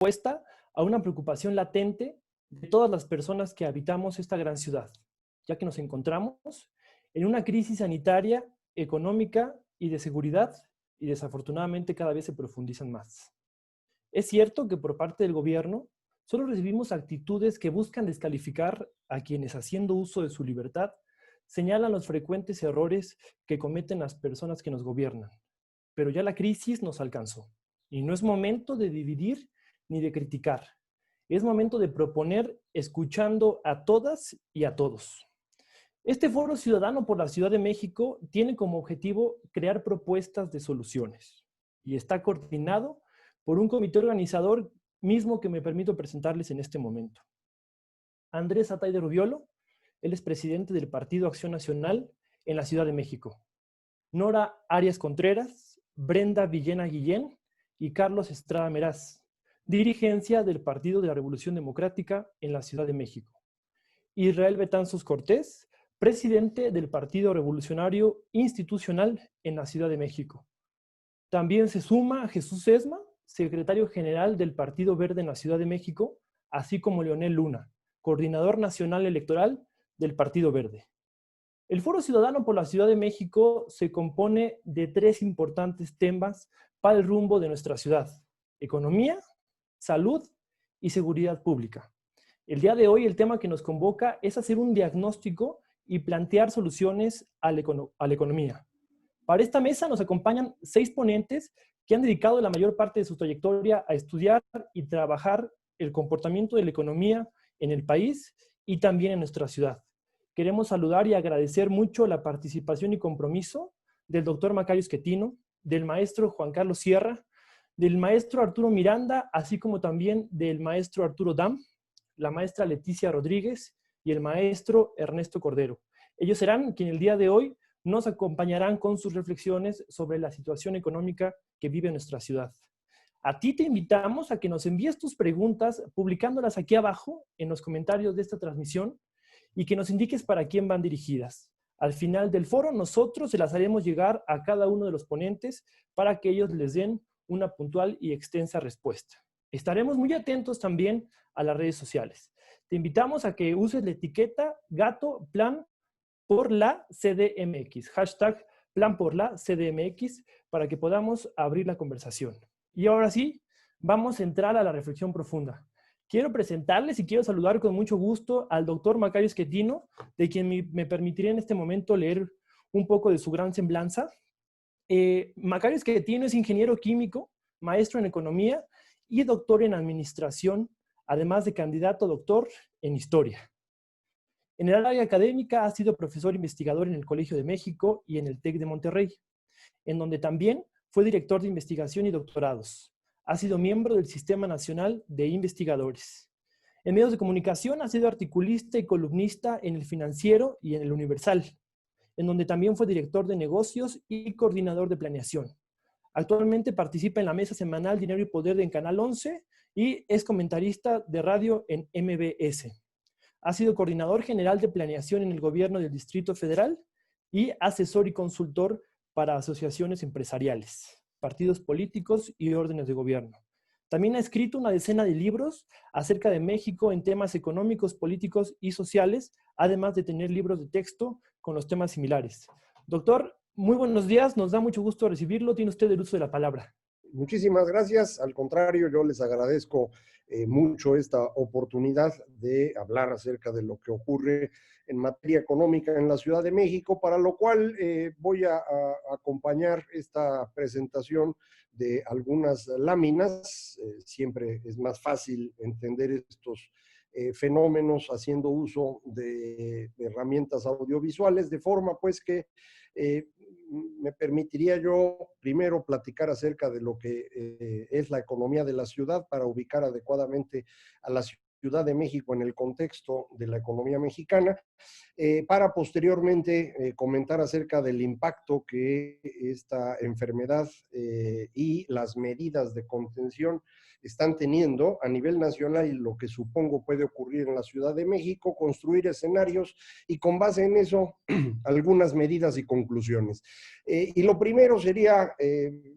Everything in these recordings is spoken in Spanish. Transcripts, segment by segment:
respuesta a una preocupación latente de todas las personas que habitamos esta gran ciudad, ya que nos encontramos en una crisis sanitaria, económica y de seguridad, y desafortunadamente cada vez se profundizan más. Es cierto que por parte del gobierno solo recibimos actitudes que buscan descalificar a quienes, haciendo uso de su libertad, señalan los frecuentes errores que cometen las personas que nos gobiernan. Pero ya la crisis nos alcanzó y no es momento de dividir ni de criticar. Es momento de proponer escuchando a todas y a todos. Este Foro Ciudadano por la Ciudad de México tiene como objetivo crear propuestas de soluciones y está coordinado por un comité organizador mismo que me permito presentarles en este momento. Andrés Atay de Rubiolo, él es presidente del Partido Acción Nacional en la Ciudad de México. Nora Arias Contreras, Brenda Villena Guillén y Carlos Estrada Meraz, dirigencia del Partido de la Revolución Democrática en la Ciudad de México. Israel Betanzos Cortés, presidente del Partido Revolucionario Institucional en la Ciudad de México. También se suma Jesús Esma, secretario general del Partido Verde en la Ciudad de México, así como Leonel Luna, coordinador nacional electoral del Partido Verde. El Foro Ciudadano por la Ciudad de México se compone de 3 importantes temas para el rumbo de nuestra ciudad: economía, salud y seguridad pública. El día de hoy el tema que nos convoca es hacer un diagnóstico y plantear soluciones a la economía. Para esta mesa nos acompañan 6 ponentes que han dedicado la mayor parte de su trayectoria a estudiar y trabajar el comportamiento de la economía en el país y también en nuestra ciudad. Queremos saludar y agradecer mucho la participación y compromiso del doctor Macario Schettino, del maestro Juan Carlos Sierra, del maestro Arturo Miranda, así como también del maestro Arturo Dam, la maestra Leticia Rodríguez y el maestro Ernesto Cordero. Ellos serán quienes el día de hoy nos acompañarán con sus reflexiones sobre la situación económica que vive nuestra ciudad. A ti te invitamos a que nos envíes tus preguntas publicándolas aquí abajo en los comentarios de esta transmisión y que nos indiques para quién van dirigidas. Al final del foro nosotros se las haremos llegar a cada uno de los ponentes para que ellos les den una puntual y extensa respuesta. Estaremos muy atentos también a las redes sociales. Te invitamos a que uses la etiqueta Gato Plan por la CDMX, hashtag Plan por la CDMX, para que podamos abrir la conversación. Y ahora sí, vamos a entrar a la reflexión profunda. Quiero presentarles y quiero saludar con mucho gusto al doctor Macario Schettino, de quien me permitiré en este momento leer un poco de su gran semblanza. Macario Schettino es ingeniero químico, maestro en economía y doctor en administración, además de candidato a doctor en historia. En el área académica ha sido profesor investigador en el Colegio de México y en el TEC de Monterrey, en donde también fue director de investigación y doctorados. Ha sido miembro del Sistema Nacional de Investigadores. En medios de comunicación ha sido articulista y columnista en El Financiero y en El Universal, en donde también fue director de negocios y coordinador de planeación. Actualmente participa en la mesa semanal Dinero y Poder en Canal 11 y es comentarista de radio en MBS. Ha sido coordinador general de planeación en el gobierno del Distrito Federal y asesor y consultor para asociaciones empresariales, partidos políticos y órdenes de gobierno. También ha escrito una decena de libros acerca de México en temas económicos, políticos y sociales, además de tener libros de texto con los temas similares. Doctor, muy buenos días, nos da mucho gusto recibirlo. Tiene usted el uso de la palabra. Muchísimas gracias. Al contrario, yo les agradezco mucho esta oportunidad de hablar acerca de lo que ocurre en materia económica en la Ciudad de México, para lo cual voy a acompañar esta presentación de algunas láminas. Siempre es más fácil entender estos fenómenos haciendo uso de herramientas audiovisuales, de forma pues que me permitiría yo primero platicar acerca de lo que es la economía de la ciudad para ubicar adecuadamente a la Ciudad de México en el contexto de la economía mexicana, para posteriormente comentar acerca del impacto que esta enfermedad y las medidas de contención están teniendo a nivel nacional y lo que supongo puede ocurrir en la Ciudad de México, construir escenarios y con base en eso algunas medidas y conclusiones. Y lo primero sería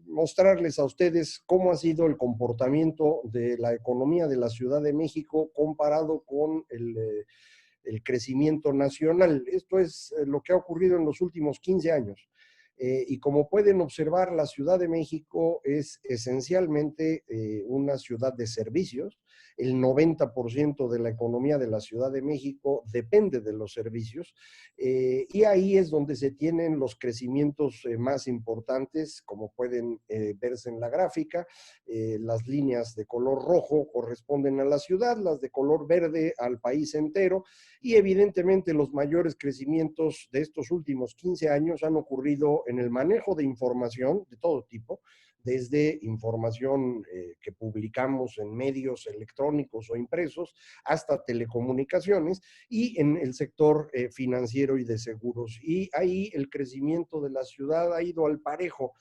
mostrarles a ustedes cómo ha sido el comportamiento de la economía de la Ciudad de México comparado con el crecimiento nacional. Esto es lo que ha ocurrido en los últimos 15 años. Y como pueden observar, la Ciudad de México es esencialmente una ciudad de servicios. El 90% de la economía de la Ciudad de México depende de los servicios, y ahí es donde se tienen los crecimientos más importantes, como pueden verse en la gráfica. Las líneas de color rojo corresponden a la ciudad, las de color verde al país entero, y evidentemente los mayores crecimientos de estos últimos 15 años han ocurrido en el manejo de información de todo tipo, desde información que publicamos en medios electrónicos o impresos, hasta telecomunicaciones, y en el sector financiero y de seguros. Y ahí el crecimiento de la ciudad ha ido al parejo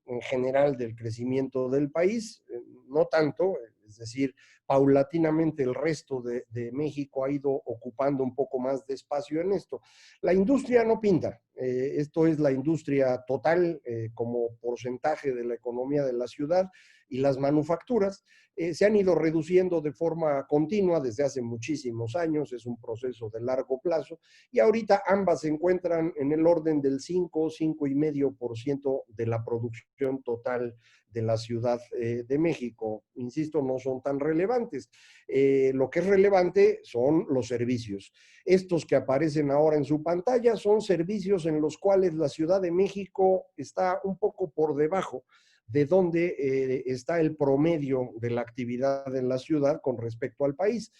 en general del crecimiento del país, no tanto, es decir, paulatinamente el resto de México ha ido ocupando un poco más de espacio en esto. La industria no pinta, esto es la industria total como porcentaje de la economía de la ciudad, y las manufacturas se han ido reduciendo de forma continua desde hace muchísimos años, es un proceso de largo plazo, y ahorita ambas se encuentran en el orden del 5,5% de la producción total de la Ciudad de México. Insisto, no son tan relevantes. Lo que es relevante son los servicios. Estos que aparecen ahora en su pantalla son servicios en los cuales la Ciudad de México está un poco por debajo de donde está el promedio de la actividad en la ciudad con respecto al país.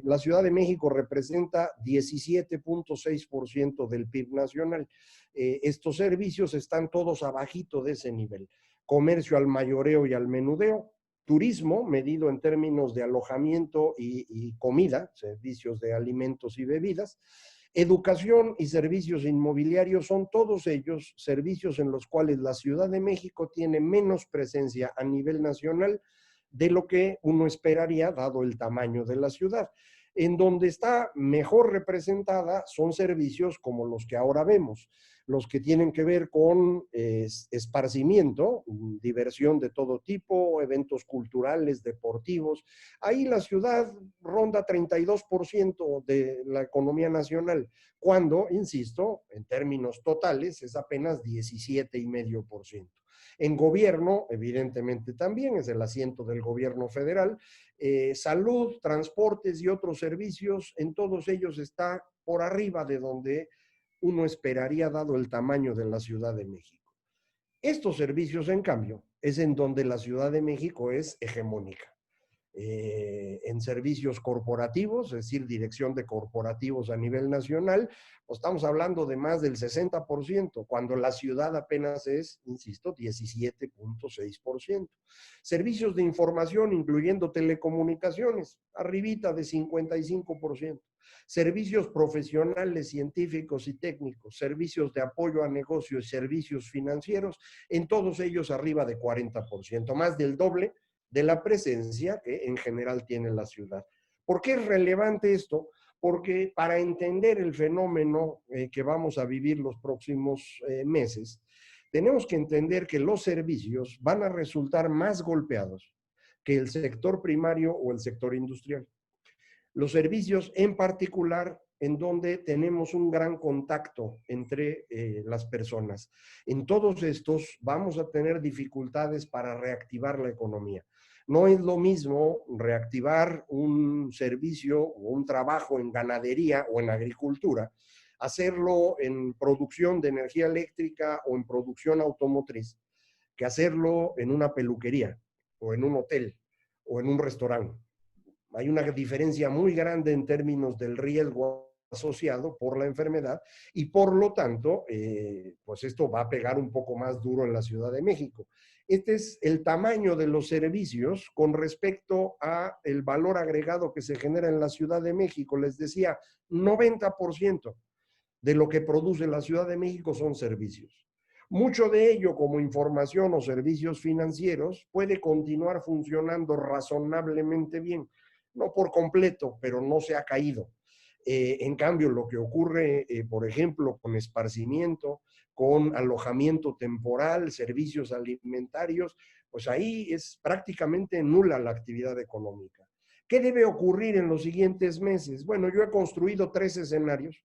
La Ciudad de México representa 17,6% del PIB nacional. Estos servicios están todos abajito de ese nivel. Comercio al mayoreo y al menudeo, turismo, medido en términos de alojamiento y comida, servicios de alimentos y bebidas, educación y servicios inmobiliarios, son todos ellos servicios en los cuales la Ciudad de México tiene menos presencia a nivel nacional de lo que uno esperaría, dado el tamaño de la ciudad. En donde está mejor representada son servicios como los que ahora vemos, los que tienen que ver con esparcimiento, diversión de todo tipo, eventos culturales, deportivos. Ahí la ciudad ronda 32% de la economía nacional, cuando, insisto, en términos totales es apenas 17,5%. En gobierno, evidentemente también, es el asiento del gobierno federal, salud, transportes y otros servicios, en todos ellos está por arriba de donde uno esperaría dado el tamaño de la Ciudad de México. Estos servicios, en cambio, es en donde la Ciudad de México es hegemónica. En servicios corporativos, es decir, dirección de corporativos a nivel nacional, pues estamos hablando de más del 60%, cuando la ciudad apenas es, insisto, 17,6%. Servicios de información, incluyendo telecomunicaciones, arribita de 55%. Servicios profesionales, científicos y técnicos, servicios de apoyo a negocios y servicios financieros, en todos ellos arriba de 40%, más del doble de la presencia que en general tiene la ciudad. ¿Por qué es relevante esto? Porque para entender el fenómeno que vamos a vivir los próximos meses, tenemos que entender que los servicios van a resultar más golpeados que el sector primario o el sector industrial. Los servicios en particular, en donde tenemos un gran contacto entre las personas. En todos estos vamos a tener dificultades para reactivar la economía. No es lo mismo reactivar un servicio o un trabajo en ganadería o en agricultura, hacerlo en producción de energía eléctrica o en producción automotriz, que hacerlo en una peluquería o en un hotel o en un restaurante. Hay una diferencia muy grande en términos del riesgo asociado por la enfermedad y por lo tanto, pues esto va a pegar un poco más duro en la Ciudad de México. Este es el tamaño de los servicios con respecto a el valor agregado que se genera en la Ciudad de México. Les decía, 90% de lo que produce la Ciudad de México son servicios. Mucho de ello, como información o servicios financieros, puede continuar funcionando razonablemente bien. No por completo, pero no se ha caído. En cambio, lo que ocurre, por ejemplo, con esparcimiento, con alojamiento temporal, servicios alimentarios, pues ahí es prácticamente nula la actividad económica. ¿Qué debe ocurrir en los siguientes meses? Bueno, yo he construido 3 escenarios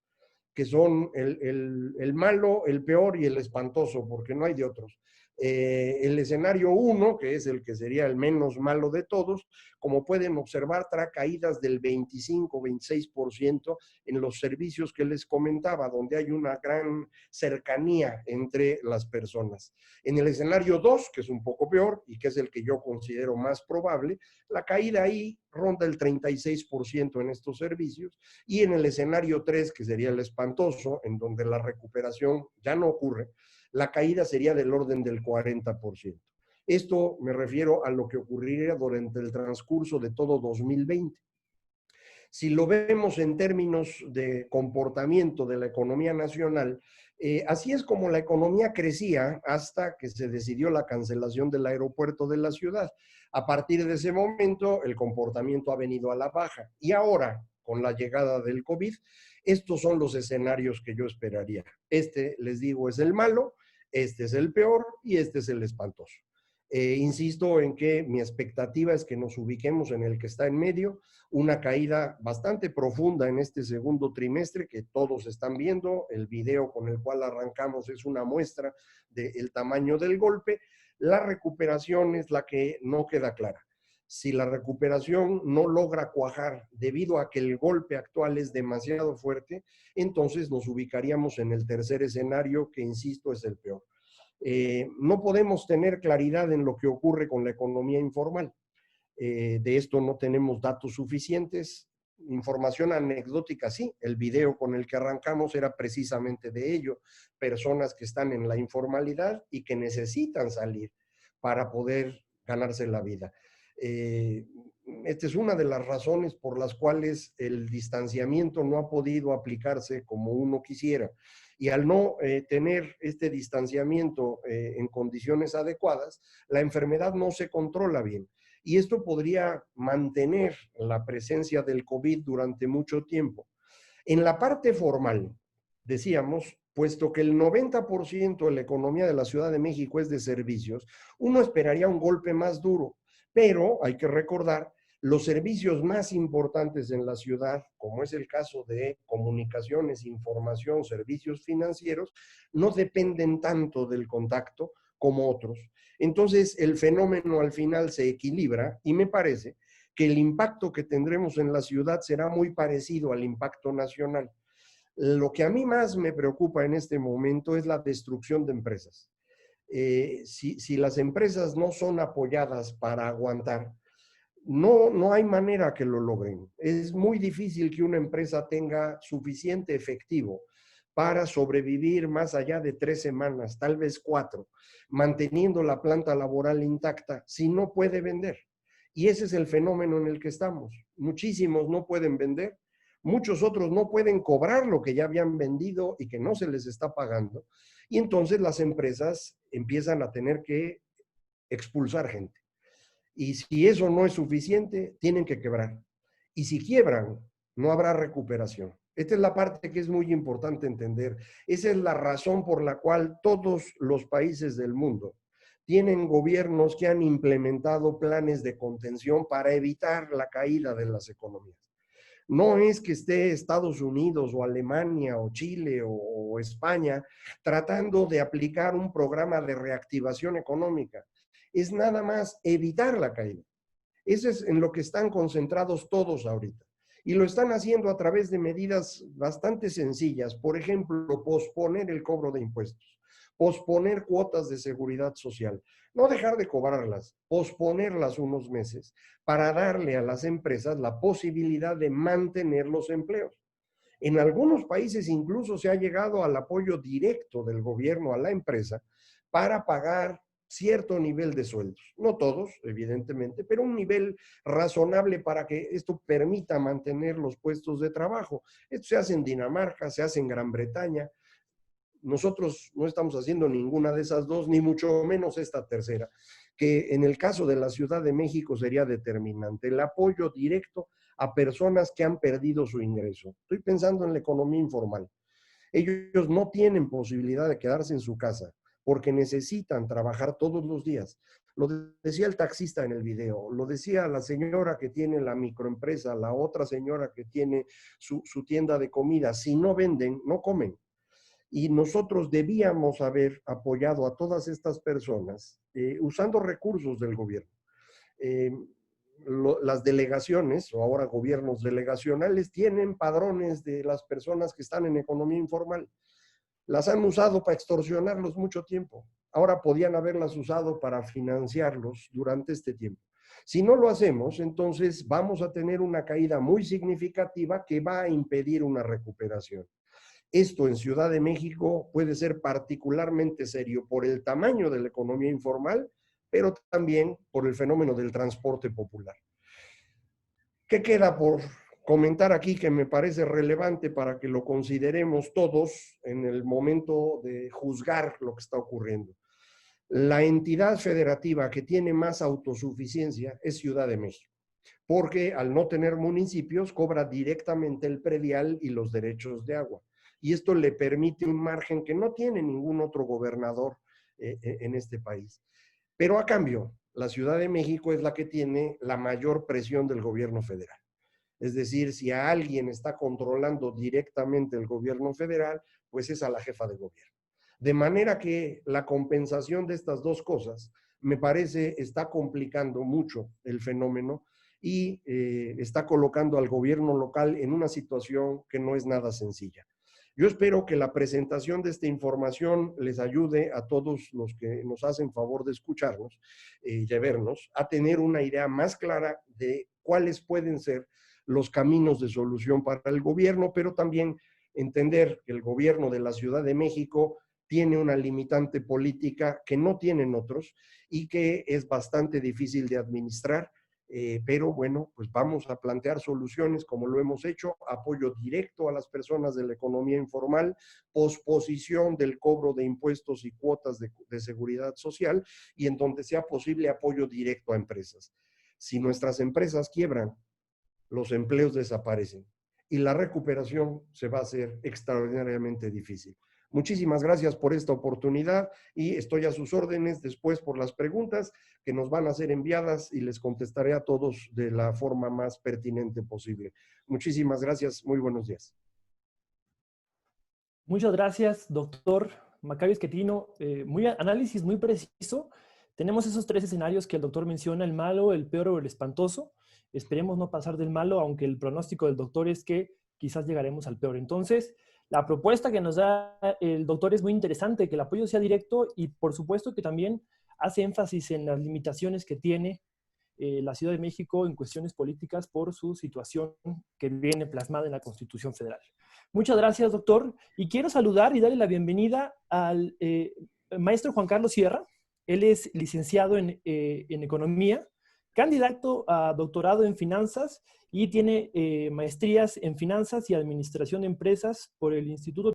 que son el malo, el peor y el espantoso, porque no hay de otros. El escenario 1, que es el que sería el menos malo de todos, como pueden observar, trae caídas del 25-26% en los servicios que les comentaba, donde hay una gran cercanía entre las personas. En el escenario 2, que es un poco peor y que es el que yo considero más probable, la caída ahí ronda el 36% en estos servicios, y en el escenario 3, que sería el espantoso, en donde la recuperación ya no ocurre, la caída sería del orden del 40%. Esto me refiero a lo que ocurriría durante el transcurso de todo 2020. Si lo vemos en términos de comportamiento de la economía nacional, así es como la economía crecía hasta que se decidió la cancelación del aeropuerto de la ciudad. A partir de ese momento, el comportamiento ha venido a la baja. Y ahora, con la llegada del COVID, estos son los escenarios que yo esperaría. Este, les digo, es el malo, este es el peor y este es el espantoso. Insisto en que mi expectativa es que nos ubiquemos en el que está en medio, una caída bastante profunda en este segundo trimestre que todos están viendo. El video con el cual arrancamos es una muestra del tamaño del golpe. La recuperación es la que no queda clara. Si la recuperación no logra cuajar debido a que el golpe actual es demasiado fuerte, entonces nos ubicaríamos en el tercer escenario, que insisto es el peor. No podemos tener claridad en lo que ocurre con la economía informal. De esto no tenemos datos suficientes. Información anecdótica, sí. El video con el que arrancamos era precisamente de ello. Personas que están en la informalidad y que necesitan salir para poder ganarse la vida. Esta es una de las razones por las cuales el distanciamiento no ha podido aplicarse como uno quisiera. Y al no tener este distanciamiento en condiciones adecuadas, la enfermedad no se controla bien. Y esto podría mantener la presencia del COVID durante mucho tiempo. En la parte formal, decíamos, puesto que el 90% de la economía de la Ciudad de México es de servicios, uno esperaría un golpe más duro, pero hay que recordar los servicios más importantes en la ciudad, como es el caso de comunicaciones, información, servicios financieros, no dependen tanto del contacto como otros. Entonces, el fenómeno al final se equilibra y me parece que el impacto que tendremos en la ciudad será muy parecido al impacto nacional. Lo que a mí más me preocupa en este momento es la destrucción de empresas. Si las empresas no son apoyadas para aguantar, no hay manera que lo logren. Es muy difícil que una empresa tenga suficiente efectivo para sobrevivir más allá de 3 semanas, tal vez 4, manteniendo la planta laboral intacta, si no puede vender. Y ese es el fenómeno en el que estamos. Muchísimos no pueden vender, muchos otros no pueden cobrar lo que ya habían vendido y que no se les está pagando. Y entonces las empresas empiezan a tener que expulsar gente. Y si eso no es suficiente, tienen que quebrar. Y si quiebran, no habrá recuperación. Esta es la parte que es muy importante entender. Esa es la razón por la cual todos los países del mundo tienen gobiernos que han implementado planes de contención para evitar la caída de las economías. No es que esté Estados Unidos o Alemania o Chile o España tratando de aplicar un programa de reactivación económica. Es nada más evitar la caída. Eso es en lo que están concentrados todos ahorita. Y lo están haciendo a través de medidas bastante sencillas. Por ejemplo, posponer el cobro de impuestos, posponer cuotas de seguridad social, no dejar de cobrarlas, posponerlas unos meses para darle a las empresas la posibilidad de mantener los empleos. En algunos países incluso se ha llegado al apoyo directo del gobierno a la empresa para pagar cierto nivel de sueldos. No todos, evidentemente, pero un nivel razonable para que esto permita mantener los puestos de trabajo. Esto se hace en Dinamarca, se hace en Gran Bretaña. Nosotros no estamos haciendo ninguna de esas dos, ni mucho menos esta tercera, que en el caso de la Ciudad de México sería determinante, el apoyo directo a personas que han perdido su ingreso. Estoy pensando en la economía informal. Ellos no tienen posibilidad de quedarse en su casa porque necesitan trabajar todos los días. Lo decía el taxista en el video, lo decía la señora que tiene la microempresa, la otra señora que tiene su tienda de comida. Si no venden, no comen. Y nosotros debíamos haber apoyado a todas estas personas usando recursos del gobierno. Eh, las delegaciones, o ahora gobiernos delegacionales, tienen padrones de las personas que están en economía informal. Las han usado para extorsionarlos mucho tiempo. Ahora podían haberlas usado para financiarlos durante este tiempo. Si no lo hacemos, entonces vamos a tener una caída muy significativa que va a impedir una recuperación. Esto en Ciudad de México puede ser particularmente serio por el tamaño de la economía informal, pero también por el fenómeno del transporte popular. ¿Qué queda por comentar aquí que me parece relevante para que lo consideremos todos en el momento de juzgar lo que está ocurriendo? La entidad federativa que tiene más autosuficiencia es Ciudad de México, porque al no tener municipios cobra directamente el predial y los derechos de agua. Y esto le permite un margen que no tiene ningún otro gobernador en este país. Pero a cambio, la Ciudad de México es la que tiene la mayor presión del gobierno federal. Es decir, si a alguien está controlando directamente el gobierno federal, pues es a la jefa de gobierno. De manera que la compensación de estas dos cosas, me parece, está complicando mucho el fenómeno y está colocando al gobierno local en una situación que no es nada sencilla. Yo espero que la presentación de esta información les ayude a todos los que nos hacen favor de escucharnos y de vernos a tener una idea más clara de cuáles pueden ser los caminos de solución para el gobierno, pero también entender que el gobierno de la Ciudad de México tiene una limitante política que no tienen otros y que es bastante difícil de administrar. Pero bueno, pues vamos a plantear soluciones como lo hemos hecho, apoyo directo a las personas de la economía informal, posposición del cobro de impuestos y cuotas de seguridad social y en donde sea posible apoyo directo a empresas. Si nuestras empresas quiebran, los empleos desaparecen y la recuperación se va a hacer extraordinariamente difícil. Muchísimas gracias por esta oportunidad y estoy a sus órdenes después por las preguntas que nos van a ser enviadas y les contestaré a todos de la forma más pertinente posible. Muchísimas gracias, muy buenos días. Muchas gracias, doctor Macario Schettino. Análisis muy preciso. Tenemos esos tres escenarios que el doctor menciona, el malo, el peor o el espantoso. Esperemos no pasar del malo, aunque el pronóstico del doctor es que quizás llegaremos al peor. Entonces, la propuesta que nos da el doctor es muy interesante, que el apoyo sea directo y por supuesto que también hace énfasis en las limitaciones que tiene la Ciudad de México en cuestiones políticas por su situación que viene plasmada en la Constitución Federal. Muchas gracias, doctor. Y quiero saludar y darle la bienvenida al maestro Juan Carlos Sierra. Él es licenciado en Economía, candidato a doctorado en Finanzas y tiene maestrías en Finanzas y Administración de Empresas por el Instituto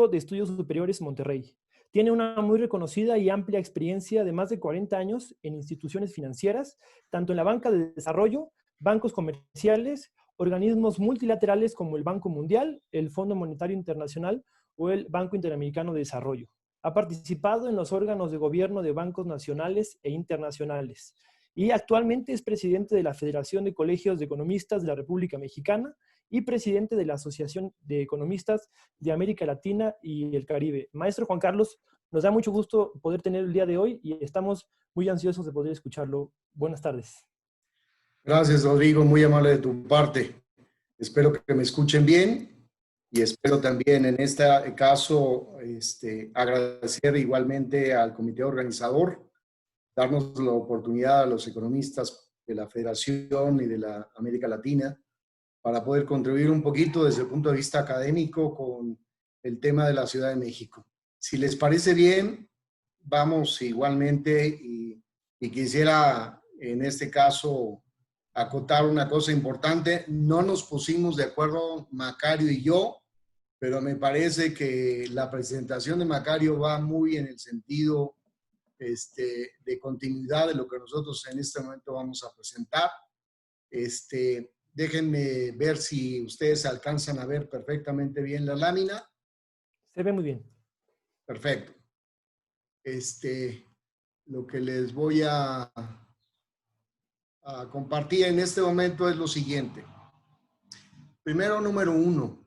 de Estudios Superiores Monterrey. Tiene una muy reconocida y amplia experiencia de más de 40 años en instituciones financieras, tanto en la banca de desarrollo, bancos comerciales, organismos multilaterales como el Banco Mundial, el Fondo Monetario Internacional o el Banco Interamericano de Desarrollo. Ha participado en los órganos de gobierno de bancos nacionales e internacionales y actualmente es presidente de la Federación de Colegios de Economistas de la República Mexicana y presidente de la Asociación de Economistas de América Latina y el Caribe. Maestro Juan Carlos, nos da mucho gusto poder tener el día de hoy y estamos muy ansiosos de poder escucharlo. Buenas tardes. Gracias, Rodrigo, muy amable de tu parte. Espero que me escuchen bien y espero también en este caso agradecer igualmente al comité organizador, darnos la oportunidad a los economistas la Federación y de la América Latina, para poder contribuir un poquito desde el punto de vista académico con el tema de la Ciudad de México. Si les parece bien, vamos igualmente y quisiera en este caso acotar una cosa importante. No nos pusimos de acuerdo Macario y yo, pero me parece que la presentación de Macario va muy en el sentido de continuidad de lo que nosotros en este momento vamos a presentar. Déjenme ver si ustedes alcanzan a ver perfectamente bien la lámina. Se ve muy bien. Perfecto. Lo que les voy a compartir en este momento es lo siguiente. Primero, número uno.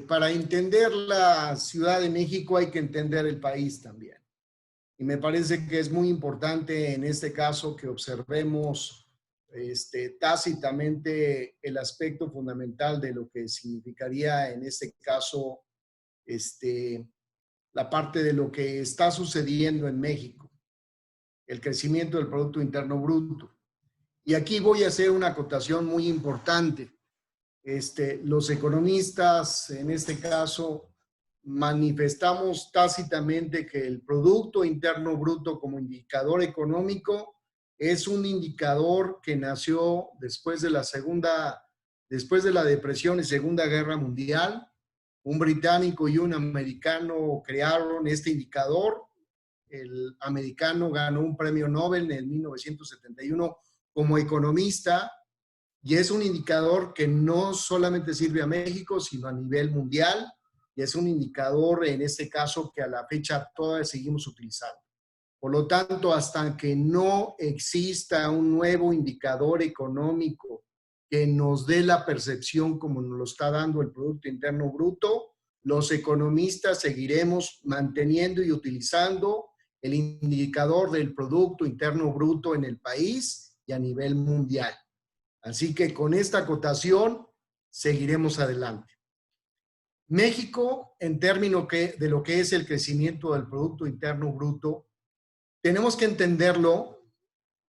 Para entender la Ciudad de México hay que entender el país también. Y me parece que es muy importante en este caso que observemos tácitamente el aspecto fundamental de lo que significaría en este caso la parte de lo que está sucediendo en México, el crecimiento del Producto Interno Bruto. Y aquí voy a hacer una acotación muy importante. Los economistas, en este caso, manifestamos tácitamente que el Producto Interno Bruto como indicador económico es un indicador que nació después de la Depresión y Segunda Guerra Mundial. Un británico y un americano crearon este indicador. El americano ganó un premio Nobel en 1971 como economista, y es un indicador que no solamente sirve a México, sino a nivel mundial, y es un indicador, en este caso, que a la fecha todavía seguimos utilizando. Por lo tanto, hasta que no exista un nuevo indicador económico que nos dé la percepción como nos lo está dando el Producto Interno Bruto, los economistas seguiremos manteniendo y utilizando el indicador del Producto Interno Bruto en el país y a nivel mundial. Así que con esta acotación seguiremos adelante. México, en términos de lo que es el crecimiento del Producto Interno Bruto, tenemos que entenderlo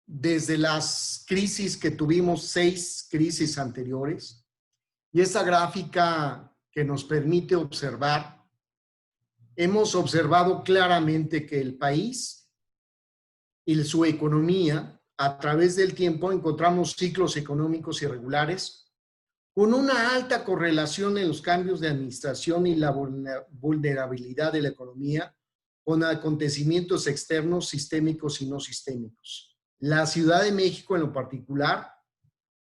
desde las crisis que tuvimos, 6 crisis anteriores, y esta gráfica que nos permite observar, hemos observado claramente que el país y su economía, a través del tiempo, encontramos ciclos económicos irregulares con una alta correlación en los cambios de administración y la vulnerabilidad de la economía con acontecimientos externos, sistémicos y no sistémicos. La Ciudad de México, en lo particular,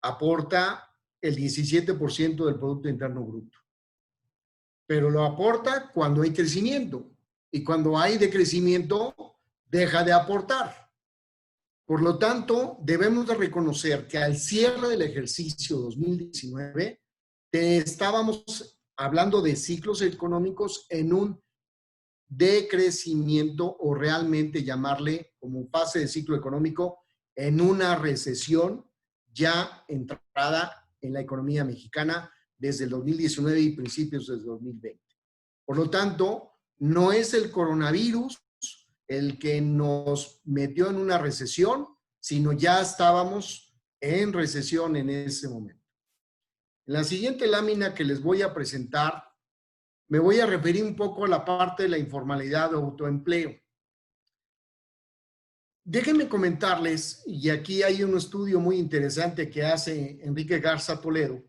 aporta el 17% del Producto Interno Bruto. Pero lo aporta cuando hay crecimiento. Y cuando hay decrecimiento, deja de aportar. Por lo tanto, debemos de reconocer que al cierre del ejercicio 2019, estábamos hablando de ciclos económicos en un decrecimiento, o realmente llamarle como fase de ciclo económico, en una recesión ya entrada en la economía mexicana desde el 2019 y principios del 2020. Por lo tanto, no es el coronavirus el que nos metió en una recesión, sino ya estábamos en recesión en ese momento. En la siguiente lámina que les voy a presentar, me voy a referir un poco a la parte de la informalidad o autoempleo. Déjenme comentarles, y aquí hay un estudio muy interesante que hace Enrique Garza Toledo,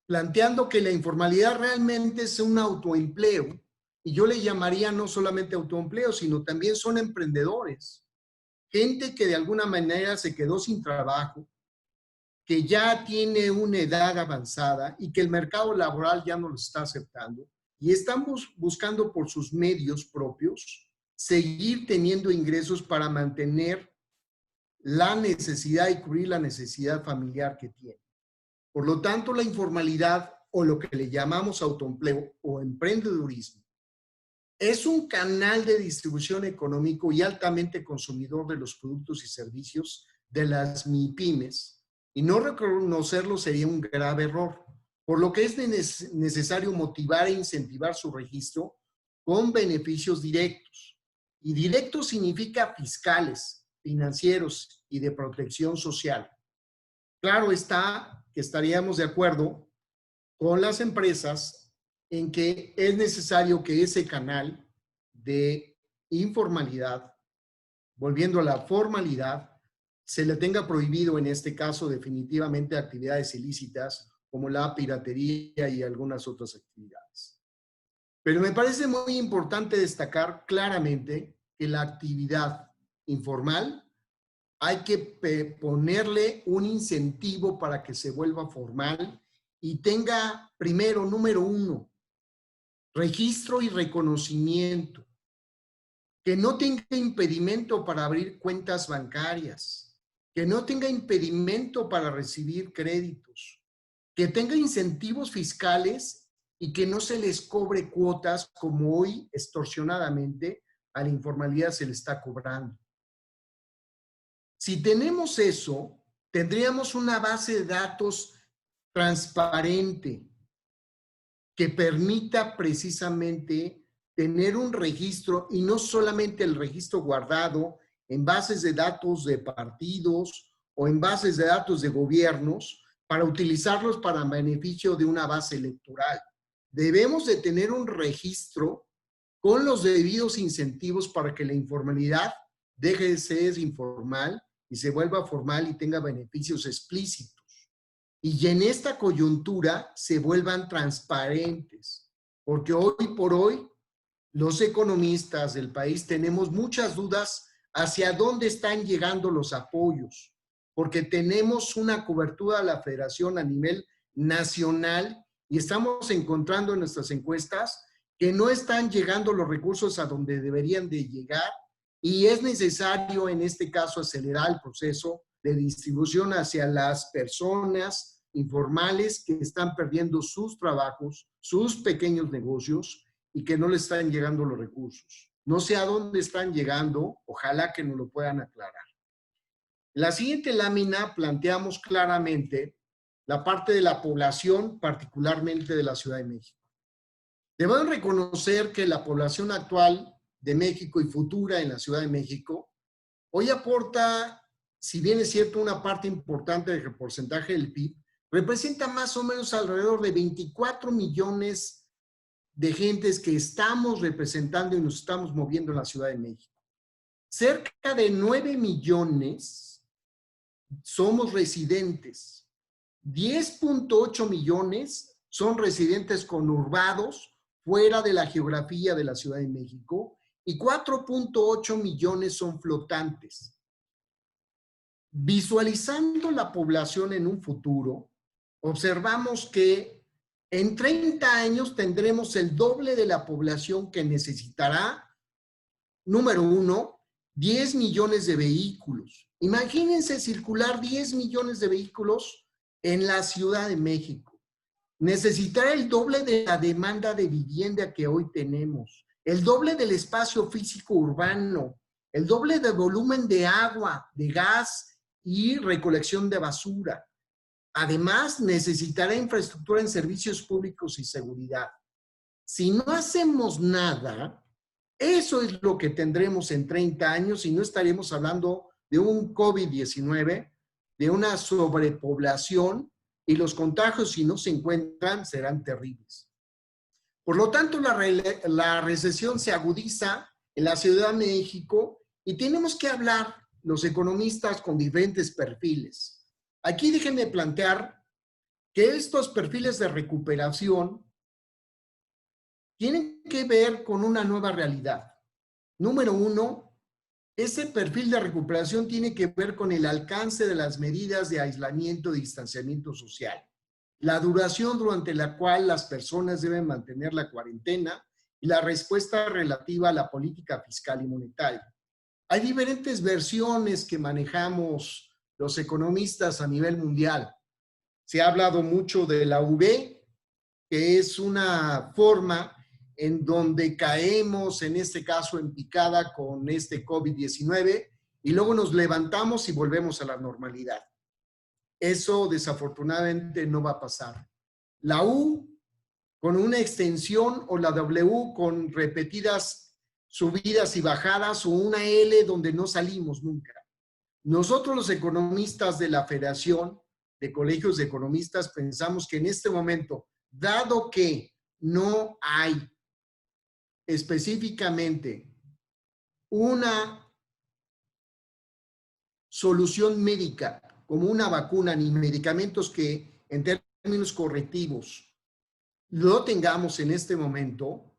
planteando que la informalidad realmente es un autoempleo, y yo le llamaría no solamente autoempleo, sino también son emprendedores. Gente que de alguna manera se quedó sin trabajo, que ya tiene una edad avanzada y que el mercado laboral ya no los está aceptando, y estamos buscando por sus medios propios seguir teniendo ingresos para mantener la necesidad y cubrir la necesidad familiar que tienen. Por lo tanto, la informalidad, o lo que le llamamos autoempleo o emprendedurismo, es un canal de distribución económico y altamente consumidor de los productos y servicios de las MIPYMES, y no reconocerlo sería un grave error, por lo que es necesario motivar e incentivar su registro con beneficios directos. Y directos significa fiscales, financieros y de protección social. Claro está que estaríamos de acuerdo con las empresas en que es necesario que ese canal de informalidad, volviendo a la formalidad, se le tenga prohibido en este caso definitivamente actividades ilícitas como la piratería y algunas otras actividades. Pero me parece muy importante destacar claramente que la actividad informal hay que ponerle un incentivo para que se vuelva formal y tenga primero, número uno, registro y reconocimiento, que no tenga impedimento para abrir cuentas bancarias, que no tenga impedimento para recibir créditos, que tenga incentivos fiscales y que no se les cobre cuotas como hoy extorsionadamente a la informalidad se le está cobrando. Si tenemos eso, tendríamos una base de datos transparente que permita precisamente tener un registro y no solamente el registro guardado en bases de datos de partidos o en bases de datos de gobiernos para utilizarlos para beneficio de una base electoral. Debemos de tener un registro con los debidos incentivos para que la informalidad deje de ser informal y se vuelva formal y tenga beneficios explícitos. Y en esta coyuntura se vuelvan transparentes, porque hoy por hoy los economistas del país tenemos muchas dudas hacia dónde están llegando los apoyos, porque tenemos una cobertura de la federación a nivel nacional y estamos encontrando en nuestras encuestas que no están llegando los recursos a donde deberían de llegar y es necesario en este caso acelerar el proceso de distribución hacia las personas informales que están perdiendo sus trabajos, sus pequeños negocios y que no les están llegando los recursos. No sé a dónde están llegando, ojalá que nos lo puedan aclarar. En la siguiente lámina planteamos claramente la parte de la población, particularmente de la Ciudad de México. Debemos reconocer que la población actual de México y futura en la Ciudad de México hoy aporta, si bien es cierto, una parte importante del porcentaje del PIB, representa más o menos alrededor de 24 millones de gentes que estamos representando y nos estamos moviendo en la Ciudad de México. Cerca de 9 millones somos residentes. 10.8 millones son residentes conurbados fuera de la geografía de la Ciudad de México y 4.8 millones son flotantes. Visualizando la población en un futuro, observamos que en 30 años tendremos el doble de la población que necesitará, número uno, 10 millones de vehículos. Imagínense circular 10 millones de vehículos en la Ciudad de México. Necesitará el doble de la demanda de vivienda que hoy tenemos, el doble del espacio físico urbano, el doble de volumen de agua, de gas y recolección de basura. Además, necesitará infraestructura en servicios públicos y seguridad. Si no hacemos nada, eso es lo que tendremos en 30 años y no estaremos hablando de un COVID-19, de una sobrepoblación y los contagios, si no se encuentran, serán terribles. Por lo tanto, la recesión se agudiza en la Ciudad de México y tenemos que hablar los economistas con diferentes perfiles. Aquí déjenme plantear que estos perfiles de recuperación tienen que ver con una nueva realidad. Número uno, ese perfil de recuperación tiene que ver con el alcance de las medidas de aislamiento y distanciamiento social, la duración durante la cual las personas deben mantener la cuarentena y la respuesta relativa a la política fiscal y monetaria. Hay diferentes versiones que manejamos los economistas a nivel mundial. Se ha hablado mucho de la V, que es una forma en donde caemos, en este caso en picada con este COVID-19, y luego nos levantamos y volvemos a la normalidad. Eso desafortunadamente no va a pasar. La U con una extensión o la W con repetidas subidas y bajadas o una L donde no salimos nunca. Nosotros los economistas de la Federación de Colegios de Economistas pensamos que en este momento, dado que no hay específicamente una solución médica como una vacuna ni medicamentos que en términos correctivos lo tengamos en este momento,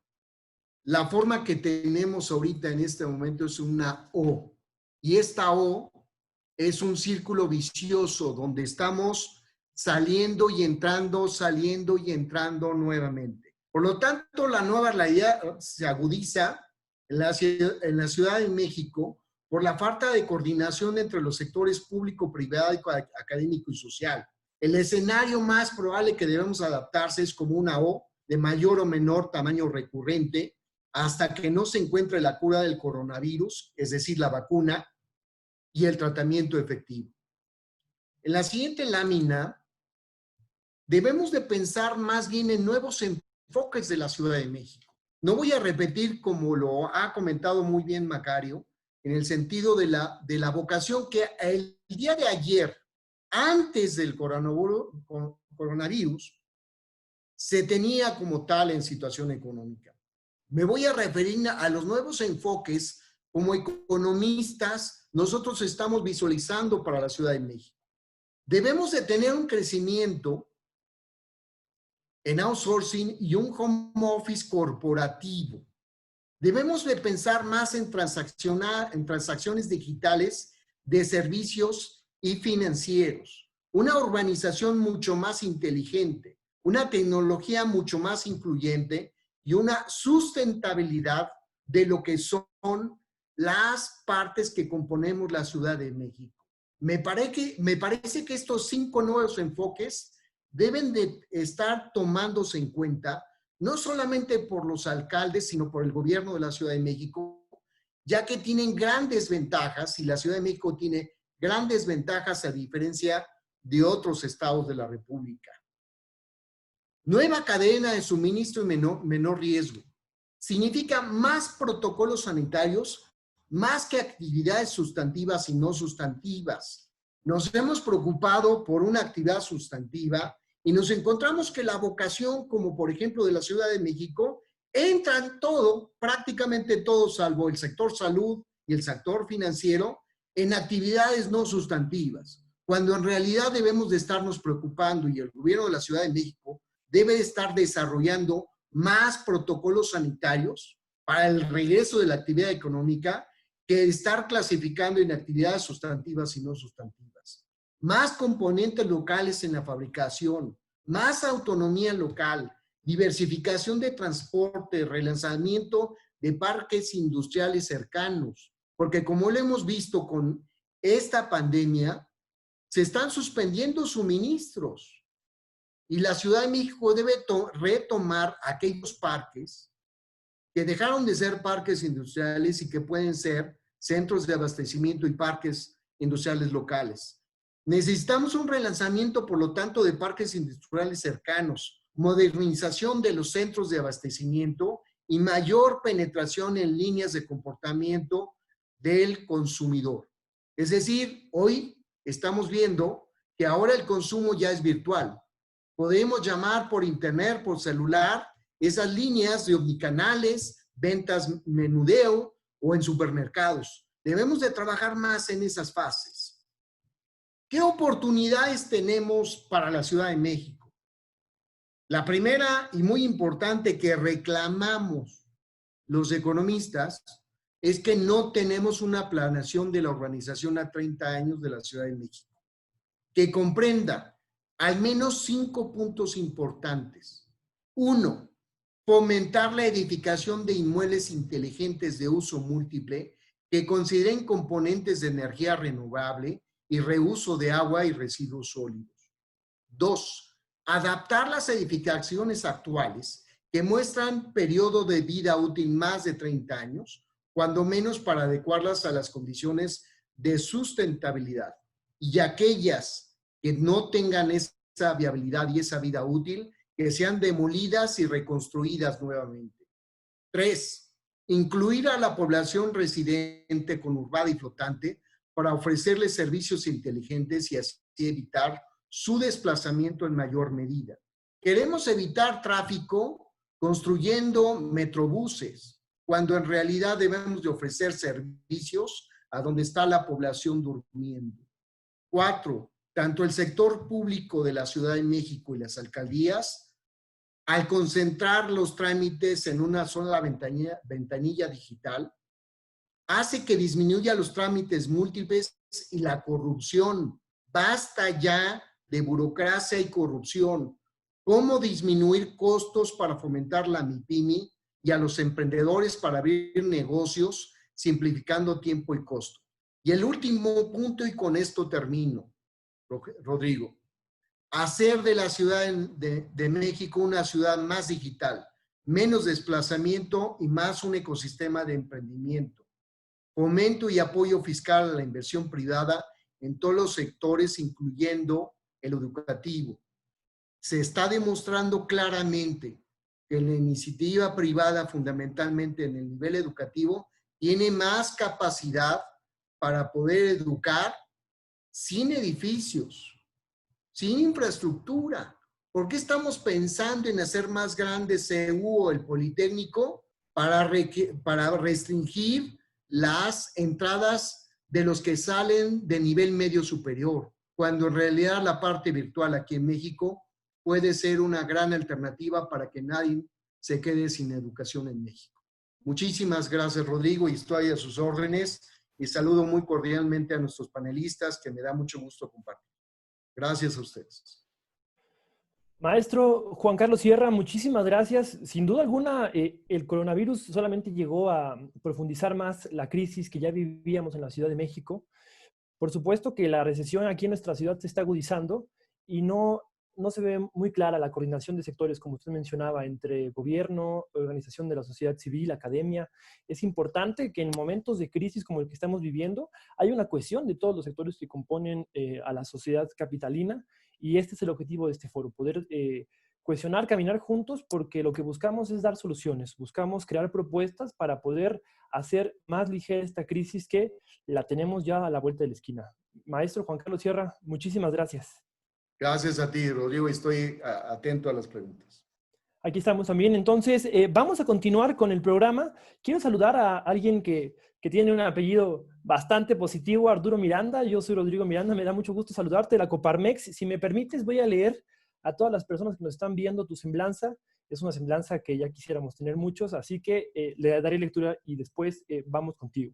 la forma que tenemos ahorita en este momento es una O. Y esta O es un círculo vicioso donde estamos saliendo y entrando nuevamente. Por lo tanto, la nueva realidad se agudiza en la Ciudad de México por la falta de coordinación entre los sectores público, privado, académico y social. El escenario más probable que debemos adaptarse es como una O de mayor o menor tamaño recurrente hasta que no se encuentre la cura del coronavirus, es decir, la vacuna y el tratamiento efectivo. En la siguiente lámina, debemos de pensar más bien en nuevos enfoques de la Ciudad de México. No voy a repetir como lo ha comentado muy bien Macario, en el sentido de la vocación que el día de ayer, antes del coronavirus, se tenía como tal en situación económica. Me voy a referir a los nuevos enfoques como economistas nosotros estamos visualizando para la Ciudad de México. Debemos de tener un crecimiento en outsourcing y un home office corporativo. Debemos de pensar más en transacciones digitales de servicios y financieros, una urbanización mucho más inteligente, una tecnología mucho más incluyente y una sustentabilidad de lo que son las partes que componemos la Ciudad de México. Me parece que estos 5 nuevos enfoques deben de estar tomándose en cuenta, no solamente por los alcaldes, sino por el gobierno de la Ciudad de México, ya que tienen grandes ventajas y la Ciudad de México tiene grandes ventajas a diferencia de otros estados de la República. Nueva cadena de suministro y menor riesgo. Significa más protocolos sanitarios, más que actividades sustantivas y no sustantivas. Nos hemos preocupado por una actividad sustantiva y nos encontramos que la vocación, como por ejemplo de la Ciudad de México, entra en todo, prácticamente todo, salvo el sector salud y el sector financiero, en actividades no sustantivas, cuando en realidad debemos de estarnos preocupando y el gobierno de la Ciudad de México debe de estar desarrollando más protocolos sanitarios para el regreso de la actividad económica que estar clasificando en actividades sustantivas y no sustantivas. Más componentes locales en la fabricación, más autonomía local, diversificación de transporte, relanzamiento de parques industriales cercanos, porque como lo hemos visto con esta pandemia, se están suspendiendo suministros y la Ciudad de México debe retomar aquellos parques que dejaron de ser parques industriales y que pueden ser centros de abastecimiento y parques industriales locales. Necesitamos un relanzamiento, por lo tanto, de parques industriales cercanos, modernización de los centros de abastecimiento y mayor penetración en líneas de comportamiento del consumidor. Es decir, hoy estamos viendo que ahora el consumo ya es virtual. Podemos llamar por internet, por celular, esas líneas de omnicanales, ventas menudeo o en supermercados. Debemos de trabajar más en esas fases. ¿Qué oportunidades tenemos para la Ciudad de México? La primera y muy importante que reclamamos los economistas es que no tenemos una planeación de la urbanización a 30 años de la Ciudad de México, que comprenda al menos 5 puntos importantes. 1, fomentar la edificación de inmuebles inteligentes de uso múltiple que consideren componentes de energía renovable y reuso de agua y residuos sólidos. 2, adaptar las edificaciones actuales que muestran periodo de vida útil más de 30 años, cuando menos para adecuarlas a las condiciones de sustentabilidad. Y aquellas que no tengan esa viabilidad y esa vida útil, que sean demolidas y reconstruidas nuevamente. 3, incluir a la población residente conurbada y flotante para ofrecerles servicios inteligentes y así evitar su desplazamiento en mayor medida. Queremos evitar tráfico construyendo metrobuses, cuando en realidad debemos de ofrecer servicios a donde está la población durmiendo. 4, tanto el sector público de la Ciudad de México y las alcaldías, al concentrar los trámites en una sola ventanilla digital, hace que disminuya los trámites múltiples y la corrupción. Basta ya de burocracia y corrupción. ¿Cómo disminuir costos para fomentar la MIPYME y a los emprendedores para abrir negocios, simplificando tiempo y costo? Y el último punto, y con esto termino, Rodrigo, hacer de la Ciudad de México una ciudad más digital, menos desplazamiento y más un ecosistema de emprendimiento. Fomento y apoyo fiscal a la inversión privada en todos los sectores, incluyendo el educativo. Se está demostrando claramente que la iniciativa privada, fundamentalmente en el nivel educativo, tiene más capacidad para poder educar sin edificios, sin infraestructura. ¿Por qué estamos pensando en hacer más grande CEU o el Politécnico para restringir las entradas de los que salen de nivel medio superior, cuando en realidad la parte virtual aquí en México puede ser una gran alternativa para que nadie se quede sin educación en México? Muchísimas gracias, Rodrigo, y estoy a sus órdenes, y saludo muy cordialmente a nuestros panelistas, que me da mucho gusto compartir. Gracias a ustedes. Maestro Juan Carlos Sierra, muchísimas gracias. Sin duda alguna, el coronavirus solamente llegó a profundizar más la crisis que ya vivíamos en la Ciudad de México. Por supuesto que la recesión aquí en nuestra ciudad se está agudizando y no se ve muy clara la coordinación de sectores, como usted mencionaba, entre gobierno, organización de la sociedad civil, academia. Es importante que en momentos de crisis como el que estamos viviendo haya una cohesión de todos los sectores que componen a la sociedad capitalina, y este es el objetivo de este foro, poder cohesionar, caminar juntos, porque lo que buscamos es dar soluciones, buscamos crear propuestas para poder hacer más ligera esta crisis que la tenemos ya a la vuelta de la esquina. Maestro Juan Carlos Sierra, muchísimas gracias. Gracias a ti, Rodrigo. Estoy atento a las preguntas. Aquí estamos también. Entonces, vamos a continuar con el programa. Quiero saludar a alguien que tiene un apellido bastante positivo, Arturo Miranda. Yo soy Rodrigo Miranda. Me da mucho gusto saludarte, la Coparmex. Si me permites, voy a leer a todas las personas que nos están viendo tu semblanza. Es una semblanza que ya quisiéramos tener muchos, así que le daré lectura y después vamos contigo.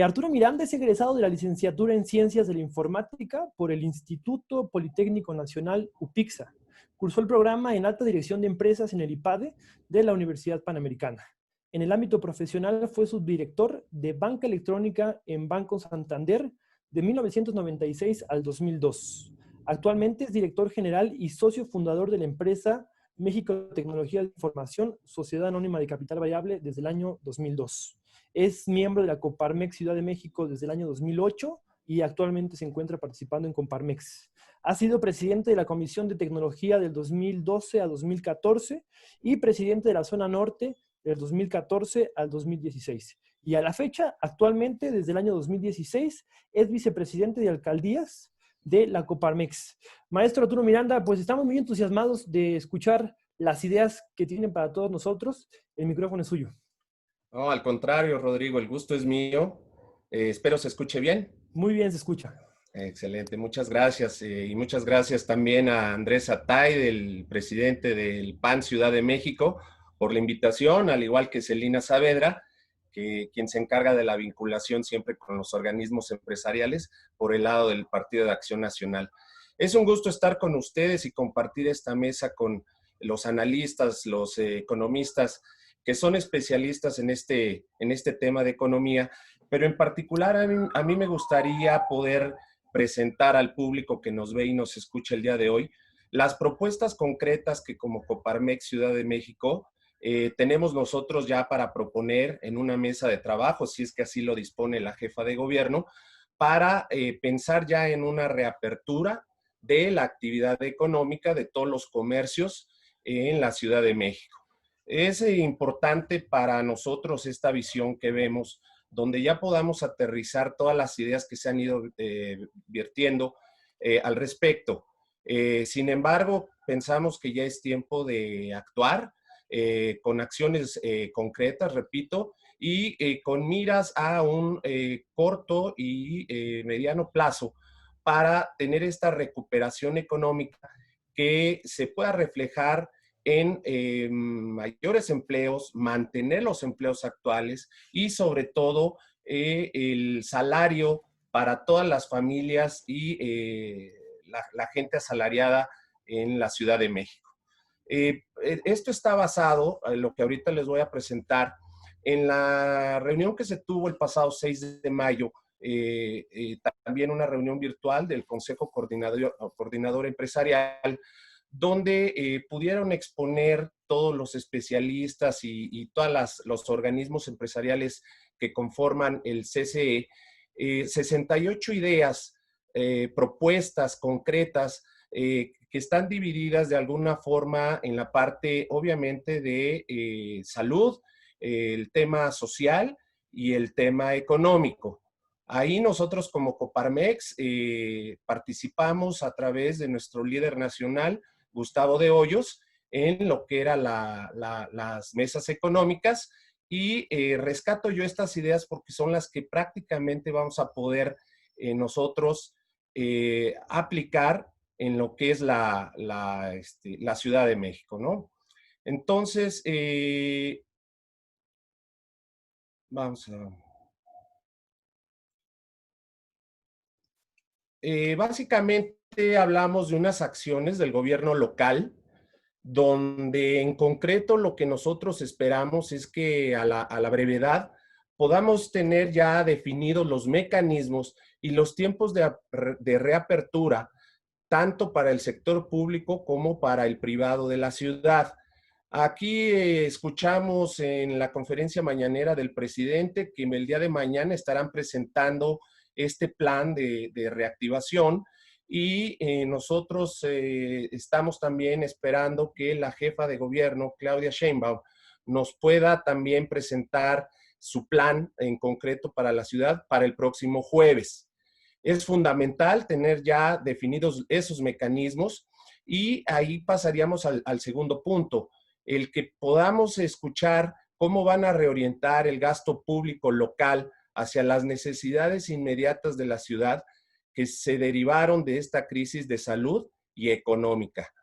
Arturo Miranda es egresado de la licenciatura en Ciencias de la Informática por el Instituto Politécnico Nacional UPIXA. Cursó el programa en Alta Dirección de Empresas en el IPADE de la Universidad Panamericana. En el ámbito profesional fue subdirector de Banca Electrónica en Banco Santander de 1996 al 2002. Actualmente es director general y socio fundador de la empresa México Tecnología de Información, Sociedad Anónima de Capital Variable, desde el año 2002. Es miembro de la Coparmex Ciudad de México desde el año 2008 y actualmente se encuentra participando en Coparmex. Ha sido presidente de la Comisión de Tecnología del 2012 a 2014 y presidente de la Zona Norte del 2014 al 2016. Y a la fecha, actualmente, desde el año 2016, es vicepresidente de alcaldías de la Coparmex. Maestro Arturo Miranda, pues estamos muy entusiasmados de escuchar las ideas que tienen para todos nosotros. El micrófono es suyo. No, al contrario, Rodrigo, el gusto es mío. Espero se escuche bien. Muy bien, se escucha. Excelente, muchas gracias. Y muchas gracias también a Andrés Atay, el presidente del PAN Ciudad de México, por la invitación, al igual que Celina Saavedra, quien se encarga de la vinculación siempre con los organismos empresariales por el lado del Partido de Acción Nacional. Es un gusto estar con ustedes y compartir esta mesa con los analistas, los economistas, que son especialistas en este tema de economía, pero en particular a mí me gustaría poder presentar al público que nos ve y nos escucha el día de hoy las propuestas concretas que como Coparmex Ciudad de México tenemos nosotros ya para proponer en una mesa de trabajo, si es que así lo dispone la jefa de gobierno, para pensar ya en una reapertura de la actividad económica de todos los comercios en la Ciudad de México. Es importante para nosotros esta visión que vemos donde ya podamos aterrizar todas las ideas que se han ido vertiendo al respecto. Sin embargo, pensamos que ya es tiempo de actuar con acciones concretas, repito, y con miras a un corto y mediano plazo para tener esta recuperación económica que se pueda reflejar en mayores empleos, mantener los empleos actuales y sobre todo el salario para todas las familias y la gente asalariada en la Ciudad de México. Esto está basado, en lo que ahorita les voy a presentar, en la reunión que se tuvo el pasado 6 de mayo, también una reunión virtual del Consejo Coordinador Empresarial, donde pudieron exponer todos los especialistas y todos los organismos empresariales que conforman el CCE, 68 ideas, propuestas concretas que están divididas de alguna forma en la parte, obviamente, de salud, el tema social y el tema económico. Ahí nosotros como Coparmex participamos a través de nuestro líder nacional, Gustavo de Hoyos, en lo que eran las mesas económicas y rescato yo estas ideas porque son las que prácticamente vamos a poder nosotros aplicar en lo que es la Ciudad de México, ¿no? Entonces, vamos a... básicamente hablamos de unas acciones del gobierno local, donde en concreto lo que nosotros esperamos es que a la brevedad podamos tener ya definidos los mecanismos y los tiempos de reapertura, tanto para el sector público como para el privado de la ciudad. Aquí escuchamos en la conferencia mañanera del presidente que el día de mañana estarán presentando este plan de reactivación y nosotros estamos también esperando que la jefa de gobierno, Claudia Sheinbaum, nos pueda también presentar su plan en concreto para la ciudad para el próximo jueves. Es fundamental tener ya definidos esos mecanismos y ahí pasaríamos al segundo punto, el que podamos escuchar cómo van a reorientar el gasto público local hacia las necesidades inmediatas de la ciudad que se derivaron de esta crisis de salud y económica.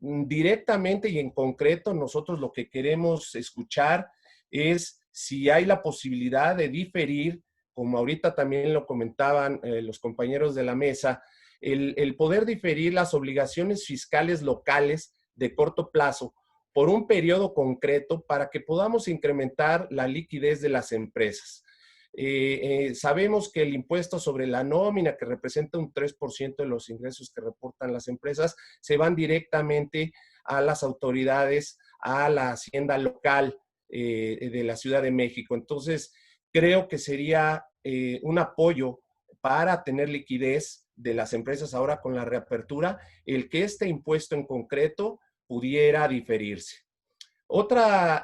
Directamente y en concreto, nosotros lo que queremos escuchar es si hay la posibilidad de diferir, como ahorita también lo comentaban los compañeros de la mesa, el poder diferir las obligaciones fiscales locales de corto plazo por un periodo concreto para que podamos incrementar la liquidez de las empresas. Sabemos que el impuesto sobre la nómina, que representa un 3% de los ingresos que reportan las empresas, se van directamente a las autoridades, a la hacienda local de la Ciudad de México. Entonces, creo que sería un apoyo para tener liquidez de las empresas ahora con la reapertura, el que este impuesto en concreto pudiera diferirse. Otra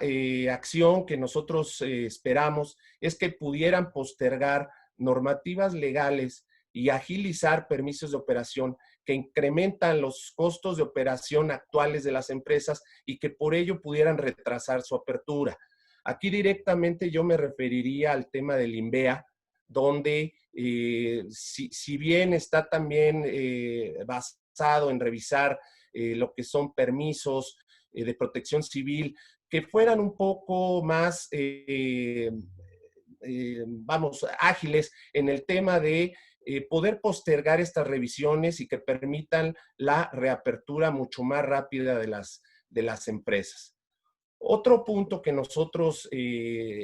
acción que nosotros esperamos es que pudieran postergar normativas legales y agilizar permisos de operación que incrementan los costos de operación actuales de las empresas y que por ello pudieran retrasar su apertura. Aquí directamente yo me referiría al tema del INVEA, donde si bien está también basado en revisar lo que son permisos de protección civil, que fueran un poco más, vamos, ágiles en el tema de poder postergar estas revisiones y que permitan la reapertura mucho más rápida de las empresas. Otro punto que nosotros,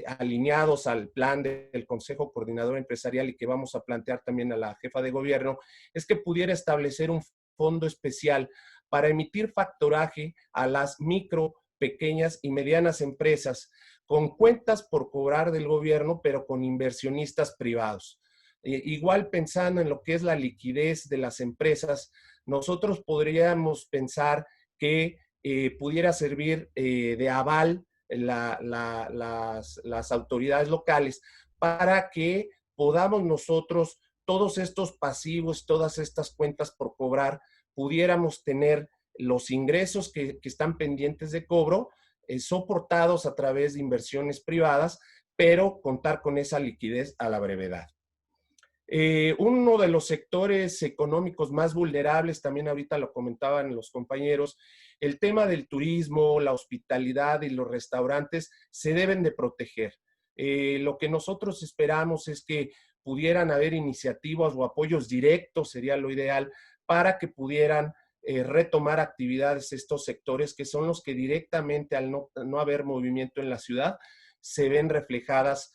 alineados al plan del Consejo Coordinador Empresarial y que vamos a plantear también a la jefa de gobierno, es que pudiera establecer un fondo especial para emitir factoraje a las micro, pequeñas y medianas empresas con cuentas por cobrar del gobierno, pero con inversionistas privados. Igual pensando en lo que es la liquidez de las empresas, nosotros podríamos pensar que pudiera servir de aval las autoridades locales para que podamos nosotros, todos estos pasivos, todas estas cuentas por cobrar, pudiéramos tener los ingresos que están pendientes de cobro, soportados a través de inversiones privadas, pero contar con esa liquidez a la brevedad. Uno de los sectores económicos más vulnerables, también ahorita lo comentaban los compañeros, el tema del turismo, la hospitalidad y los restaurantes se deben de proteger. Lo que nosotros esperamos es que pudieran haber iniciativas o apoyos directos, sería lo ideal, para que pudieran retomar actividades estos sectores que son los que directamente al no haber movimiento en la ciudad se ven reflejadas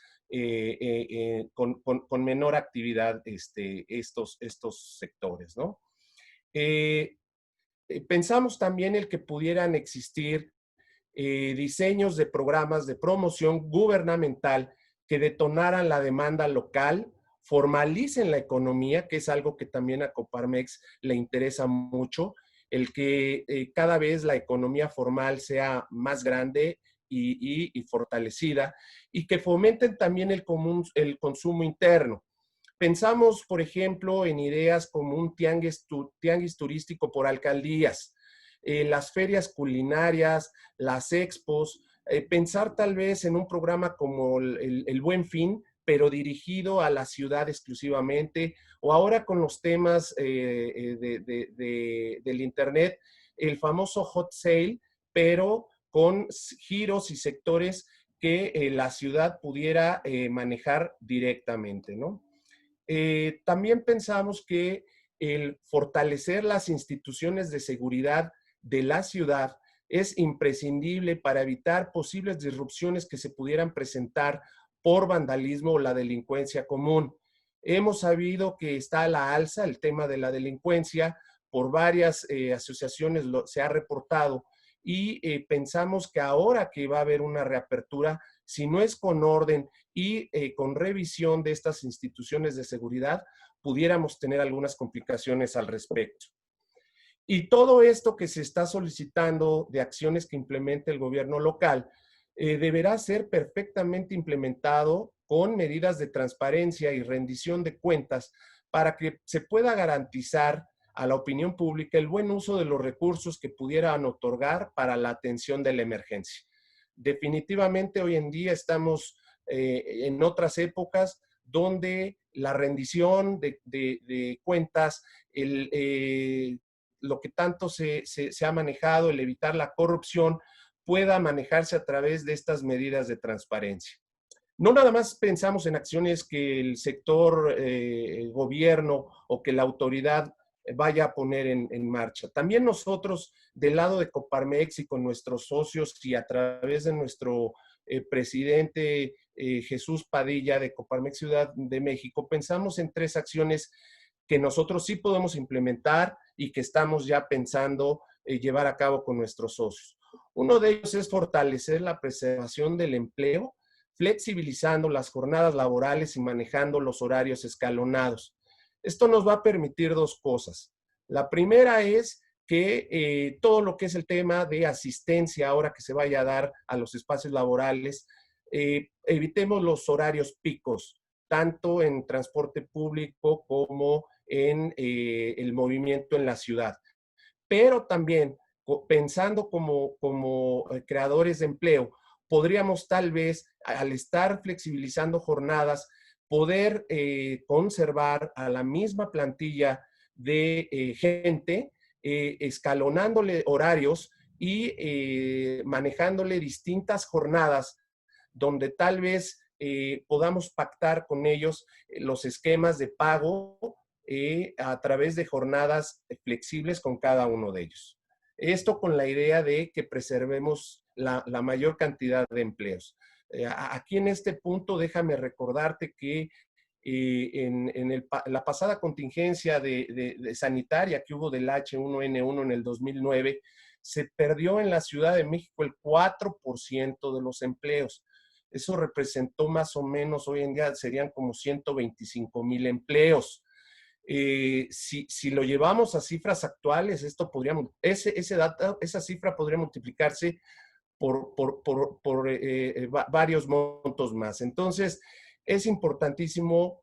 con menor actividad estos sectores, ¿no? Pensamos también el que pudieran existir diseños de programas de promoción gubernamental que detonaran la demanda local, formalicen la economía, que es algo que también a Coparmex le interesa mucho, el que cada vez la economía formal sea más grande y fortalecida, y que fomenten también el consumo interno. Pensamos, por ejemplo, en ideas como un tianguis turístico por alcaldías, las ferias culinarias, las expos, pensar tal vez en un programa como el Buen Fin, pero dirigido a la ciudad exclusivamente, o ahora con los temas del Internet, el famoso hot sale, pero con giros y sectores que la ciudad pudiera manejar directamente, ¿no? También pensamos que el fortalecer las instituciones de seguridad de la ciudad es imprescindible para evitar posibles disrupciones que se pudieran presentar por vandalismo o la delincuencia común. Hemos sabido que está a la alza el tema de la delincuencia, por varias asociaciones se ha reportado y pensamos que ahora que va a haber una reapertura, si no es con orden y con revisión de estas instituciones de seguridad, pudiéramos tener algunas complicaciones al respecto. Y todo esto que se está solicitando de acciones que implemente el gobierno local deberá ser perfectamente implementado con medidas de transparencia y rendición de cuentas para que se pueda garantizar a la opinión pública el buen uso de los recursos que pudieran otorgar para la atención de la emergencia. Definitivamente hoy en día estamos en otras épocas donde la rendición de cuentas, lo que tanto se ha manejado, el evitar la corrupción, pueda manejarse a través de estas medidas de transparencia. No nada más pensamos en acciones que el sector gobierno o que la autoridad vaya a poner en marcha. También nosotros, del lado de Coparmex y con nuestros socios y a través de nuestro presidente Jesús Padilla de Coparmex Ciudad de México, pensamos en 3 acciones que nosotros sí podemos implementar y que estamos ya pensando llevar a cabo con nuestros socios. Uno de ellos es fortalecer la preservación del empleo, flexibilizando las jornadas laborales y manejando los horarios escalonados. Esto nos va a permitir 2 cosas. La primera es que todo lo que es el tema de asistencia ahora que se vaya a dar a los espacios laborales, evitemos los horarios picos, tanto en transporte público como en el movimiento en la ciudad. Pero también, pensando como creadores de empleo, podríamos tal vez, al estar flexibilizando jornadas, poder conservar a la misma plantilla de gente, escalonándole horarios y manejándole distintas jornadas donde tal vez podamos pactar con ellos los esquemas de pago a través de jornadas flexibles con cada uno de ellos. Esto con la idea de que preservemos la mayor cantidad de empleos. Aquí en este punto déjame recordarte que la pasada contingencia de sanitaria que hubo del H1N1 en el 2009, se perdió en la Ciudad de México el 4% de los empleos. Eso representó más o menos, hoy en día serían como 125,000 empleos. Si lo llevamos a cifras actuales, esa cifra podría multiplicarse varios montos más. Entonces, es importantísimo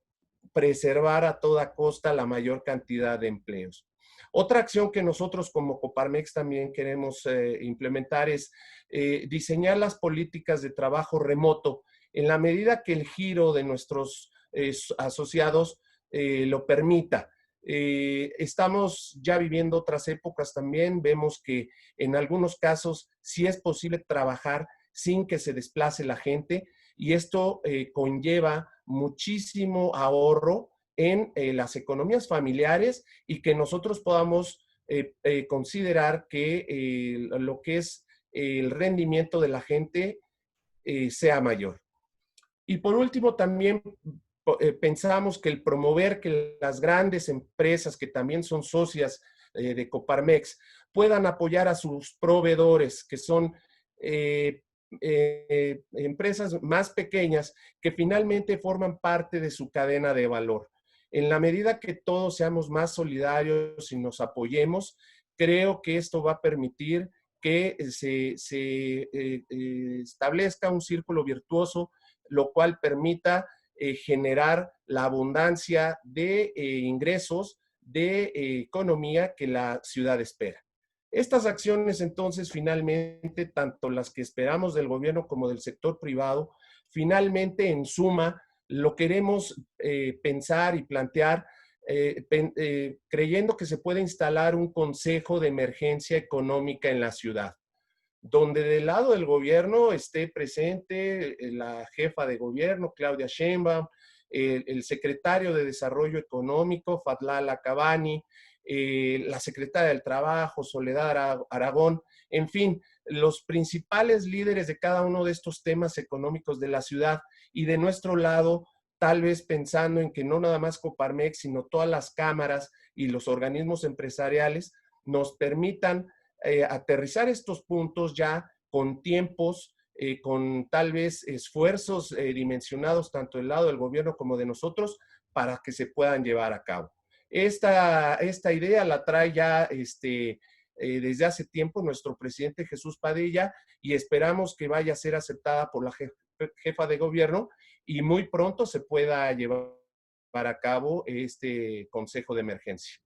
preservar a toda costa la mayor cantidad de empleos. Otra acción que nosotros como Coparmex también queremos implementar es diseñar las políticas de trabajo remoto en la medida que el giro de nuestros asociados lo permita. Estamos ya viviendo otras épocas también, vemos que en algunos casos sí es posible trabajar sin que se desplace la gente y esto conlleva muchísimo ahorro en las familiares y que nosotros podamos considerar que lo que es el rendimiento de la gente sea mayor. Y por último, también pensamos que el promover que las grandes empresas que también son socias de Coparmex puedan apoyar a sus proveedores, que son empresas más pequeñas que finalmente forman parte de su cadena de valor. En la medida que todos seamos más solidarios y nos apoyemos, creo que esto va a permitir que se establezca un círculo virtuoso, lo cual permita generar la abundancia de ingresos, de economía que la ciudad espera. Estas acciones, entonces, finalmente, tanto las que esperamos del gobierno como del sector privado, finalmente, en suma, lo queremos pensar y plantear creyendo que se puede instalar un consejo de emergencia económica en la ciudad, donde del lado del gobierno esté presente la jefa de gobierno, Claudia Sheinbaum, el secretario de Desarrollo Económico, Fadlala Cavani, la secretaria del Trabajo, Soledad Aragón, en fin, los principales líderes de cada uno de estos temas económicos de la ciudad y de nuestro lado, tal vez pensando en que no nada más Coparmex, sino todas las cámaras y los organismos empresariales nos permitan aterrizar estos puntos ya con tiempos, con tal vez esfuerzos dimensionados tanto del lado del gobierno como de nosotros para que se puedan llevar a cabo. Esta idea la trae ya desde hace tiempo nuestro presidente Jesús Padilla y esperamos que vaya a ser aceptada por la jefa de gobierno y muy pronto se pueda llevar a cabo este consejo de emergencia.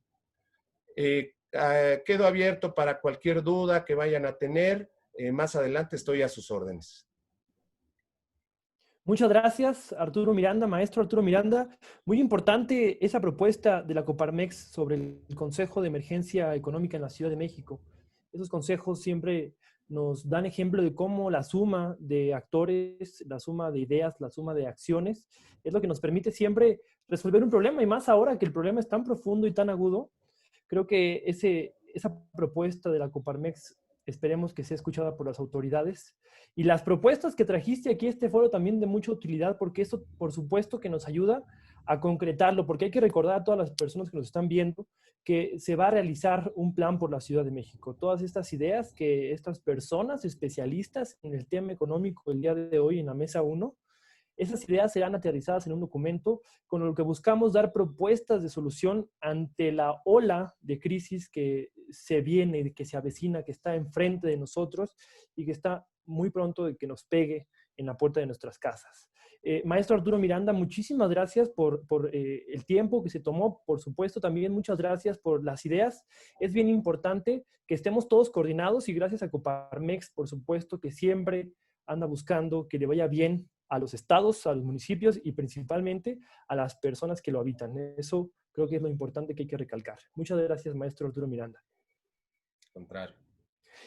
Quedo abierto para cualquier duda que vayan a tener. Más adelante estoy a sus órdenes. Muchas gracias, Arturo Miranda, maestro Arturo Miranda. Muy importante esa propuesta de la Coparmex sobre el Consejo de Emergencia Económica en la Ciudad de México. Esos consejos siempre nos dan ejemplo de cómo la suma de actores, la suma de ideas, la suma de acciones, es lo que nos permite siempre resolver un problema, y más ahora que el problema es tan profundo y tan agudo. Creo que esa propuesta de la Coparmex esperemos que sea escuchada por las autoridades. Y las propuestas que trajiste aquí a este foro también de mucha utilidad, porque eso, por supuesto, que nos ayuda a concretarlo, porque hay que recordar a todas las personas que nos están viendo que se va a realizar un plan por la Ciudad de México. Todas estas ideas que estas personas especialistas en el tema económico el día de hoy en la Mesa 1, esas ideas serán aterrizadas en un documento con lo que buscamos dar propuestas de solución ante la ola de crisis que se viene, que se avecina, que está enfrente de nosotros y que está muy pronto de que nos pegue en la puerta de nuestras casas. Maestro Arturo Miranda, muchísimas gracias por el tiempo que se tomó. Por supuesto, también muchas gracias por las ideas. Es bien importante que estemos todos coordinados y gracias a Coparmex, por supuesto, que siempre anda buscando que le vaya bien a los estados, a los municipios y principalmente a las personas que lo habitan. Eso creo que es lo importante que hay que recalcar. Muchas gracias, maestro Arturo Miranda. Contrario.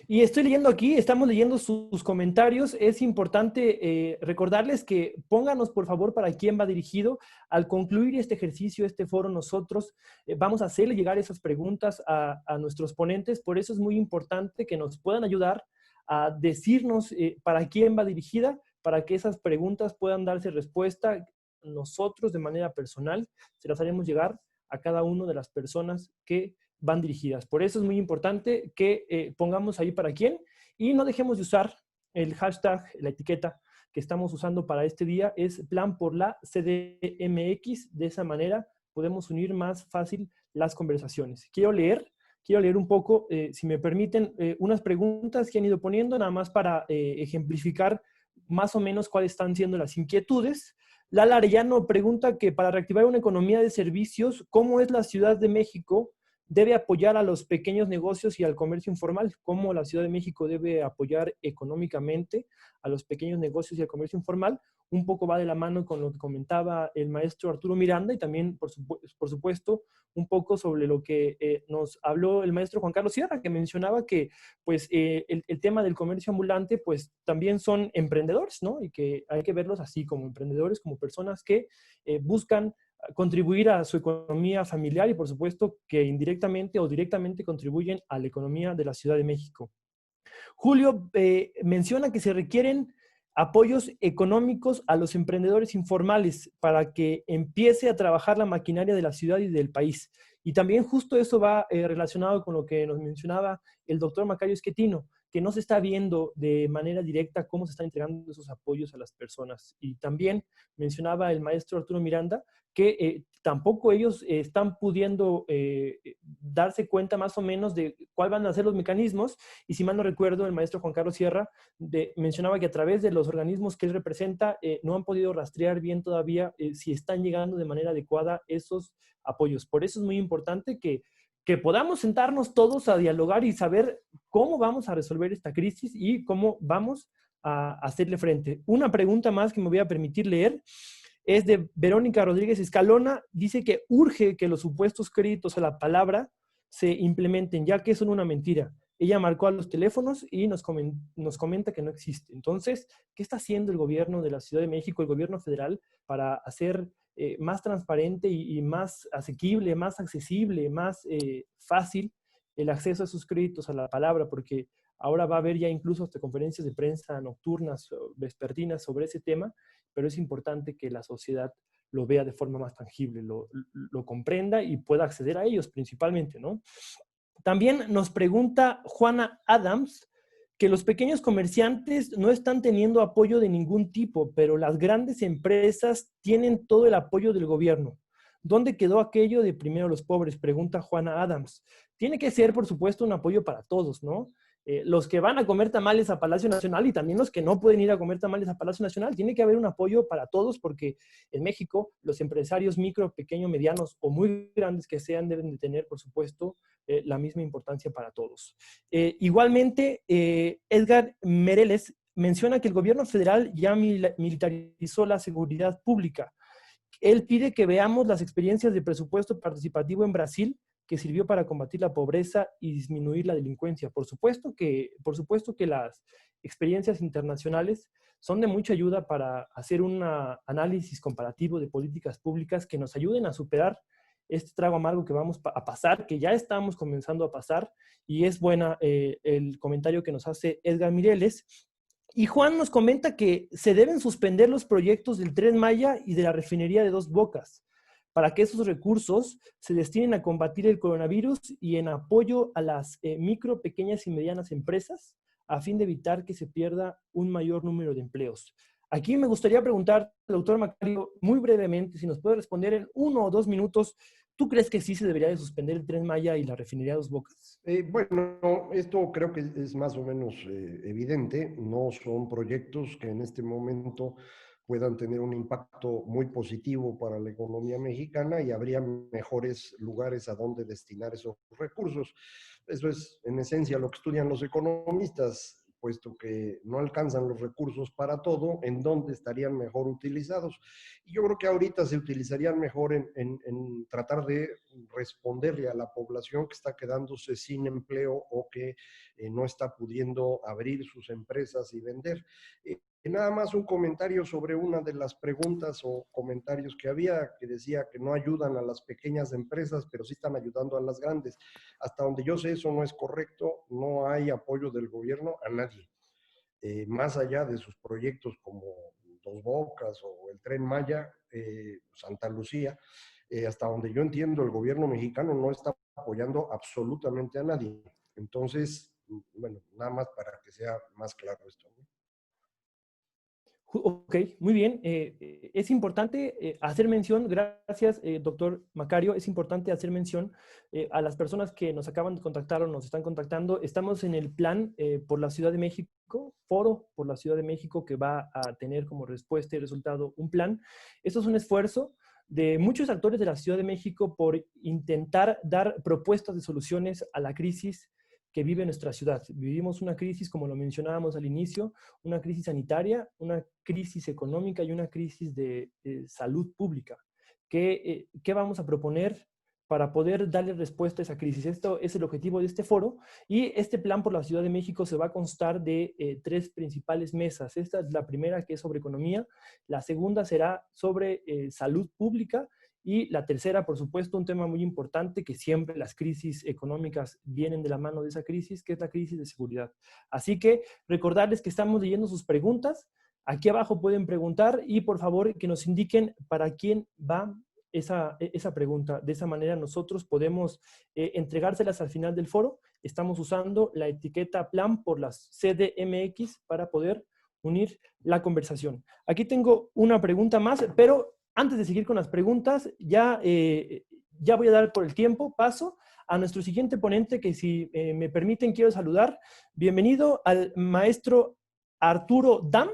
Y estoy leyendo aquí, estamos leyendo sus comentarios. Es importante recordarles que pónganos, por favor, para quién va dirigido. Al concluir este ejercicio, este foro, nosotros vamos a hacerle llegar esas preguntas a nuestros ponentes. Por eso es muy importante que nos puedan ayudar a decirnos para quién va dirigida, para que esas preguntas puedan darse respuesta. Nosotros, de manera personal, se las haremos llegar a cada una de las personas que van dirigidas. Por eso es muy importante que pongamos ahí para quién y no dejemos de usar el hashtag, la etiqueta que estamos usando para este día es Plan por la CDMX. De esa manera podemos unir más fácil las conversaciones. Quiero leer quiero leer un poco, si me permiten, unas preguntas que han ido poniendo, nada más para ejemplificar más o menos cuáles están siendo las inquietudes. Lala Arellano pregunta que para reactivar una economía de servicios, ¿cómo es la Ciudad de México debe apoyar a los pequeños negocios y al comercio informal? ¿Cómo la Ciudad de México debe apoyar económicamente a los pequeños negocios y al comercio informal? Un poco va de la mano con lo que comentaba el maestro Arturo Miranda y también, por supuesto, un poco sobre lo que nos habló el maestro Juan Carlos Sierra, que mencionaba que pues, el tema del comercio ambulante pues también son emprendedores, ¿no? Y que hay que verlos así, como emprendedores, como personas que buscan contribuir a su economía familiar y por supuesto que indirectamente o directamente contribuyen a la economía de la Ciudad de México. Julio menciona que se requieren apoyos económicos a los emprendedores informales para que empiece a trabajar la maquinaria de la ciudad y del país. Y también justo eso va relacionado con lo que nos mencionaba el doctor Macario Schettino, que no se está viendo de manera directa cómo se están entregando esos apoyos a las personas. Y también mencionaba el maestro Arturo Miranda que tampoco ellos están pudiendo darse cuenta más o menos de cuáles van a ser los mecanismos. Y si mal no recuerdo, el maestro Juan Carlos Sierra mencionaba que a través de los organismos que él representa no han podido rastrear bien todavía si están llegando de manera adecuada esos apoyos. Por eso es muy importante que podamos sentarnos todos a dialogar y saber cómo vamos a resolver esta crisis y cómo vamos a hacerle frente. Una pregunta más que me voy a permitir leer es de Verónica Rodríguez Escalona. Dice que urge que los supuestos créditos a la palabra se implementen, ya que son una mentira. Ella marcó a los teléfonos y nos comenta que no existe. Entonces, ¿qué está haciendo el gobierno de la Ciudad de México, el gobierno federal, para hacer más transparente y más asequible, más accesible, más fácil el acceso a esos créditos a la palabra? Porque ahora va a haber ya incluso hasta conferencias de prensa nocturnas, vespertinas sobre ese tema, pero es importante que la sociedad lo vea de forma más tangible, lo comprenda y pueda acceder a ellos principalmente, ¿no? También nos pregunta Juana Adams que los pequeños comerciantes no están teniendo apoyo de ningún tipo, pero las grandes empresas tienen todo el apoyo del gobierno. ¿Dónde quedó aquello de primero los pobres? Pregunta Juana Adams. Tiene que ser, por supuesto, un apoyo para todos, ¿no? Los que van a comer tamales a Palacio Nacional y también los que no pueden ir a comer tamales a Palacio Nacional. Tiene que haber un apoyo para todos porque en México los empresarios micro, pequeños, medianos o muy grandes que sean deben de tener, por supuesto, la misma importancia para todos. Igualmente, Edgar Mereles menciona que el gobierno federal ya militarizó la seguridad pública. Él pide que veamos las experiencias de presupuesto participativo en Brasil que sirvió para combatir la pobreza y disminuir la delincuencia. Por supuesto que las experiencias internacionales son de mucha ayuda para hacer un análisis comparativo de políticas públicas que nos ayuden a superar este trago amargo que vamos a pasar, que ya estamos comenzando a pasar, y es buena el comentario que nos hace Edgar Mireles. Y Juan nos comenta que se deben suspender los proyectos del Tren Maya y de la refinería de Dos Bocas para que esos recursos se destinen a combatir el coronavirus y en apoyo a las micro, pequeñas y medianas empresas a fin de evitar que se pierda un mayor número de empleos. Aquí me gustaría preguntar al doctor Macario muy brevemente, si nos puede responder en 1 o 2 minutos, ¿tú crees que sí se debería de suspender el Tren Maya y la refinería de Dos Bocas? Bueno, esto creo que es más o menos evidente. No son proyectos que en este momento puedan tener un impacto muy positivo para la economía mexicana y habría mejores lugares a donde destinar esos recursos. Eso es en esencia lo que estudian los economistas, puesto que no alcanzan los recursos para todo, ¿en dónde estarían mejor utilizados? Y yo creo que ahorita se utilizarían mejor en tratar de responderle a la población que está quedándose sin empleo o que no está pudiendo abrir sus empresas y vender. Nada más un comentario sobre una de las preguntas o comentarios que había, que decía que no ayudan a las pequeñas empresas, pero sí están ayudando a las grandes. Hasta donde yo sé, eso no es correcto. No hay apoyo del gobierno a nadie. Más allá de sus proyectos como Dos Bocas o el Tren Maya, Santa Lucía, hasta donde yo entiendo, el gobierno mexicano no está apoyando absolutamente a nadie. Entonces, bueno, nada más para que sea más claro esto, ¿no? Ok, muy bien. Es importante hacer mención, gracias, doctor Macario, es importante hacer mención a las personas que nos acaban de contactar o nos están contactando. Estamos en el plan por la Ciudad de México, foro por la Ciudad de México, que va a tener como respuesta y resultado un plan. Esto es un esfuerzo de muchos actores de la Ciudad de México por intentar dar propuestas de soluciones a la crisis que vive nuestra ciudad. Vivimos una crisis, como lo mencionábamos al inicio, una crisis sanitaria, una crisis económica y una crisis de salud pública. ¿Qué vamos a proponer para poder darle respuesta a esa crisis? Esto es el objetivo de este foro, y este plan por la Ciudad de México se va a constar de 3 principales mesas. Esta es la primera, que es sobre economía; la segunda será sobre salud pública; y la tercera, por supuesto, un tema muy importante, que siempre las crisis económicas vienen de la mano de esa crisis, que es la crisis de seguridad. Así que recordarles que estamos leyendo sus preguntas. Aquí abajo pueden preguntar, y por favor que nos indiquen para quién va esa pregunta. De esa manera nosotros podemos entregárselas al final del foro. Estamos usando la etiqueta plan por las CDMX para poder unir la conversación. Aquí tengo una pregunta más, pero antes de seguir con las preguntas, ya voy a dar por el tiempo paso a nuestro siguiente ponente, que si me permiten quiero saludar. Bienvenido al maestro Arturo Dam.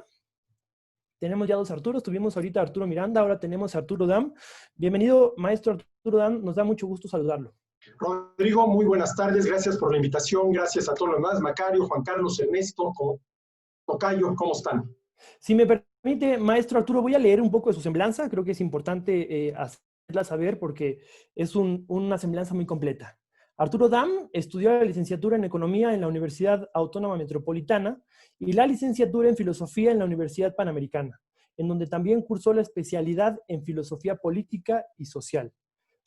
Tenemos ya 2 Arturos, tuvimos ahorita a Arturo Miranda, ahora tenemos a Arturo Dam. Bienvenido, maestro Arturo Dam, nos da mucho gusto saludarlo. Rodrigo, muy buenas tardes, gracias por la invitación, gracias a todos los demás, Macario, Juan Carlos, Ernesto, Tocayo, ¿cómo están? Si me permite, maestro Arturo, voy a leer un poco de su semblanza. Creo que es importante hacerla saber porque es una semblanza muy completa. Arturo Dam estudió la licenciatura en Economía en la Universidad Autónoma Metropolitana y la licenciatura en Filosofía en la Universidad Panamericana, en donde también cursó la especialidad en Filosofía Política y Social.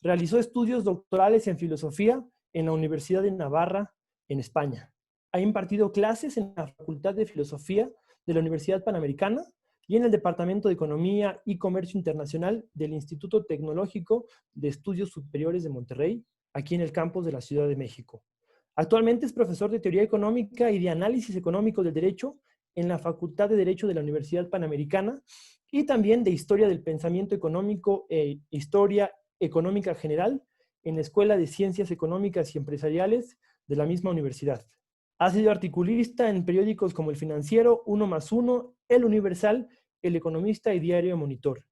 Realizó estudios doctorales en Filosofía en la Universidad de Navarra, en España. Ha impartido clases en la Facultad de Filosofía de la Universidad Panamericana y en el Departamento de Economía y Comercio Internacional del Instituto Tecnológico de Estudios Superiores de Monterrey, aquí en el campus de la Ciudad de México. Actualmente es profesor de Teoría Económica y de Análisis Económico del Derecho en la Facultad de Derecho de la Universidad Panamericana, y también de Historia del Pensamiento Económico e Historia Económica General en la Escuela de Ciencias Económicas y Empresariales de la misma universidad. Ha sido articulista en periódicos como El Financiero, 1+1, El Universal, El Economista y Diario Monitor.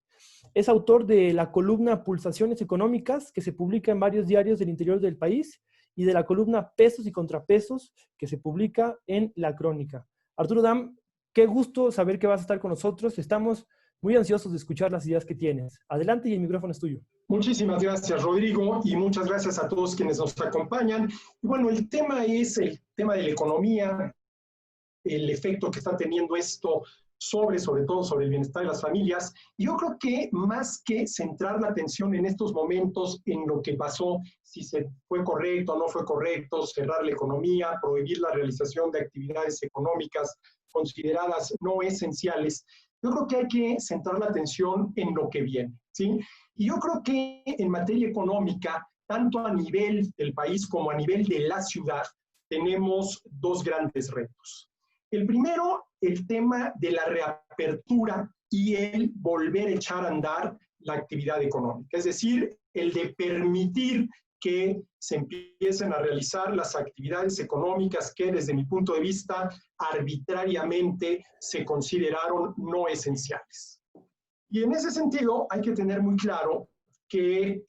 Es autor de la columna Pulsaciones Económicas, que se publica en varios diarios del interior del país, y de la columna Pesos y Contrapesos, que se publica en La Crónica. Arturo Dam, qué gusto saber que vas a estar con nosotros. Estamos muy ansiosos de escuchar las ideas que tienes. Adelante, y el micrófono es tuyo. Muchísimas gracias, Rodrigo, y muchas gracias a todos quienes nos acompañan. Y bueno, el tema es el tema de la economía, el efecto que está teniendo esto sobre todo sobre el bienestar de las familias. Y yo creo que más que centrar la atención en estos momentos en lo que pasó, si se fue correcto o no fue correcto, cerrar la economía, prohibir la realización de actividades económicas consideradas no esenciales, yo creo que hay que centrar la atención en lo que viene, ¿sí? Y yo creo que en materia económica, tanto a nivel del país como a nivel de la ciudad, tenemos 2 grandes retos. El primero, el tema de la reapertura y el volver a echar a andar la actividad económica, es decir, el de permitir que se empiecen a realizar las actividades económicas que desde mi punto de vista arbitrariamente se consideraron no esenciales. Y en ese sentido hay que tener muy claro que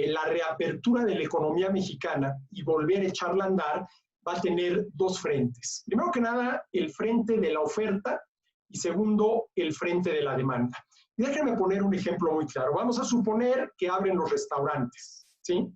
la reapertura de la economía mexicana y volver a echarla a andar va a tener 2 frentes. Primero que nada, el frente de la oferta, y segundo, el frente de la demanda. Y déjenme poner un ejemplo muy claro. Vamos a suponer que abren los restaurantes, ¿sí?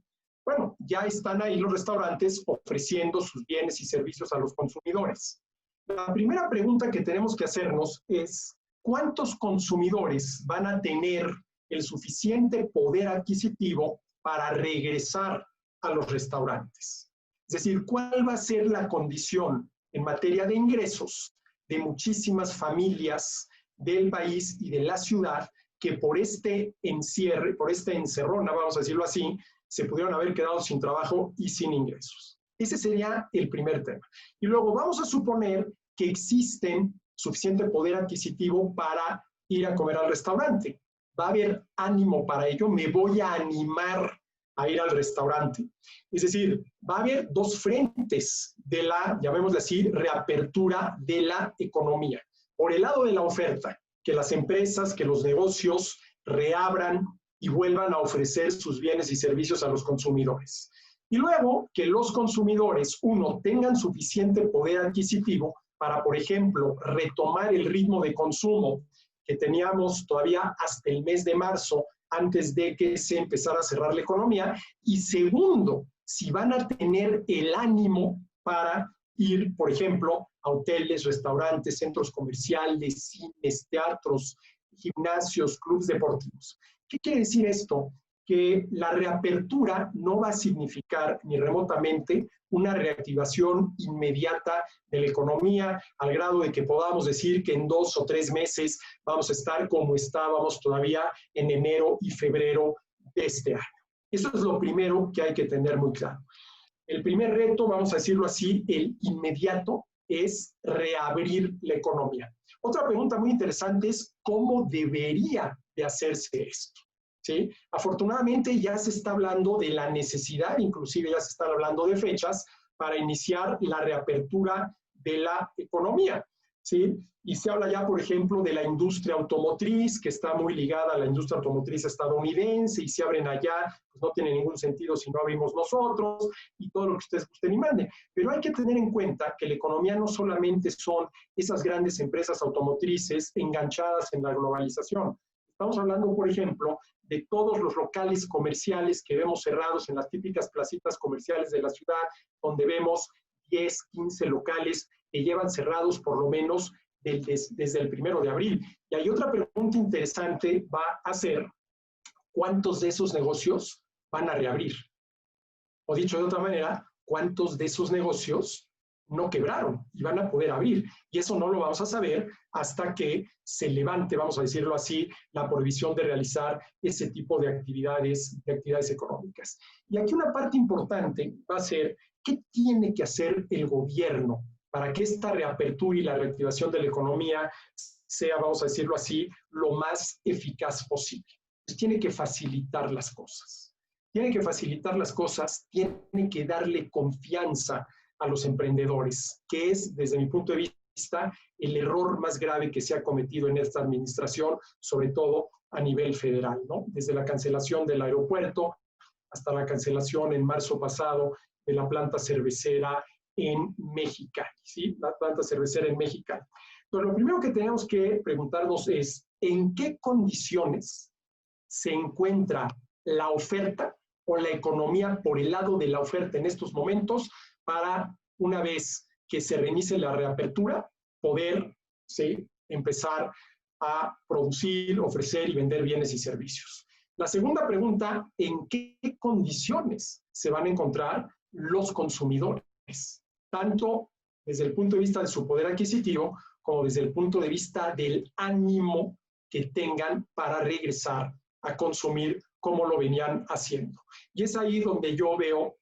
Bueno, ya están ahí los restaurantes ofreciendo sus bienes y servicios a los consumidores. La primera pregunta que tenemos que hacernos es, ¿cuántos consumidores van a tener el suficiente poder adquisitivo para regresar a los restaurantes? Es decir, ¿cuál va a ser la condición en materia de ingresos de muchísimas familias del país y de la ciudad que por este encierre, por esta encerrona, vamos a decirlo así, se pudieron haber quedado sin trabajo y sin ingresos? Ese sería el primer tema. Y luego vamos a suponer que existen suficiente poder adquisitivo para ir a comer al restaurante. Va a haber ánimo para ello, me voy a animar a ir al restaurante. Es decir, va a haber dos frentes de la, llamémosle así, reapertura de la economía. Por el lado de la oferta, que las empresas, que los negocios reabran y vuelvan a ofrecer sus bienes y servicios a los consumidores. Y luego que los consumidores, uno, tengan suficiente poder adquisitivo para, por ejemplo, retomar el ritmo de consumo que teníamos todavía hasta el mes de marzo, antes de que se empezara a cerrar la economía. Y segundo, si van a tener el ánimo para ir, por ejemplo, a hoteles, restaurantes, centros comerciales, cines, teatros, gimnasios, clubes deportivos. ¿Qué quiere decir esto? Que la reapertura no va a significar ni remotamente una reactivación inmediata de la economía al grado de que podamos decir que en 2 o 3 meses vamos a estar como estábamos todavía en enero y febrero de este año. Eso es lo primero que hay que tener muy claro. El primer reto, vamos a decirlo así, el inmediato, es reabrir la economía. Otra pregunta muy interesante es cómo debería de hacerse esto. ¿Sí? Afortunadamente ya se está hablando de la necesidad, inclusive ya se están hablando de fechas para iniciar la reapertura de la economía. ¿Sí? Y se habla ya, por ejemplo, de la industria automotriz, que está muy ligada a la industria automotriz estadounidense, y si abren allá, pues no tiene ningún sentido si no abrimos nosotros, y todo lo que ustedes gusten y manden. Pero hay que tener en cuenta que la economía no solamente son esas grandes empresas automotrices enganchadas en la globalización. Estamos hablando, por ejemplo, de todos los locales comerciales que vemos cerrados en las típicas placitas comerciales de la ciudad, donde vemos 10, 15 locales que llevan cerrados por lo menos desde el 1 de abril. Y hay otra pregunta interesante, va a ser, ¿cuántos de esos negocios van a reabrir? O dicho de otra manera, ¿cuántos de esos negocios no quebraron y van a poder abrir? Y eso no lo vamos a saber hasta que se levante, vamos a decirlo así, la prohibición de realizar ese tipo de actividades económicas. Y aquí una parte importante va a ser, ¿qué tiene que hacer el gobierno para que esta reapertura y la reactivación de la economía sea, vamos a decirlo así, lo más eficaz posible? Pues tiene que facilitar las cosas. Tiene que facilitar las cosas, tiene que darle confianza a los emprendedores, que es, desde mi punto de vista, el error más grave que se ha cometido en esta administración, sobre todo a nivel federal, ¿no? Desde la cancelación del aeropuerto hasta la cancelación en marzo pasado de la planta cervecera en Mexicali, ¿sí? La planta cervecera en Mexicali. Entonces, lo primero que tenemos que preguntarnos es, ¿en qué condiciones se encuentra la oferta o la economía por el lado de la oferta en estos momentos para, una vez que se reinicie la reapertura, poder, ¿sí?, empezar a producir, ofrecer y vender bienes y servicios? La segunda pregunta, ¿en qué condiciones se van a encontrar los consumidores? Tanto desde el punto de vista de su poder adquisitivo como desde el punto de vista del ánimo que tengan para regresar a consumir como lo venían haciendo. Y es ahí donde yo veo,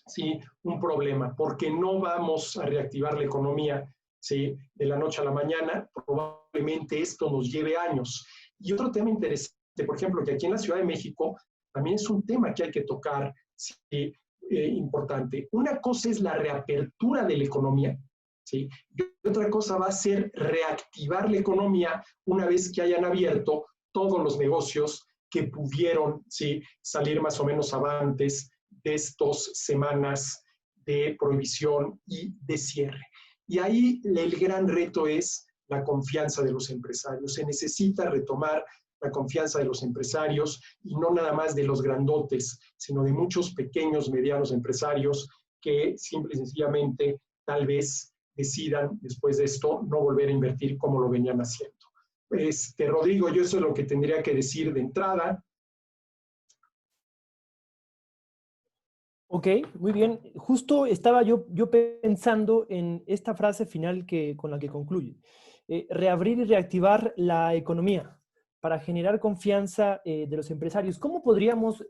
sí, un problema, porque no vamos a reactivar la economía, sí, de la noche a la mañana. Probablemente esto nos lleve años. Y otro tema interesante, por ejemplo, que aquí en la Ciudad de México también es un tema que hay que tocar, sí, importante. Una cosa es la reapertura de la economía, ¿sí? Y otra cosa va a ser reactivar la economía una vez que hayan abierto todos los negocios que pudieron, ¿sí?, salir más o menos avantes de estas semanas de prohibición y de cierre. Y ahí el gran reto es la confianza de los empresarios. Se necesita retomar la confianza de los empresarios, y no nada más de los grandotes, sino de muchos pequeños, medianos empresarios que simple y sencillamente tal vez decidan después de esto no volver a invertir como lo venían haciendo. Rodrigo, yo eso es lo que tendría que decir de entrada. Ok, muy bien. Justo estaba yo pensando en esta frase final con la que concluye. Reabrir y reactivar la economía para generar confianza de los empresarios. ¿Cómo podríamos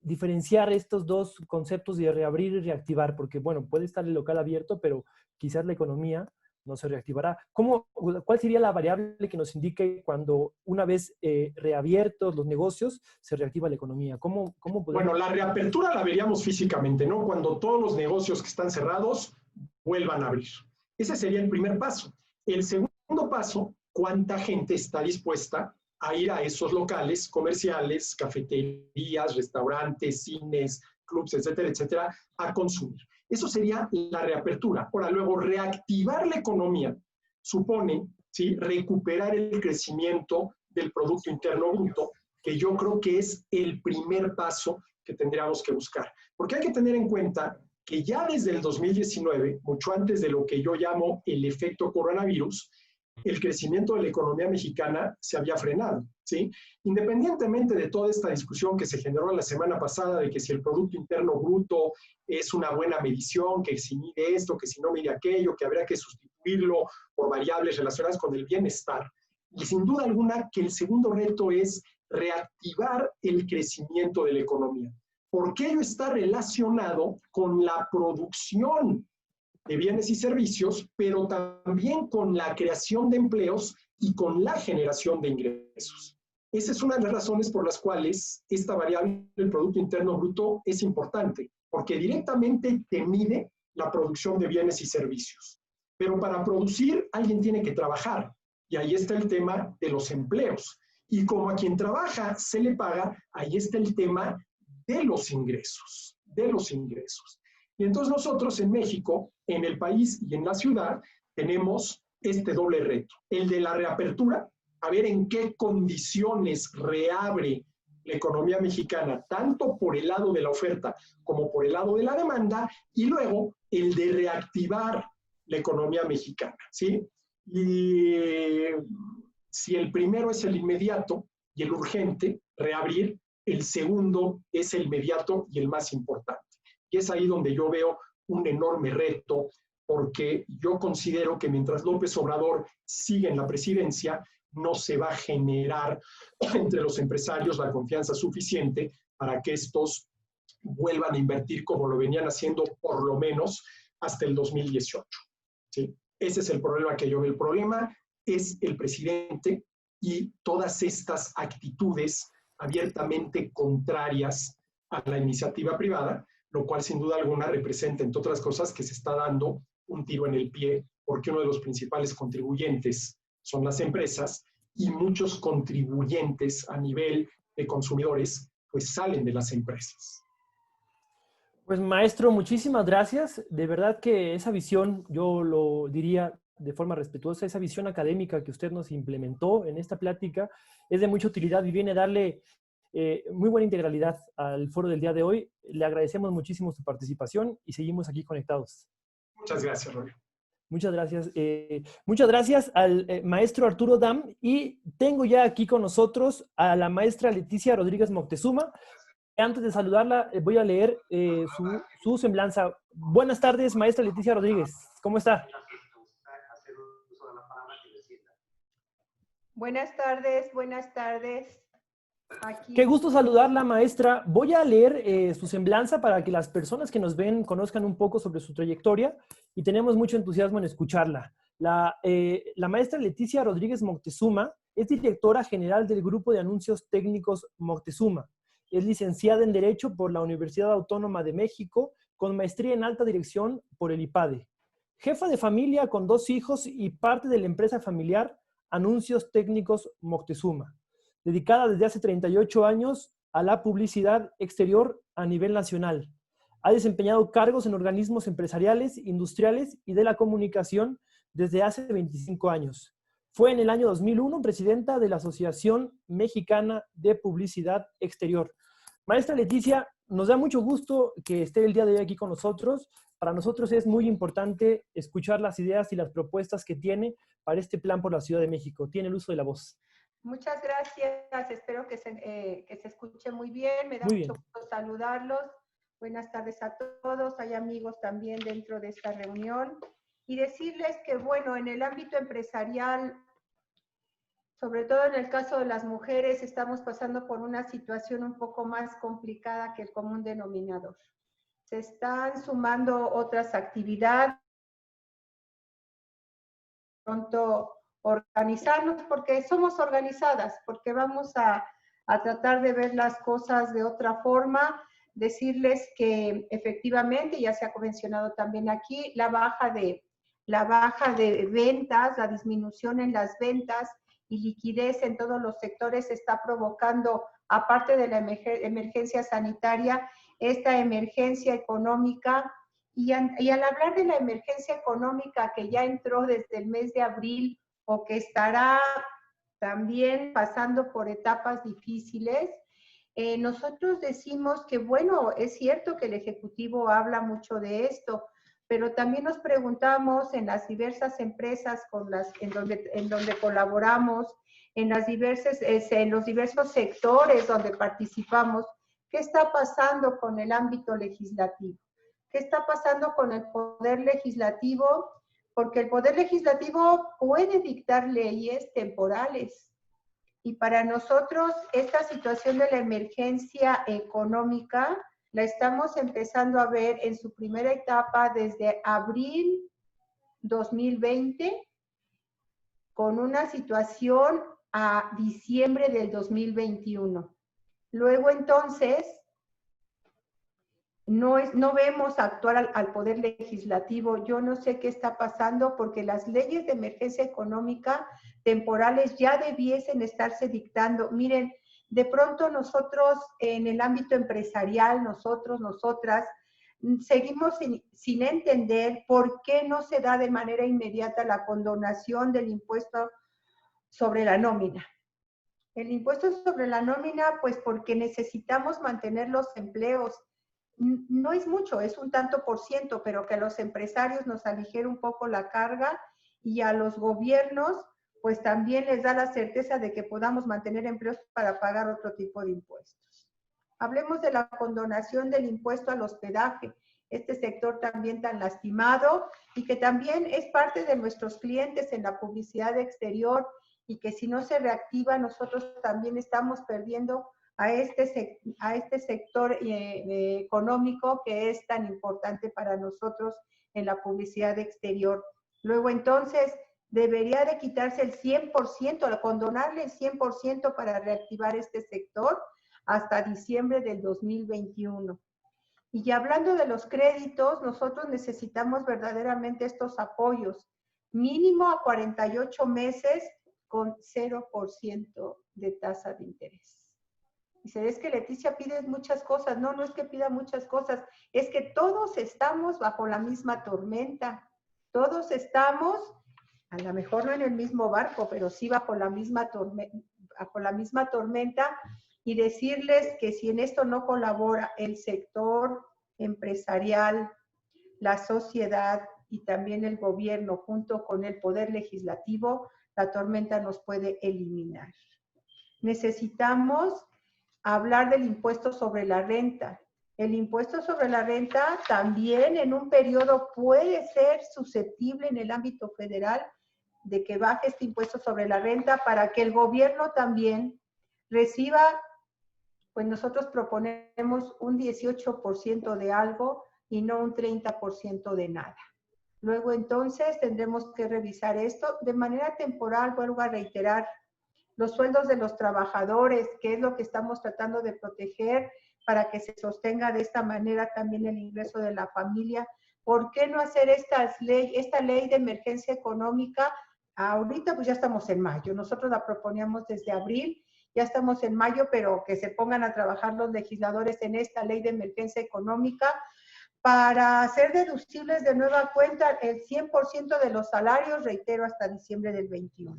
diferenciar estos dos conceptos de reabrir y reactivar? Porque, bueno, puede estar el local abierto, pero quizás la economía no se reactivará. ¿Cuál sería la variable que nos indique cuando una vez reabiertos los negocios se reactiva la economía? ¿Cómo podemos... Bueno, la reapertura la veríamos físicamente, ¿no? Cuando todos los negocios que están cerrados vuelvan a abrir. Ese sería el primer paso. El segundo paso, ¿cuánta gente está dispuesta a ir a esos locales comerciales, cafeterías, restaurantes, cines, clubs, etcétera, etcétera, a consumir? Eso sería la reapertura. Ahora, luego, reactivar la economía supone, ¿sí?, recuperar el crecimiento del Producto Interno Bruto, que yo creo que es el primer paso que tendríamos que buscar. Porque hay que tener en cuenta que ya desde el 2019, mucho antes de lo que yo llamo el efecto coronavirus, el crecimiento de la economía mexicana se había frenado, ¿sí? Independientemente de toda esta discusión que se generó la semana pasada de que si el Producto Interno Bruto es una buena medición, que si mide esto, que si no mide aquello, que habría que sustituirlo por variables relacionadas con el bienestar. Y sin duda alguna que el segundo reto es reactivar el crecimiento de la economía, porque ello está relacionado con la producción de bienes y servicios, pero también con la creación de empleos y con la generación de ingresos. Esa es una de las razones por las cuales esta variable del Producto Interno Bruto es importante, porque directamente te mide la producción de bienes y servicios. Pero para producir, alguien tiene que trabajar, y ahí está el tema de los empleos. Y como a quien trabaja se le paga, ahí está el tema de los ingresos, Y entonces nosotros en México, en el país y en la ciudad, tenemos este doble reto. El de la reapertura, a ver en qué condiciones reabre la economía mexicana, tanto por el lado de la oferta como por el lado de la demanda, y luego el de reactivar la economía mexicana, ¿sí? Y si el primero es el inmediato y el urgente, reabrir, el segundo es el inmediato y el más importante. Y es ahí donde yo veo un enorme reto, porque yo considero que mientras López Obrador sigue en la presidencia, no se va a generar entre los empresarios la confianza suficiente para que estos vuelvan a invertir como lo venían haciendo por lo menos hasta el 2018. ¿Sí? Ese es el problema que yo veo. El problema es el presidente y todas estas actitudes abiertamente contrarias a la iniciativa privada, lo cual sin duda alguna representa, entre otras cosas, que se está dando un tiro en el pie, porque uno de los principales contribuyentes son las empresas y muchos contribuyentes a nivel de consumidores pues salen de las empresas. Pues maestro, muchísimas gracias. De verdad que esa visión, yo lo diría de forma respetuosa, esa visión académica que usted nos implementó en esta plática es de mucha utilidad y viene a darle muy buena integralidad al foro del día de hoy. Le agradecemos muchísimo su participación y seguimos aquí conectados. Muchas gracias, Rolio. Muchas gracias. Muchas gracias al maestro Arturo Dam, y tengo ya aquí con nosotros a la maestra Leticia Rodríguez Moctezuma. Antes de saludarla, voy a leer su semblanza. Buenas tardes, maestra Leticia Rodríguez. ¿Cómo está? Buenas tardes, buenas tardes. Aquí. Qué gusto saludarla, maestra. Voy a leer su semblanza para que las personas que nos ven conozcan un poco sobre su trayectoria, y tenemos mucho entusiasmo en escucharla. La maestra Leticia Rodríguez Moctezuma es directora general del Grupo de Anuncios Técnicos Moctezuma. Es licenciada en Derecho por la Universidad Autónoma de México, con maestría en Alta Dirección por el IPADE. Jefa de familia con 2 hijos y parte de la empresa familiar Anuncios Técnicos Moctezuma, dedicada desde hace 38 años a la publicidad exterior a nivel nacional. Ha desempeñado cargos en organismos empresariales, industriales y de la comunicación desde hace 25 años. Fue en el año 2001 presidenta de la Asociación Mexicana de Publicidad Exterior. Maestra Leticia, nos da mucho gusto que esté el día de hoy aquí con nosotros. Para nosotros es muy importante escuchar las ideas y las propuestas que tiene para este plan por la Ciudad de México. Tiene el uso de la voz. Muchas gracias. Espero que se escuche muy bien. Me da mucho gusto saludarlos. Buenas tardes a todos. Hay amigos también dentro de esta reunión. Y decirles que, bueno, en el ámbito empresarial, sobre todo en el caso de las mujeres, estamos pasando por una situación un poco más complicada que el común denominador. Se están sumando otras actividades pronto organizarnos, porque somos organizadas, porque vamos a tratar de ver las cosas de otra forma. Decirles que efectivamente, ya se ha mencionado también aquí, la baja de ventas, la disminución en las ventas y liquidez en todos los sectores está provocando, aparte de la emergencia sanitaria, esta emergencia económica. Y al hablar de la emergencia económica que ya entró desde el mes de abril o que estará también pasando por etapas difíciles, nosotros decimos que, bueno, es cierto que el Ejecutivo habla mucho de esto, pero también nos preguntamos en las diversas empresas en donde colaboramos, en los diversos sectores donde participamos, ¿qué está pasando con el ámbito legislativo? ¿Qué está pasando con el Poder Legislativo? Porque el Poder Legislativo puede dictar leyes temporales. Y para nosotros, esta situación de la emergencia económica la estamos empezando a ver en su primera etapa desde abril 2020, con una situación a diciembre del 2021. Luego, entonces, no vemos actuar al Poder Legislativo. Yo no sé qué está pasando porque las leyes de emergencia económica temporales ya debiesen estarse dictando. Miren, de pronto nosotros en el ámbito empresarial, nosotras, seguimos sin entender por qué no se da de manera inmediata la condonación del impuesto sobre la nómina. El impuesto sobre la nómina, pues porque necesitamos mantener los empleos. No es mucho, es un tanto por ciento, pero que a los empresarios nos aligere un poco la carga y a los gobiernos, pues también les da la certeza de que podamos mantener empleos para pagar otro tipo de impuestos. Hablemos de la condonación del impuesto al hospedaje, este sector también tan lastimado y que también es parte de nuestros clientes en la publicidad exterior y que si no se reactiva, nosotros también estamos perdiendo a este sector económico que es tan importante para nosotros en la publicidad exterior. Luego, entonces, debería de quitarse el 100%, condonarle el 100% para reactivar este sector hasta diciembre del 2021. Y ya hablando de los créditos, nosotros necesitamos verdaderamente estos apoyos, mínimo a 48 meses con 0% de tasa de interés. Dice, es que Leticia pide muchas cosas. No, no es que pida muchas cosas, es que todos estamos bajo la misma tormenta. Todos estamos, a lo mejor no en el mismo barco, pero sí bajo la misma tormenta, y decirles que si en esto no colabora el sector empresarial, la sociedad y también el gobierno junto con el Poder Legislativo, la tormenta nos puede eliminar. Necesitamos hablar del impuesto sobre la renta. El impuesto sobre la renta también en un periodo puede ser susceptible en el ámbito federal de que baje este impuesto sobre la renta para que el gobierno también reciba, pues nosotros proponemos un 18% de algo y no un 30% de nada. Luego entonces tendremos que revisar esto de manera temporal. Vuelvo a reiterar, los sueldos de los trabajadores, que es lo que estamos tratando de proteger para que se sostenga de esta manera también el ingreso de la familia. ¿Por qué no hacer esta ley de emergencia económica? Ahorita pues ya estamos en mayo, nosotros la proponíamos desde abril, ya estamos en mayo, pero que se pongan a trabajar los legisladores en esta ley de emergencia económica para hacer deducibles de nueva cuenta el 100% de los salarios, reitero, hasta diciembre del 21.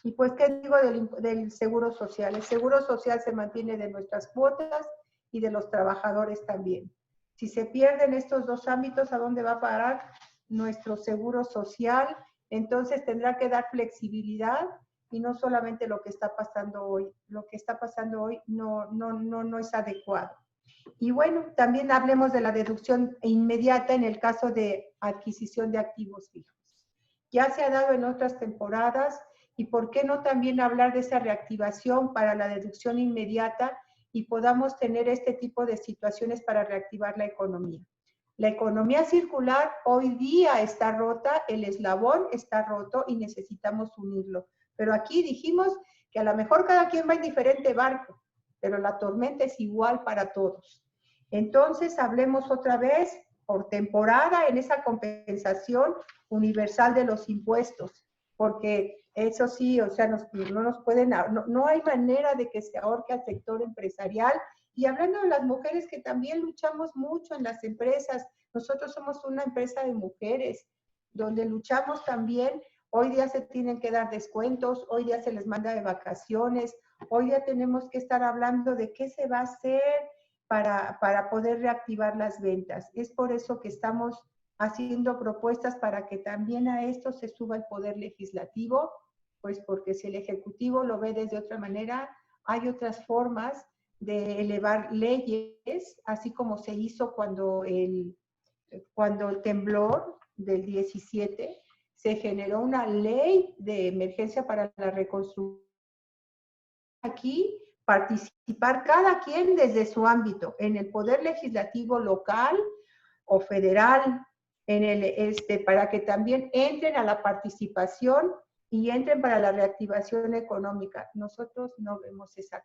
Y pues, ¿qué digo del Seguro Social? El Seguro Social se mantiene de nuestras cuotas y de los trabajadores también. Si se pierden estos dos ámbitos, ¿a dónde va a parar nuestro Seguro Social? Entonces tendrá que dar flexibilidad y no solamente lo que está pasando hoy. Lo que está pasando hoy no es adecuado. Y bueno, también hablemos de la deducción inmediata en el caso de adquisición de activos fijos. Ya se ha dado en otras temporadas. ¿Y por qué no también hablar de esa reactivación para la deducción inmediata y podamos tener este tipo de situaciones para reactivar la economía? La economía circular hoy día está rota, el eslabón está roto y necesitamos unirlo. Pero aquí dijimos que a lo mejor cada quien va en diferente barco, pero la tormenta es igual para todos. Entonces, hablemos otra vez por temporada en esa compensación universal de los impuestos, porque eso sí, o sea, no nos pueden, no hay manera de que se ahorque al sector empresarial. Y hablando de las mujeres que también luchamos mucho en las empresas, nosotros somos una empresa de mujeres, donde luchamos también. Hoy día se tienen que dar descuentos, hoy día se les manda de vacaciones, hoy día tenemos que estar hablando de qué se va a hacer para poder reactivar las ventas. Es por eso que estamos haciendo propuestas para que también a esto se suba el poder legislativo, pues porque si el Ejecutivo lo ve desde otra manera, hay otras formas de elevar leyes, así como se hizo cuando el temblor del 17, se generó una ley de emergencia para la reconstrucción. Aquí participar cada quien desde su ámbito, en el poder legislativo local o federal, para que también entren a la participación y entren para la reactivación económica. Nosotros no vemos esa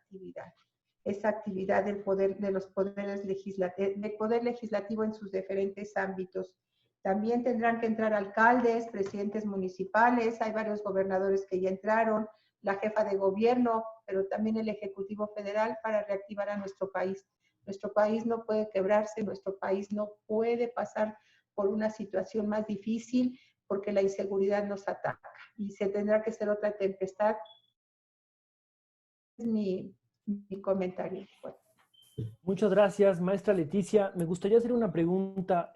actividad del poder, de los poderes del poder legislativo en sus diferentes ámbitos. También tendrán que entrar alcaldes, presidentes municipales, hay varios gobernadores que ya entraron, la jefa de gobierno, pero también el Ejecutivo Federal para reactivar a nuestro país. Nuestro país no puede quebrarse, nuestro país no puede pasar por una situación más difícil porque la inseguridad nos ataca y se tendrá que hacer otra tempestad. Es mi comentario. Bueno. Muchas gracias, maestra Leticia. Me gustaría hacer una pregunta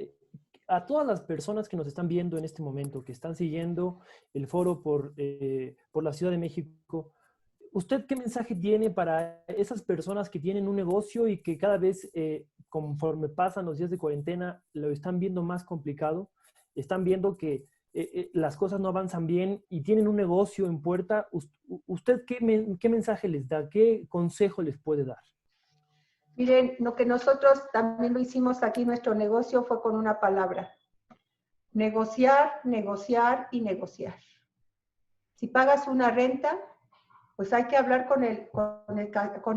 a todas las personas que nos están viendo en este momento, que están siguiendo el foro por la Ciudad de México. ¿Usted qué mensaje tiene para esas personas que tienen un negocio y que cada vez, conforme pasan los días de cuarentena, lo están viendo más complicado? Están viendo que las cosas no avanzan bien y tienen un negocio en puerta. ¿Usted qué mensaje les da? ¿Qué consejo les puede dar? Miren, lo que nosotros también lo hicimos aquí, nuestro negocio fue con una palabra. Negociar, negociar y negociar. Si pagas una renta, pues hay que hablar con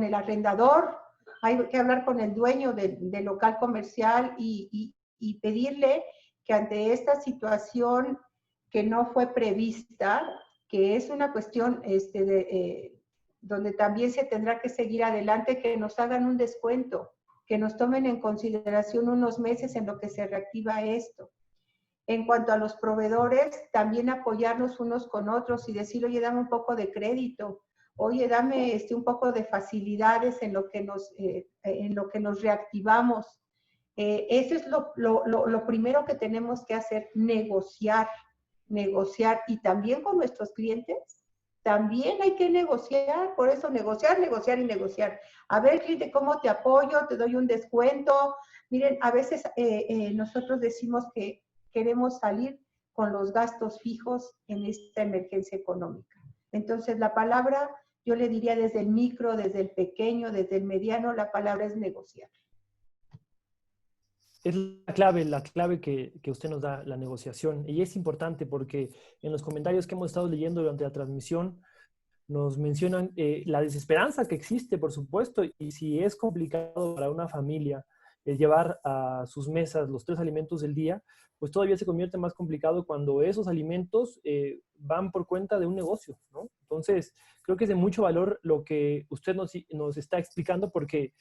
el arrendador, hay que hablar con el dueño del local comercial y pedirle que ante esta situación que no fue prevista, que es una cuestión donde también se tendrá que seguir adelante, que nos hagan un descuento, que nos tomen en consideración unos meses en lo que se reactiva esto. En cuanto a los proveedores, también apoyarnos unos con otros y decir, oye, dame un poco de crédito, oye, dame un poco de facilidades en lo que nos reactivamos. Eso es lo primero que tenemos que hacer, negociar y también con nuestros clientes. También hay que negociar, por eso negociar y negociar. A ver, cliente, ¿cómo te apoyo? Te doy un descuento. Miren, a veces nosotros decimos que queremos salir con los gastos fijos en esta emergencia económica. Entonces, la palabra, yo le diría desde el micro, desde el pequeño, desde el mediano, la palabra es negociar. Es la clave que usted nos da, la negociación. Y es importante porque en los comentarios que hemos estado leyendo durante la transmisión nos mencionan la desesperanza que existe, por supuesto, y si es complicado para una familia llevar a sus mesas los 3 alimentos del día, pues todavía se convierte más complicado cuando esos alimentos van por cuenta de un negocio, ¿no? Entonces, creo que es de mucho valor lo que usted nos está explicando porque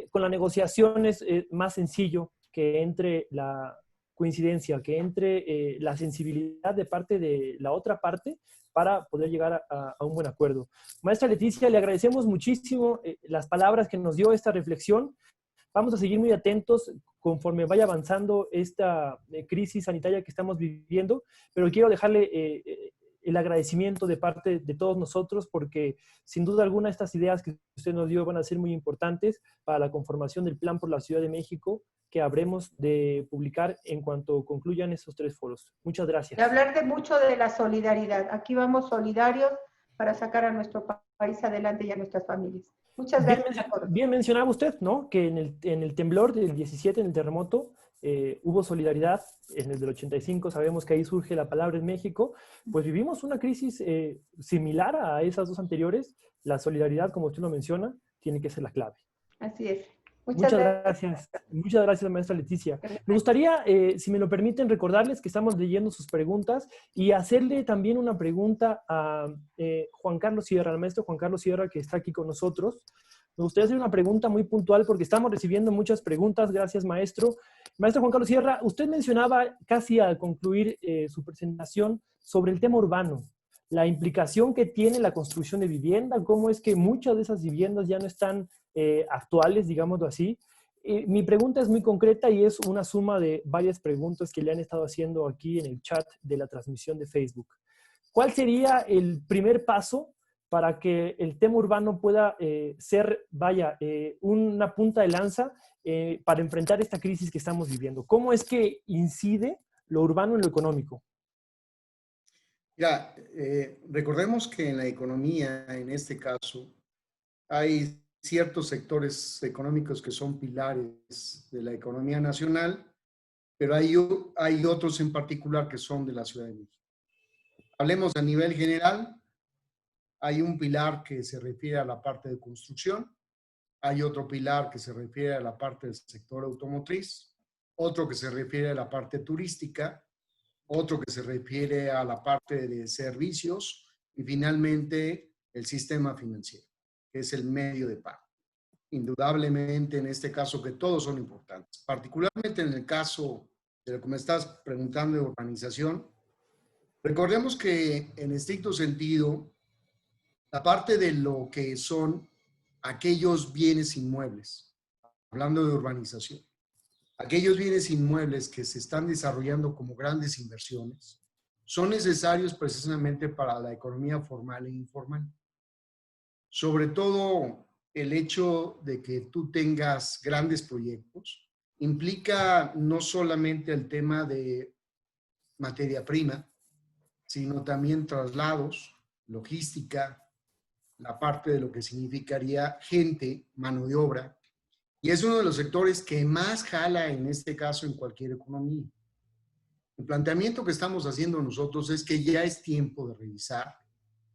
con la negociación es más sencillo que entre la coincidencia, que entre la sensibilidad de parte de la otra parte para poder llegar a un buen acuerdo. Maestra Leticia, le agradecemos muchísimo las palabras que nos dio esta reflexión. Vamos a seguir muy atentos conforme vaya avanzando esta crisis sanitaria que estamos viviendo, pero quiero dejarle el agradecimiento de parte de todos nosotros porque sin duda alguna estas ideas que usted nos dio van a ser muy importantes para la conformación del plan por la Ciudad de México que habremos de publicar en cuanto concluyan estos 3 foros. Muchas gracias. Y hablar mucho de la solidaridad. Aquí vamos solidarios para sacar a nuestro país adelante y a nuestras familias. Muchas gracias a todos. Bien mencionaba usted, ¿no? Que en el temblor del 17, en el terremoto, hubo solidaridad en el del 85, sabemos que ahí surge la palabra en México, pues vivimos una crisis similar a esas dos anteriores. La solidaridad, como usted lo menciona, tiene que ser la clave. Así es. Muchas gracias. Muchas gracias, maestra Leticia. Me gustaría, si me lo permiten, recordarles que estamos leyendo sus preguntas y hacerle también una pregunta a Juan Carlos Sierra, al maestro Juan Carlos Sierra, que está aquí con nosotros. Me gustaría hacer una pregunta muy puntual porque estamos recibiendo muchas preguntas. Gracias, maestro. Maestro Juan Carlos Sierra, usted mencionaba casi al concluir su presentación sobre el tema urbano, la implicación que tiene la construcción de vivienda, cómo es que muchas de esas viviendas ya no están actuales, digámoslo así. Mi pregunta es muy concreta y es una suma de varias preguntas que le han estado haciendo aquí en el chat de la transmisión de Facebook. ¿Cuál sería el primer paso para que el tema urbano pueda ser, una punta de lanza para enfrentar esta crisis que estamos viviendo? ¿Cómo es que incide lo urbano en lo económico? Mira, recordemos que en la economía, en este caso, hay ciertos sectores económicos que son pilares de la economía nacional, pero hay otros en particular que son de la Ciudad de México. Hablemos a nivel general, hay un pilar que se refiere a la parte de construcción, hay otro pilar que se refiere a la parte del sector automotriz, otro que se refiere a la parte turística, otro que se refiere a la parte de servicios y finalmente el sistema financiero, que es el medio de pago. Indudablemente en este caso que todos son importantes, particularmente en el caso de lo que me estás preguntando de urbanización. Recordemos que en estricto sentido, la parte de lo que son aquellos bienes inmuebles, hablando de urbanización, aquellos bienes inmuebles que se están desarrollando como grandes inversiones, son necesarios precisamente para la economía formal e informal. Sobre todo el hecho de que tú tengas grandes proyectos implica no solamente el tema de materia prima, sino también traslados, logística, la parte de lo que significaría gente, mano de obra, y es uno de los sectores que más jala en este caso en cualquier economía. El planteamiento que estamos haciendo nosotros es que ya es tiempo de revisar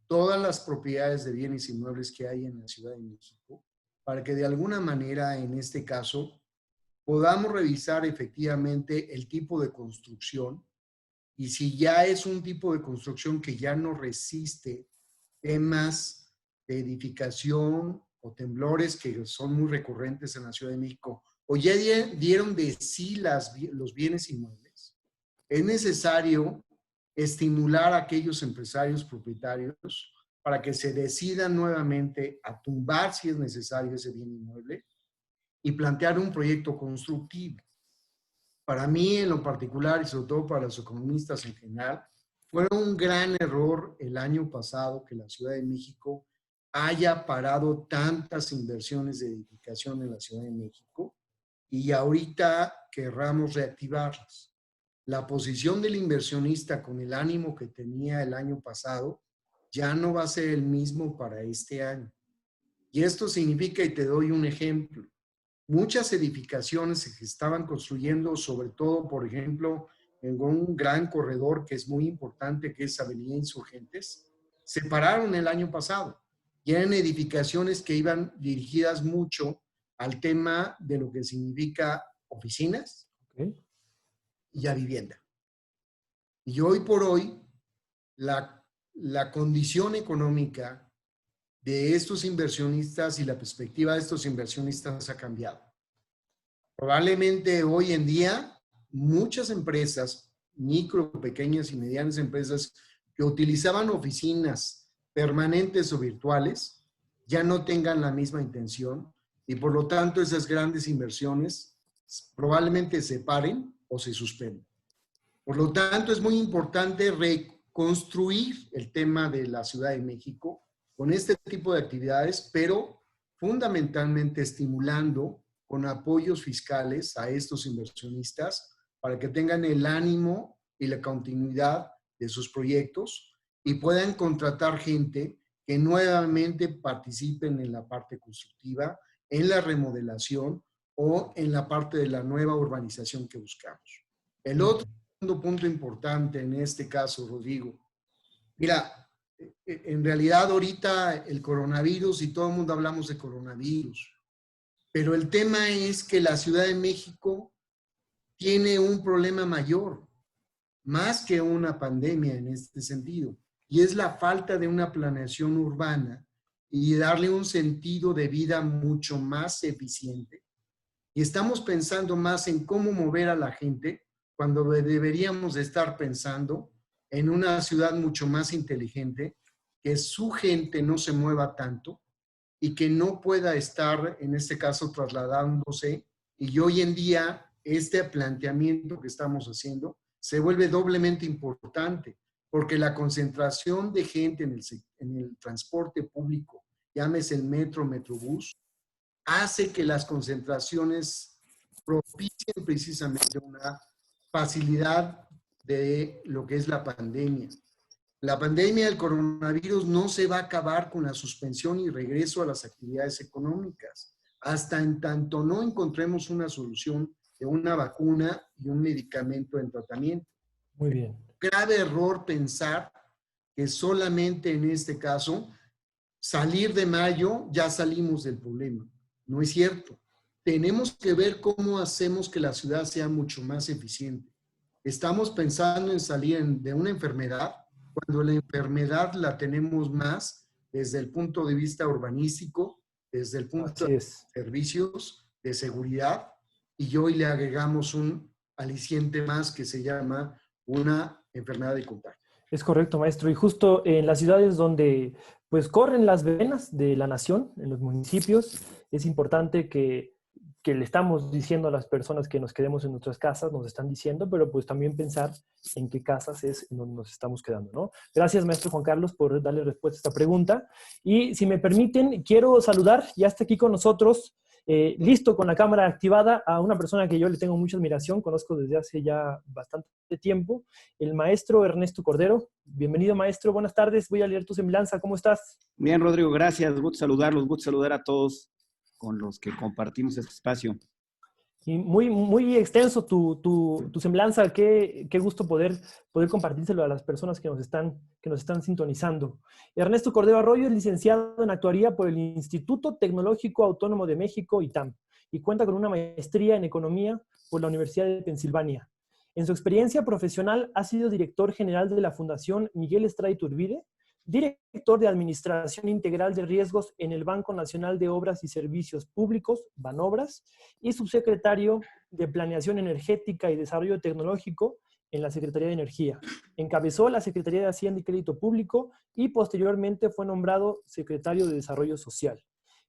todas las propiedades de bienes inmuebles que hay en la Ciudad de México, para que de alguna manera, en este caso, podamos revisar efectivamente el tipo de construcción y si ya es un tipo de construcción que ya no resiste temas de edificación o temblores que son muy recurrentes en la Ciudad de México, o ya dieron de sí los bienes inmuebles, es necesario estimular a aquellos empresarios propietarios para que se decidan nuevamente a tumbar si es necesario ese bien inmueble y plantear un proyecto constructivo. Para mí en lo particular y sobre todo para los economistas en general, fue un gran error el año pasado que la Ciudad de México haya parado tantas inversiones de edificación en la Ciudad de México y ahorita querramos reactivarlas. La posición del inversionista con el ánimo que tenía el año pasado ya no va a ser el mismo para este año. Y esto significa, y te doy un ejemplo, muchas edificaciones se estaban construyendo, sobre todo, por ejemplo, en un gran corredor que es muy importante, que es Avenida Insurgentes, se pararon el año pasado. Y eran edificaciones que iban dirigidas mucho al tema de lo que significa oficinas y a vivienda. Y hoy por hoy, la condición económica de estos inversionistas y la perspectiva de estos inversionistas ha cambiado. Probablemente hoy en día, muchas empresas, micro, pequeñas y medianas empresas que utilizaban oficinas permanentes o virtuales, ya no tengan la misma intención y por lo tanto esas grandes inversiones probablemente se paren o se suspendan. Por lo tanto, es muy importante reconstruir el tema de la Ciudad de México con este tipo de actividades, pero fundamentalmente estimulando con apoyos fiscales a estos inversionistas para que tengan el ánimo y la continuidad de sus proyectos y puedan contratar gente que nuevamente participen en la parte constructiva, en la remodelación o en la parte de la nueva urbanización que buscamos. El otro punto importante en este caso, Rodrigo, mira, en realidad ahorita el coronavirus y todo el mundo hablamos de coronavirus, pero el tema es que la Ciudad de México tiene un problema mayor, más que una pandemia en este sentido, y es la falta de una planeación urbana y darle un sentido de vida mucho más eficiente. Y estamos pensando más en cómo mover a la gente cuando deberíamos de estar pensando en una ciudad mucho más inteligente, que su gente no se mueva tanto y que no pueda estar, en este caso, trasladándose. Y hoy en día, este planteamiento que estamos haciendo se vuelve doblemente importante, porque la concentración de gente en el transporte público, llámese el metro, metrobús, hace que las concentraciones propicien precisamente una facilidad de lo que es la pandemia. La pandemia del coronavirus no se va a acabar con la suspensión y regreso a las actividades económicas, hasta en tanto no encontremos una solución de una vacuna y un medicamento en tratamiento. Muy bien. Grave error pensar que solamente en este caso, salir de mayo, ya salimos del problema. No es cierto. Tenemos que ver cómo hacemos que la ciudad sea mucho más eficiente. Estamos pensando en salir de una enfermedad cuando la enfermedad la tenemos más desde el punto de vista urbanístico, desde el punto de servicios, de seguridad, y hoy le agregamos un aliciente más que se llama una enfermedad de contagio. Es correcto, maestro. Y justo en las ciudades donde pues corren las venas de la nación, en los municipios, es importante que le estamos diciendo a las personas que nos quedemos en nuestras casas, nos están diciendo, pero pues también pensar en qué casas es en donde nos estamos quedando, ¿no? Gracias, maestro Juan Carlos, por darle respuesta a esta pregunta. Y si me permiten, quiero saludar, ya está aquí con nosotros, listo, con la cámara activada, a una persona que yo le tengo mucha admiración, conozco desde hace ya bastante tiempo, el maestro Ernesto Cordero. Bienvenido, maestro, buenas tardes, voy a leer tu semblanza, ¿cómo estás? Bien, Rodrigo, gracias, gusto saludarlos, gusto saludar a todos con los que compartimos este espacio. Y muy extenso tu semblanza, qué gusto poder compartírselo a las personas que nos están sintonizando. Ernesto Cordero Arroyo es licenciado en actuaría por el Instituto Tecnológico Autónomo de México, ITAM, y cuenta con una maestría en economía por la Universidad de Pensilvania. En su experiencia profesional ha sido director general de la Fundación Miguel Estrada Iturbide, director de Administración Integral de Riesgos en el Banco Nacional de Obras y Servicios Públicos, Banobras, y subsecretario de Planeación Energética y Desarrollo Tecnológico en la Secretaría de Energía. Encabezó la Secretaría de Hacienda y Crédito Público y posteriormente fue nombrado secretario de Desarrollo Social.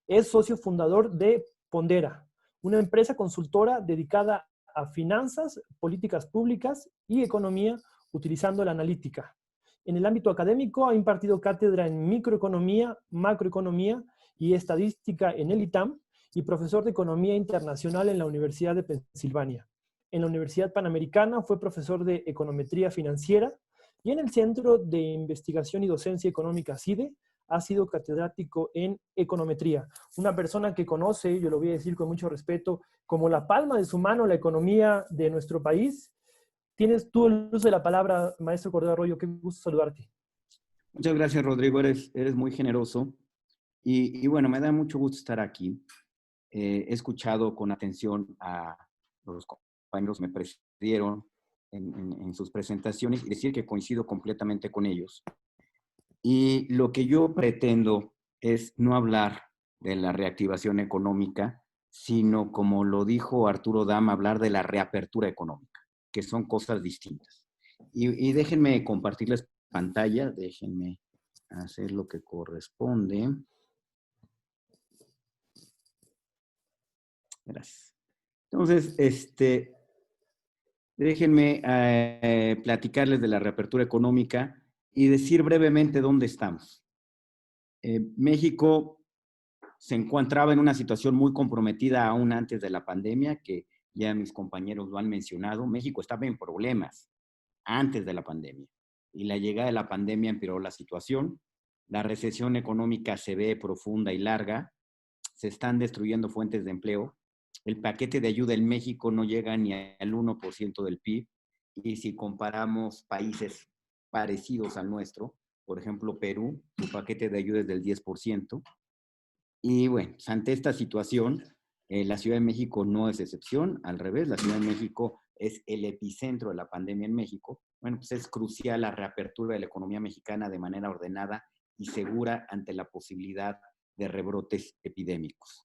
Es socio fundador de Pondera, una empresa consultora dedicada a finanzas, políticas públicas y economía utilizando la analítica. En el ámbito académico ha impartido cátedra en microeconomía, macroeconomía y estadística en el ITAM y profesor de economía internacional en la Universidad de Pensilvania. En la Universidad Panamericana fue profesor de econometría financiera y en el Centro de Investigación y Docencia Económica CIDE ha sido catedrático en econometría. Una persona que conoce, yo lo voy a decir con mucho respeto, como la palma de su mano la economía de nuestro país. Tienes tú el uso de la palabra, maestro Cordero Arroyo. Qué gusto saludarte. Muchas gracias, Rodrigo. Eres muy generoso. Y bueno, me da mucho gusto estar aquí. He escuchado con atención a los compañeros que me precedieron en sus presentaciones y decir que coincido completamente con ellos. Y lo que yo pretendo es no hablar de la reactivación económica, sino, como lo dijo Arturo Dam, hablar de la reapertura económica, que son cosas distintas. Y déjenme compartirles pantalla, déjenme hacer lo que corresponde. Gracias. Entonces, déjenme platicarles de la reapertura económica y decir brevemente dónde estamos. México se encontraba en una situación muy comprometida aún antes de la pandemia, que ya mis compañeros lo han mencionado. México estaba en problemas antes de la pandemia y la llegada de la pandemia empeoró la situación. La recesión económica se ve profunda y larga. Se están destruyendo fuentes de empleo. el paquete de ayuda en México no llega ni al 1% del PIB, y si comparamos países parecidos al nuestro, por ejemplo, Perú, su paquete de ayuda es del 10%. Y bueno, pues ante esta situación, la Ciudad de México no es excepción, al revés, la Ciudad de México es el epicentro de la pandemia en México. Bueno, pues es crucial la reapertura de la economía mexicana de manera ordenada y segura ante la posibilidad de rebrotes epidémicos.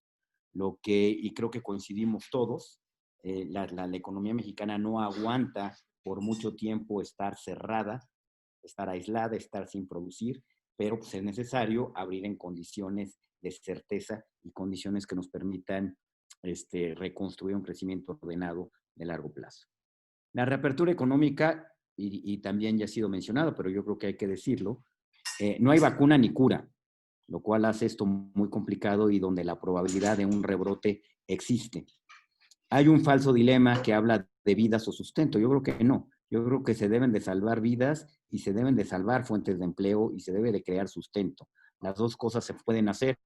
Y creo que coincidimos todos, la economía mexicana no aguanta por mucho tiempo estar cerrada, estar aislada, estar sin producir, pero pues es necesario abrir en condiciones de certeza y condiciones que nos permitan reconstruir un crecimiento ordenado de largo plazo. La reapertura económica, y también ya ha sido mencionado, pero yo creo que hay que decirlo, no hay vacuna ni cura, lo cual hace esto muy complicado y donde la probabilidad de un rebrote existe. Hay un falso dilema que habla de vidas o sustento. Yo creo que no. Yo creo que se deben de salvar vidas y se deben de salvar fuentes de empleo y se debe de crear sustento. Las dos cosas se pueden hacer.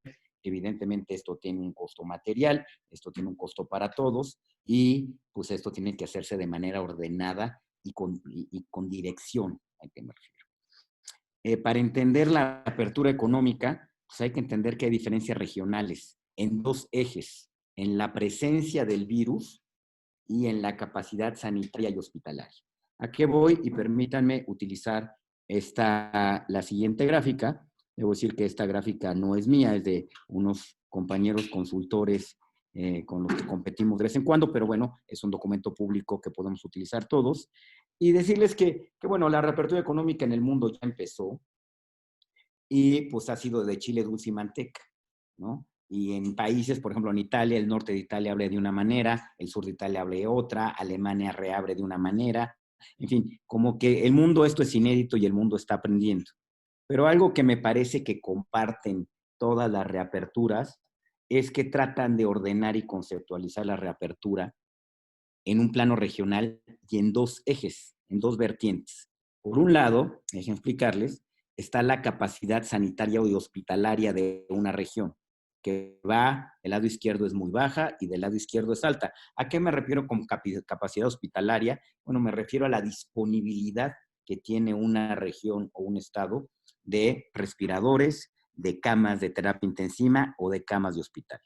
Evidentemente esto tiene un costo material, esto tiene un costo para todos y pues esto tiene que hacerse de manera ordenada y con dirección, a que me refiero. Para entender la apertura económica, pues hay que entender que hay diferencias regionales en dos ejes, en la presencia del virus y en la capacidad sanitaria y hospitalaria. ¿A qué voy? Y permítanme utilizar la siguiente gráfica. Debo decir que esta gráfica no es mía, es de unos compañeros consultores con los que competimos de vez en cuando, pero bueno, es un documento público que podemos utilizar todos. Y decirles que bueno, la reapertura económica en el mundo ya empezó y pues ha sido de chile, dulce y manteca, ¿no? Y en países, por ejemplo, en Italia, el norte de Italia abre de una manera, el sur de Italia abre de otra, Alemania reabre de una manera. En fin, como que el mundo, esto es inédito y el mundo está aprendiendo. Pero algo que me parece que comparten todas las reaperturas es que tratan de ordenar y conceptualizar la reapertura en un plano regional y en dos ejes, en dos vertientes. Por un lado, déjenme explicarles, está la capacidad sanitaria y hospitalaria de una región, que del lado izquierdo es muy baja y del lado izquierdo es alta. ¿A qué me refiero con capacidad hospitalaria? Bueno, me refiero a la disponibilidad que tiene una región o un estado de respiradores, de camas de terapia intensiva o de camas de hospital.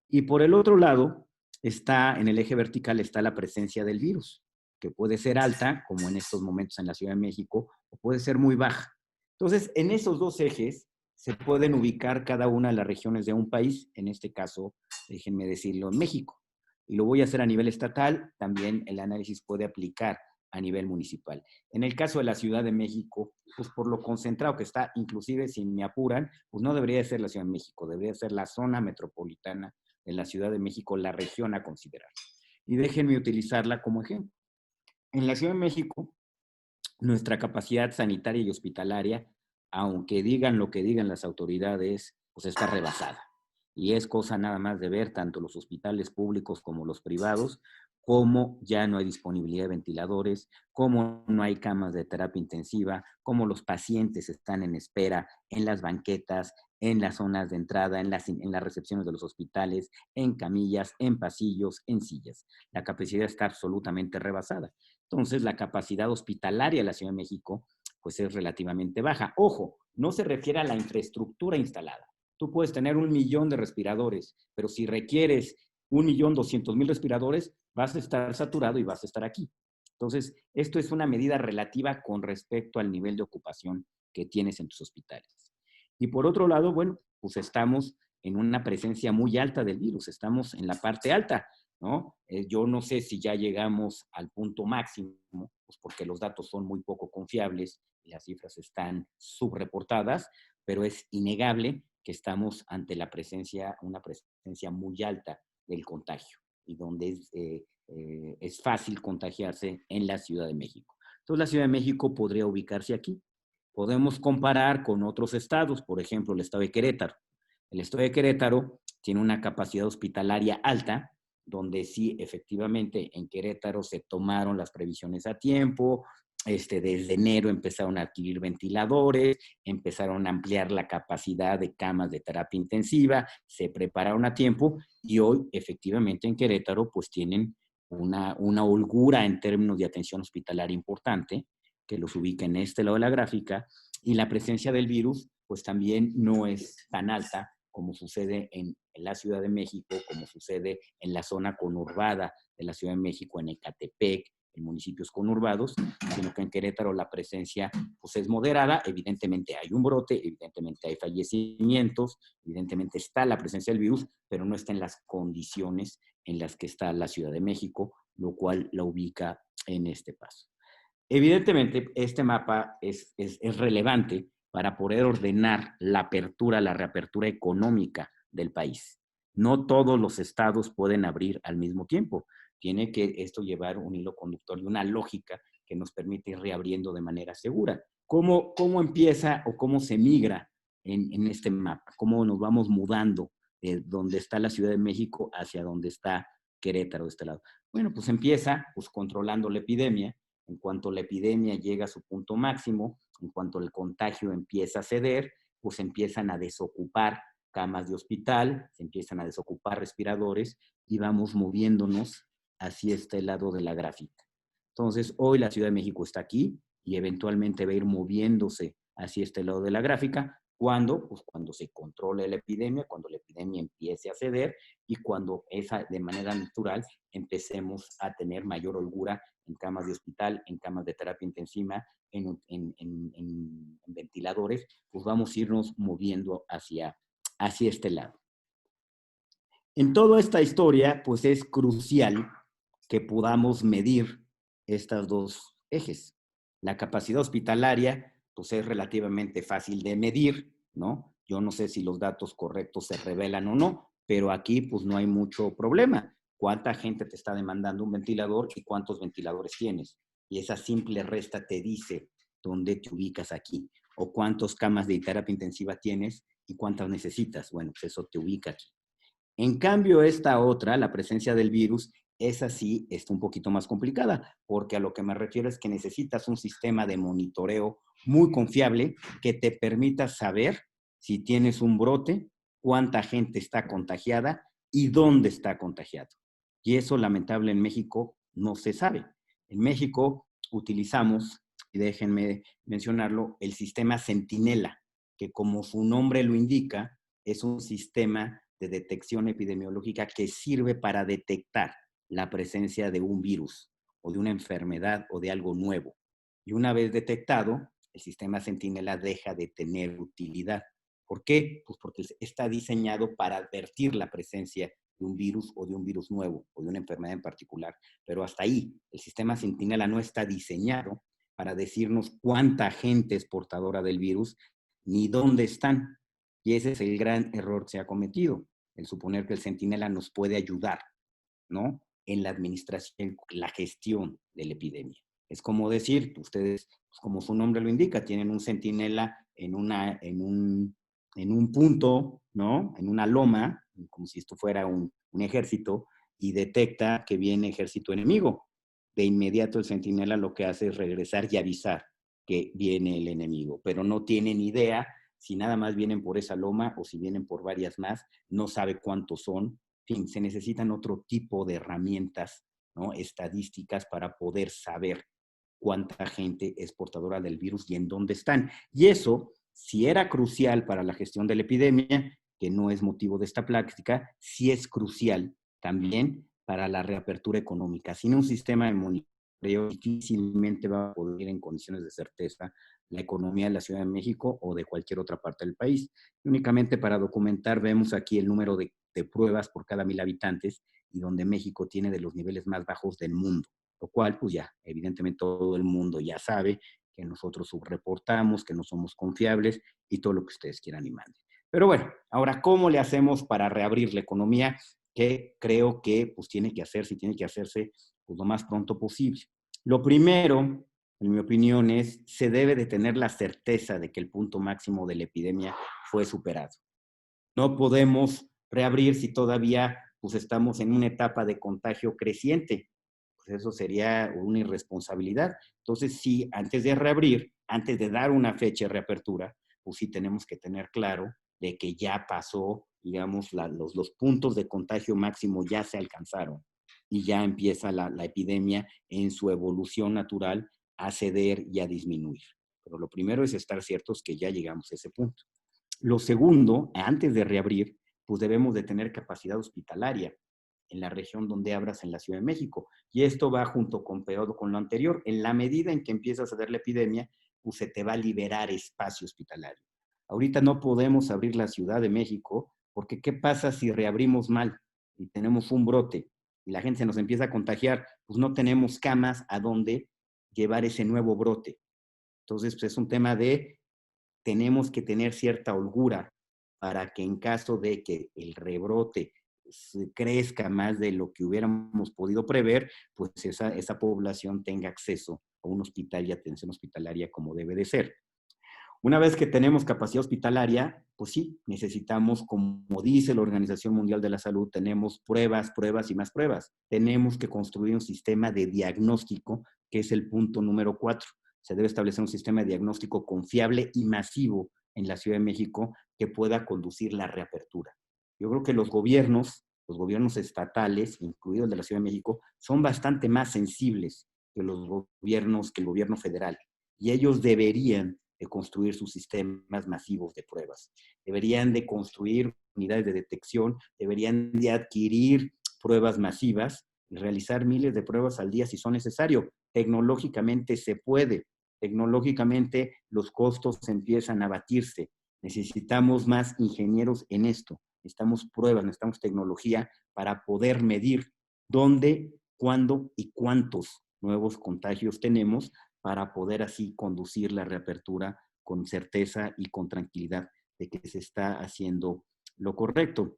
Y por el otro lado, en el eje vertical está la presencia del virus, que puede ser alta, como en estos momentos en la Ciudad de México, o puede ser muy baja. Entonces, en esos dos ejes se pueden ubicar cada una de las regiones de un país, en este caso, déjenme decirlo, en México. Y lo voy a hacer a nivel estatal, también el análisis puede aplicar a nivel municipal. En el caso de la Ciudad de México, pues por lo concentrado que está, inclusive si me apuran, pues no debería ser la Ciudad de México, debería ser la zona metropolitana de la Ciudad de México, la región a considerar. Y déjenme utilizarla como ejemplo. En la Ciudad de México, nuestra capacidad sanitaria y hospitalaria, aunque digan lo que digan las autoridades, pues está rebasada. Y es cosa nada más de ver tanto los hospitales públicos como los privados, cómo ya no hay disponibilidad de ventiladores, cómo no hay camas de terapia intensiva, cómo los pacientes están en espera en las banquetas, en las zonas de entrada, en las recepciones de los hospitales, en camillas, en pasillos, en sillas. La capacidad está absolutamente rebasada. Entonces, la capacidad hospitalaria de la Ciudad de México pues es relativamente baja. Ojo, no se refiere a la infraestructura instalada. Tú puedes tener 1 millón de respiradores, pero si requieres 1.200.000 respiradores, vas a estar saturado y vas a estar aquí. Entonces, esto es una medida relativa con respecto al nivel de ocupación que tienes en tus hospitales. Y por otro lado, bueno, pues estamos en una presencia muy alta del virus, estamos en la parte alta, ¿no? Yo no sé si ya llegamos al punto máximo, pues porque los datos son muy poco confiables y las cifras están subreportadas, pero es innegable que estamos ante una presencia muy alta del contagio y donde es fácil contagiarse en la Ciudad de México. Entonces, la Ciudad de México podría ubicarse aquí. Podemos comparar con otros estados, por ejemplo, el estado de Querétaro. El estado de Querétaro tiene una capacidad hospitalaria alta, donde sí, efectivamente, en Querétaro se tomaron las previsiones a tiempo, desde enero empezaron a adquirir ventiladores, empezaron a ampliar la capacidad de camas de terapia intensiva, se prepararon a tiempo y hoy efectivamente en Querétaro pues tienen una holgura en términos de atención hospitalaria importante, que los ubica en este lado de la gráfica, y la presencia del virus pues también no es tan alta como sucede en la Ciudad de México, como sucede en la zona conurbada de la Ciudad de México, en Ecatepec, en municipios conurbados, sino que en Querétaro la presencia pues, es moderada. Evidentemente hay un brote, evidentemente hay fallecimientos, evidentemente está la presencia del virus, pero no está en las condiciones en las que está la Ciudad de México, lo cual la ubica en este paso. Evidentemente, este mapa es relevante para poder ordenar la apertura, la reapertura económica del país. No todos los estados pueden abrir al mismo tiempo. Tiene que esto llevar un hilo conductor y una lógica que nos permite ir reabriendo de manera segura. ¿Cómo empieza o cómo se migra en este mapa? ¿Cómo nos vamos mudando de donde está la Ciudad de México hacia donde está Querétaro de este lado? Bueno, pues empieza pues, controlando la epidemia. En cuanto la epidemia llega a su punto máximo, en cuanto el contagio empieza a ceder, pues empiezan a desocupar camas de hospital, se empiezan a desocupar respiradores y vamos moviéndonos hacia este lado de la gráfica. Entonces, hoy la Ciudad de México está aquí y eventualmente va a ir moviéndose hacia este lado de la gráfica. ¿Cuándo? Pues cuando se controle la epidemia, cuando la epidemia empiece a ceder y cuando de manera natural empecemos a tener mayor holgura en camas de hospital, en camas de terapia intensiva, en ventiladores, pues vamos a irnos moviendo hacia este lado. En toda esta historia, pues es crucial que podamos medir estos dos ejes. La capacidad hospitalaria, pues es relativamente fácil de medir, ¿no? Yo no sé si los datos correctos se revelan o no, pero aquí pues no hay mucho problema. ¿Cuánta gente te está demandando un ventilador y cuántos ventiladores tienes? Y esa simple resta te dice dónde te ubicas aquí. O cuántas camas de terapia intensiva tienes y cuántas necesitas. Bueno, pues eso te ubica aquí. En cambio, esta otra, la presencia del virus, esa sí está un poquito más complicada, porque a lo que me refiero es que necesitas un sistema de monitoreo muy confiable que te permita saber si tienes un brote, cuánta gente está contagiada y dónde está contagiado. Y eso, lamentable, en México no se sabe. En México utilizamos, y déjenme mencionarlo, el sistema Centinela, que como su nombre lo indica, es un sistema de detección epidemiológica que sirve para detectar la presencia de un virus o de una enfermedad o de algo nuevo. Y una vez detectado, el sistema Centinela deja de tener utilidad. ¿Por qué? Pues porque está diseñado para advertir la presencia de un virus o de un virus nuevo o de una enfermedad en particular. Pero hasta ahí, el sistema Centinela no está diseñado para decirnos cuánta gente es portadora del virus ni dónde están. Y ese es el gran error que se ha cometido, el suponer que el Centinela nos puede ayudar, ¿no? En la administración, la gestión de la epidemia. Es como decir, ustedes, pues como su nombre lo indica, tienen un Centinela en un punto, ¿no? En una loma, como si esto fuera un ejército, y detecta que viene ejército enemigo. De inmediato el Centinela lo que hace es regresar y avisar que viene el enemigo, pero no tiene ni idea si nada más vienen por esa loma o si vienen por varias más, no sabe cuántos son. En fin, se necesitan otro tipo de herramientas, ¿no? Estadísticas para poder saber cuánta gente es portadora del virus y en dónde están. Y eso, si era crucial para la gestión de la epidemia, que no es motivo de esta plática, sí es crucial también para la reapertura económica. Sin un sistema de monitoreo, difícilmente va a poder ir en condiciones de certeza la economía de la Ciudad de México o de cualquier otra parte del país. Y únicamente para documentar, vemos aquí el número de pruebas por cada 1,000 habitantes y donde México tiene de los niveles más bajos del mundo, lo cual, pues ya, evidentemente todo el mundo ya sabe que nosotros subreportamos, que no somos confiables y todo lo que ustedes quieran y manden. Pero bueno, ahora, ¿cómo le hacemos para reabrir la economía? Que creo que pues tiene que hacerse y tiene que hacerse pues, lo más pronto posible. Lo primero, en mi opinión, se debe de tener la certeza de que el punto máximo de la epidemia fue superado. No podemos reabrir si todavía pues, estamos en una etapa de contagio creciente. pues eso sería una irresponsabilidad. Entonces, sí, antes de reabrir, antes de dar una fecha de reapertura, pues sí tenemos que tener claro de que ya pasó, digamos, los puntos de contagio máximo ya se alcanzaron y ya empieza la epidemia en su evolución natural a ceder y a disminuir. Pero lo primero es estar ciertos que ya llegamos a ese punto. Lo segundo, antes de reabrir, pues debemos de tener capacidad hospitalaria en la región donde abras en la Ciudad de México. Y esto va junto con lo anterior. En la medida en que empieza a ceder la epidemia, pues se te va a liberar espacio hospitalario. Ahorita no podemos abrir la Ciudad de México porque ¿qué pasa si reabrimos mal y tenemos un brote y la gente se nos empieza a contagiar? Pues no tenemos camas a donde llevar ese nuevo brote. Entonces, pues es un tema de tenemos que tener cierta holgura para que en caso de que el rebrote crezca más de lo que hubiéramos podido prever, pues esa población tenga acceso a un hospital y atención hospitalaria como debe de ser. Una vez que tenemos capacidad hospitalaria, pues sí, necesitamos, como dice la Organización Mundial de la Salud, tenemos pruebas, pruebas y más pruebas. Tenemos que construir un sistema de diagnóstico, que es el punto número 4. Se debe establecer un sistema de diagnóstico confiable y masivo en la Ciudad de México que pueda conducir la reapertura. Yo creo que los gobiernos estatales, incluido el de la Ciudad de México, son bastante más sensibles que el gobierno federal. Y ellos deberían de construir sus sistemas masivos de pruebas. Deberían de construir unidades de detección, deberían de adquirir pruebas masivas y realizar miles de pruebas al día si son necesario. Tecnológicamente se puede. Tecnológicamente los costos empiezan a abatirse. Necesitamos más ingenieros en esto. Necesitamos pruebas, necesitamos tecnología para poder medir dónde, cuándo y cuántos nuevos contagios tenemos para poder así conducir la reapertura con certeza y con tranquilidad de que se está haciendo lo correcto.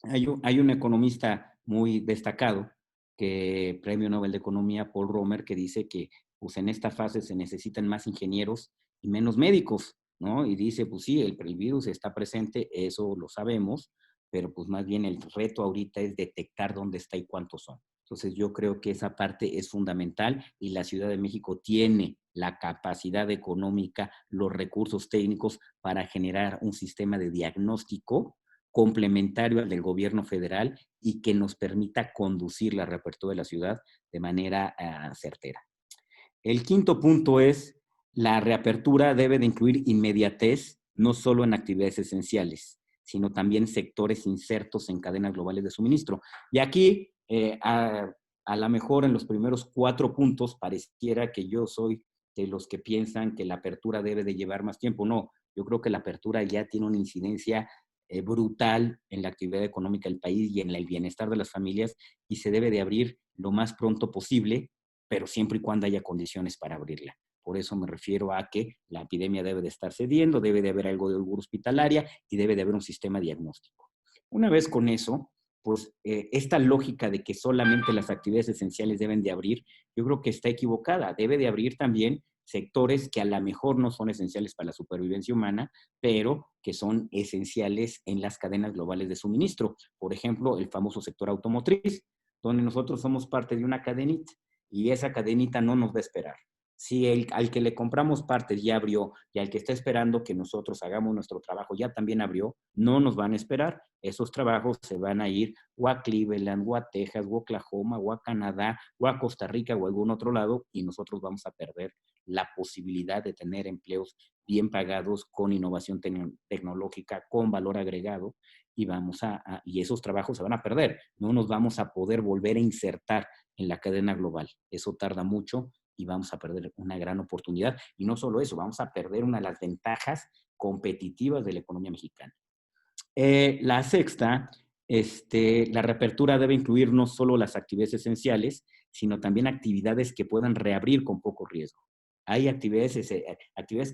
Hay un economista muy destacado, Premio Nobel de Economía, Paul Romer, que dice que pues, en esta fase se necesitan más ingenieros y menos médicos, ¿no? Y dice, pues sí, el virus está presente, eso lo sabemos, pero pues más bien el reto ahorita es detectar dónde está y cuántos son. Entonces yo creo que esa parte es fundamental y la Ciudad de México tiene la capacidad económica, los recursos técnicos para generar un sistema de diagnóstico complementario al del gobierno federal y que nos permita conducir la reapertura de la ciudad de manera certera. El quinto punto es la reapertura debe de incluir inmediatez, no solo en actividades esenciales, sino también sectores insertos en cadenas globales de suministro. Y aquí, a lo mejor en los primeros 4 puntos, pareciera que yo soy de los que piensan que la apertura debe de llevar más tiempo. No, yo creo que la apertura ya tiene una incidencia brutal en la actividad económica del país y en el bienestar de las familias y se debe de abrir lo más pronto posible, pero siempre y cuando haya condiciones para abrirla. Por eso me refiero a que la epidemia debe de estar cediendo, debe de haber algo de holgura hospitalaria y debe de haber un sistema diagnóstico. Una vez con eso, pues esta lógica de que solamente las actividades esenciales deben de abrir, yo creo que está equivocada. Debe de abrir también sectores que a lo mejor no son esenciales para la supervivencia humana, pero que son esenciales en las cadenas globales de suministro. Por ejemplo, el famoso sector automotriz, donde nosotros somos parte de una cadenita y esa cadenita no nos va a esperar. Si al que le compramos partes ya abrió y al que está esperando que nosotros hagamos nuestro trabajo ya también abrió, no nos van a esperar. Esos trabajos se van a ir o a Cleveland, o a Texas, o a Oklahoma, o a Canadá, o a Costa Rica, o a algún otro lado, y nosotros vamos a perder la posibilidad de tener empleos bien pagados, con innovación tecnológica, con valor agregado, y esos trabajos se van a perder. No nos vamos a poder volver a insertar en la cadena global. Eso tarda mucho y vamos a perder una gran oportunidad. Y no solo eso, vamos a perder una de las ventajas competitivas de la economía mexicana. La sexta, la reapertura debe incluir no solo las actividades esenciales, sino también actividades que puedan reabrir con poco riesgo. Hay actividades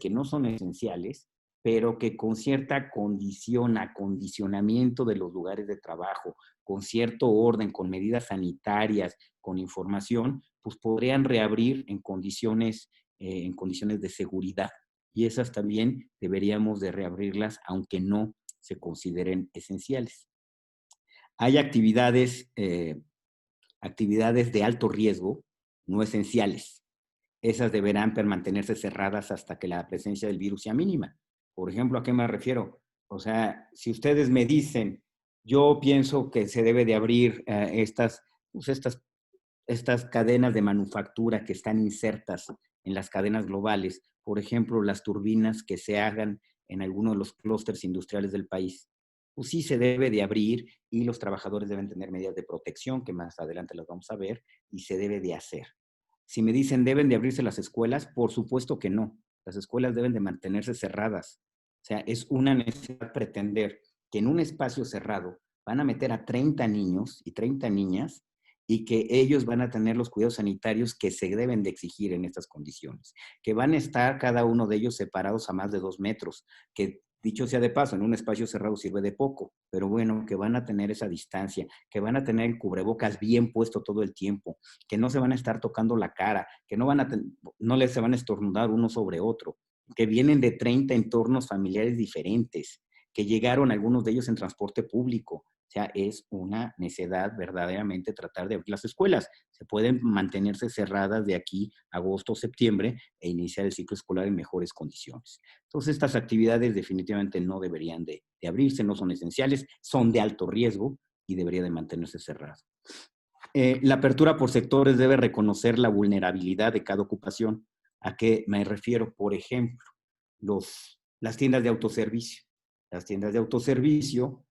que no son esenciales, pero que con cierta acondicionamiento de los lugares de trabajo, con cierto orden, con medidas sanitarias, con información, pues podrían reabrir en condiciones de seguridad. Y esas también deberíamos de reabrirlas, aunque no se consideren esenciales. Hay actividades de alto riesgo no esenciales. Esas deberán mantenerse cerradas hasta que la presencia del virus sea mínima. Por ejemplo, ¿a qué me refiero? O sea, si ustedes me dicen, yo pienso que se debe de abrir estas cadenas de manufactura que están insertas en las cadenas globales, por ejemplo, las turbinas que se hagan en alguno de los clústeres industriales del país, pues sí se debe de abrir y los trabajadores deben tener medidas de protección, que más adelante las vamos a ver, y se debe de hacer. Si me dicen, ¿deben de abrirse las escuelas? Por supuesto que no. Las escuelas deben de mantenerse cerradas. O sea, es una necesidad pretender que en un espacio cerrado van a meter a 30 niños y 30 niñas y que ellos van a tener los cuidados sanitarios que se deben de exigir en estas condiciones, que van a estar cada uno de ellos separados a más de 2 metros, que dicho sea de paso, en un espacio cerrado sirve de poco, pero bueno, que van a tener esa distancia, que van a tener el cubrebocas bien puesto todo el tiempo, que no se van a estar tocando la cara, que no les se van a estornudar uno sobre otro, que vienen de 30 entornos familiares diferentes, que llegaron algunos de ellos en transporte público. O sea, es una necedad verdaderamente tratar de abrir las escuelas. Se pueden mantenerse cerradas de aquí a agosto o septiembre e iniciar el ciclo escolar en mejores condiciones. Entonces, estas actividades definitivamente no deberían de abrirse, no son esenciales, son de alto riesgo y debería de mantenerse cerradas. La apertura por sectores debe reconocer la vulnerabilidad de cada ocupación. ¿A qué me refiero? Por ejemplo, las tiendas de autoservicio. Las tiendas de autoservicio,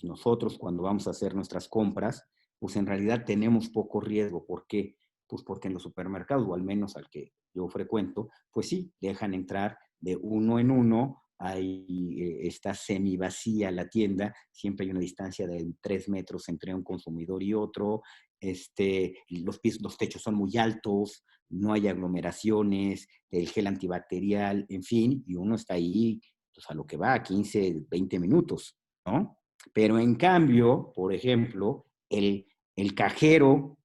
nosotros cuando vamos a hacer nuestras compras, pues en realidad tenemos poco riesgo. ¿Por qué? Pues porque en los supermercados, o al menos al que yo frecuento, pues sí, dejan entrar de uno en uno, está semi vacía la tienda, siempre hay una distancia de 3 metros entre un consumidor y otro, los techos son muy altos, no hay aglomeraciones, el gel antibacterial, en fin, y uno está ahí pues, a lo que va, 15, 20 minutos, ¿no? Pero en cambio, por ejemplo, el cajero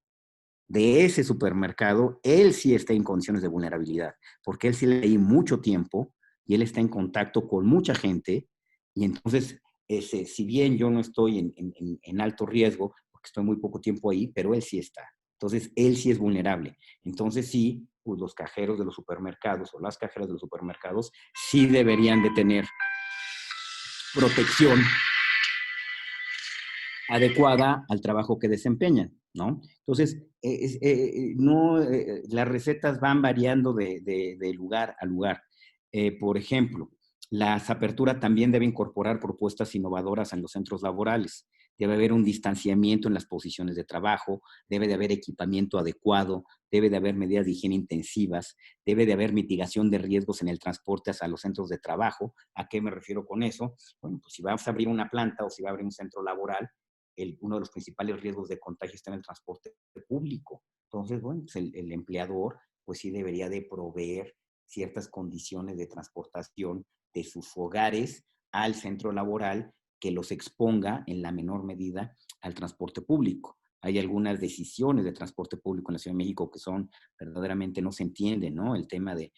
de ese supermercado, él sí está en condiciones de vulnerabilidad, porque él sí le ahí mucho tiempo y él está en contacto con mucha gente y entonces, si bien yo no estoy en alto riesgo, porque estoy muy poco tiempo ahí, pero él sí está. Entonces, él sí es vulnerable. Entonces, sí, pues los cajeros de los supermercados o las cajeras de los supermercados sí deberían de tener protección adecuada al trabajo que desempeñan, ¿no? Entonces, las recetas van variando de lugar a lugar. Por ejemplo, las aperturas también deben incorporar propuestas innovadoras en los centros laborales. Debe haber un distanciamiento en las posiciones de trabajo, debe de haber equipamiento adecuado, debe de haber medidas de higiene intensivas, debe de haber mitigación de riesgos en el transporte hacia los centros de trabajo. ¿A qué me refiero con eso? Bueno, pues si vas a abrir una planta o si va a abrir un centro laboral, uno de los principales riesgos de contagio está en el transporte público. Entonces, bueno, pues el empleador pues sí debería de proveer ciertas condiciones de transportación de sus hogares al centro laboral que los exponga en la menor medida al transporte público. Hay algunas decisiones de transporte público en la Ciudad de México que son verdaderamente no se entienden, ¿no? El tema de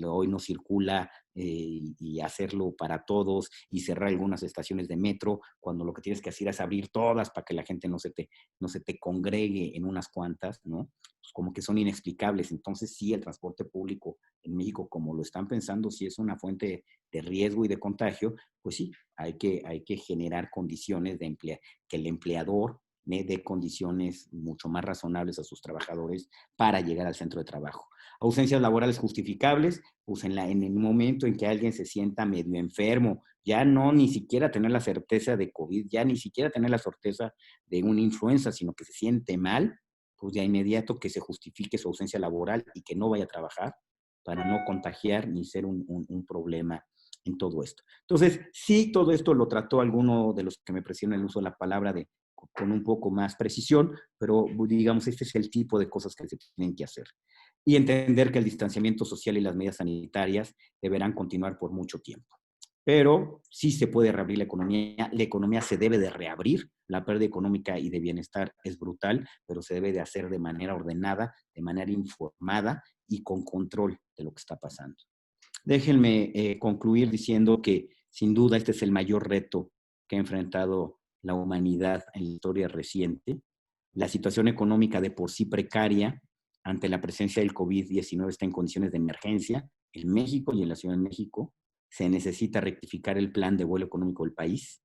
hoy no circula y hacerlo para todos y cerrar algunas estaciones de metro, cuando lo que tienes que hacer es abrir todas para que la gente no se te congregue en unas cuantas, ¿no? Pues como que son inexplicables. Entonces sí, el transporte público en México, como lo están pensando, si es una fuente de riesgo y de contagio, pues sí, hay que generar condiciones que el empleador dé condiciones mucho más razonables a sus trabajadores para llegar al centro de trabajo. Ausencias laborales justificables, pues en el momento en que alguien se sienta medio enfermo, ya no ni siquiera tener la certeza de COVID, ya ni siquiera tener la certeza de una influenza, sino que se siente mal, pues de inmediato que se justifique su ausencia laboral y que no vaya a trabajar para no contagiar ni ser un problema en todo esto. Entonces, sí, todo esto lo trató alguno de los que me presionan el uso de la palabra con un poco más precisión, pero digamos, este es el tipo de cosas que se tienen que hacer. Y entender que el distanciamiento social y las medidas sanitarias deberán continuar por mucho tiempo. Pero sí se puede reabrir la economía se debe de reabrir, la pérdida económica y de bienestar es brutal, pero se debe de hacer de manera ordenada, de manera informada y con control de lo que está pasando. Déjenme concluir diciendo que sin duda este es el mayor reto que ha enfrentado la humanidad en la historia reciente. La situación económica de por sí precaria ante la presencia del COVID-19 está en condiciones de emergencia en México y en la Ciudad de México. Se necesita rectificar el plan de vuelo económico del país.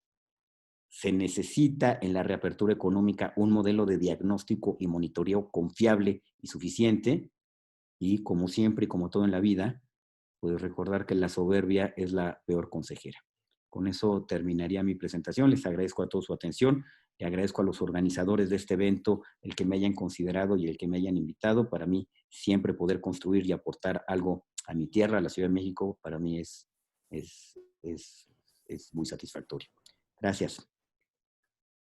Se necesita en la reapertura económica un modelo de diagnóstico y monitoreo confiable y suficiente. Y como siempre y como todo en la vida, pues recordar que la soberbia es la peor consejera. Con eso terminaría mi presentación. Les agradezco a todos su atención. Le agradezco a los organizadores de este evento el que me hayan considerado y el que me hayan invitado. Para mí, siempre poder construir y aportar algo a mi tierra, a la Ciudad de México, para mí es muy satisfactorio. Gracias.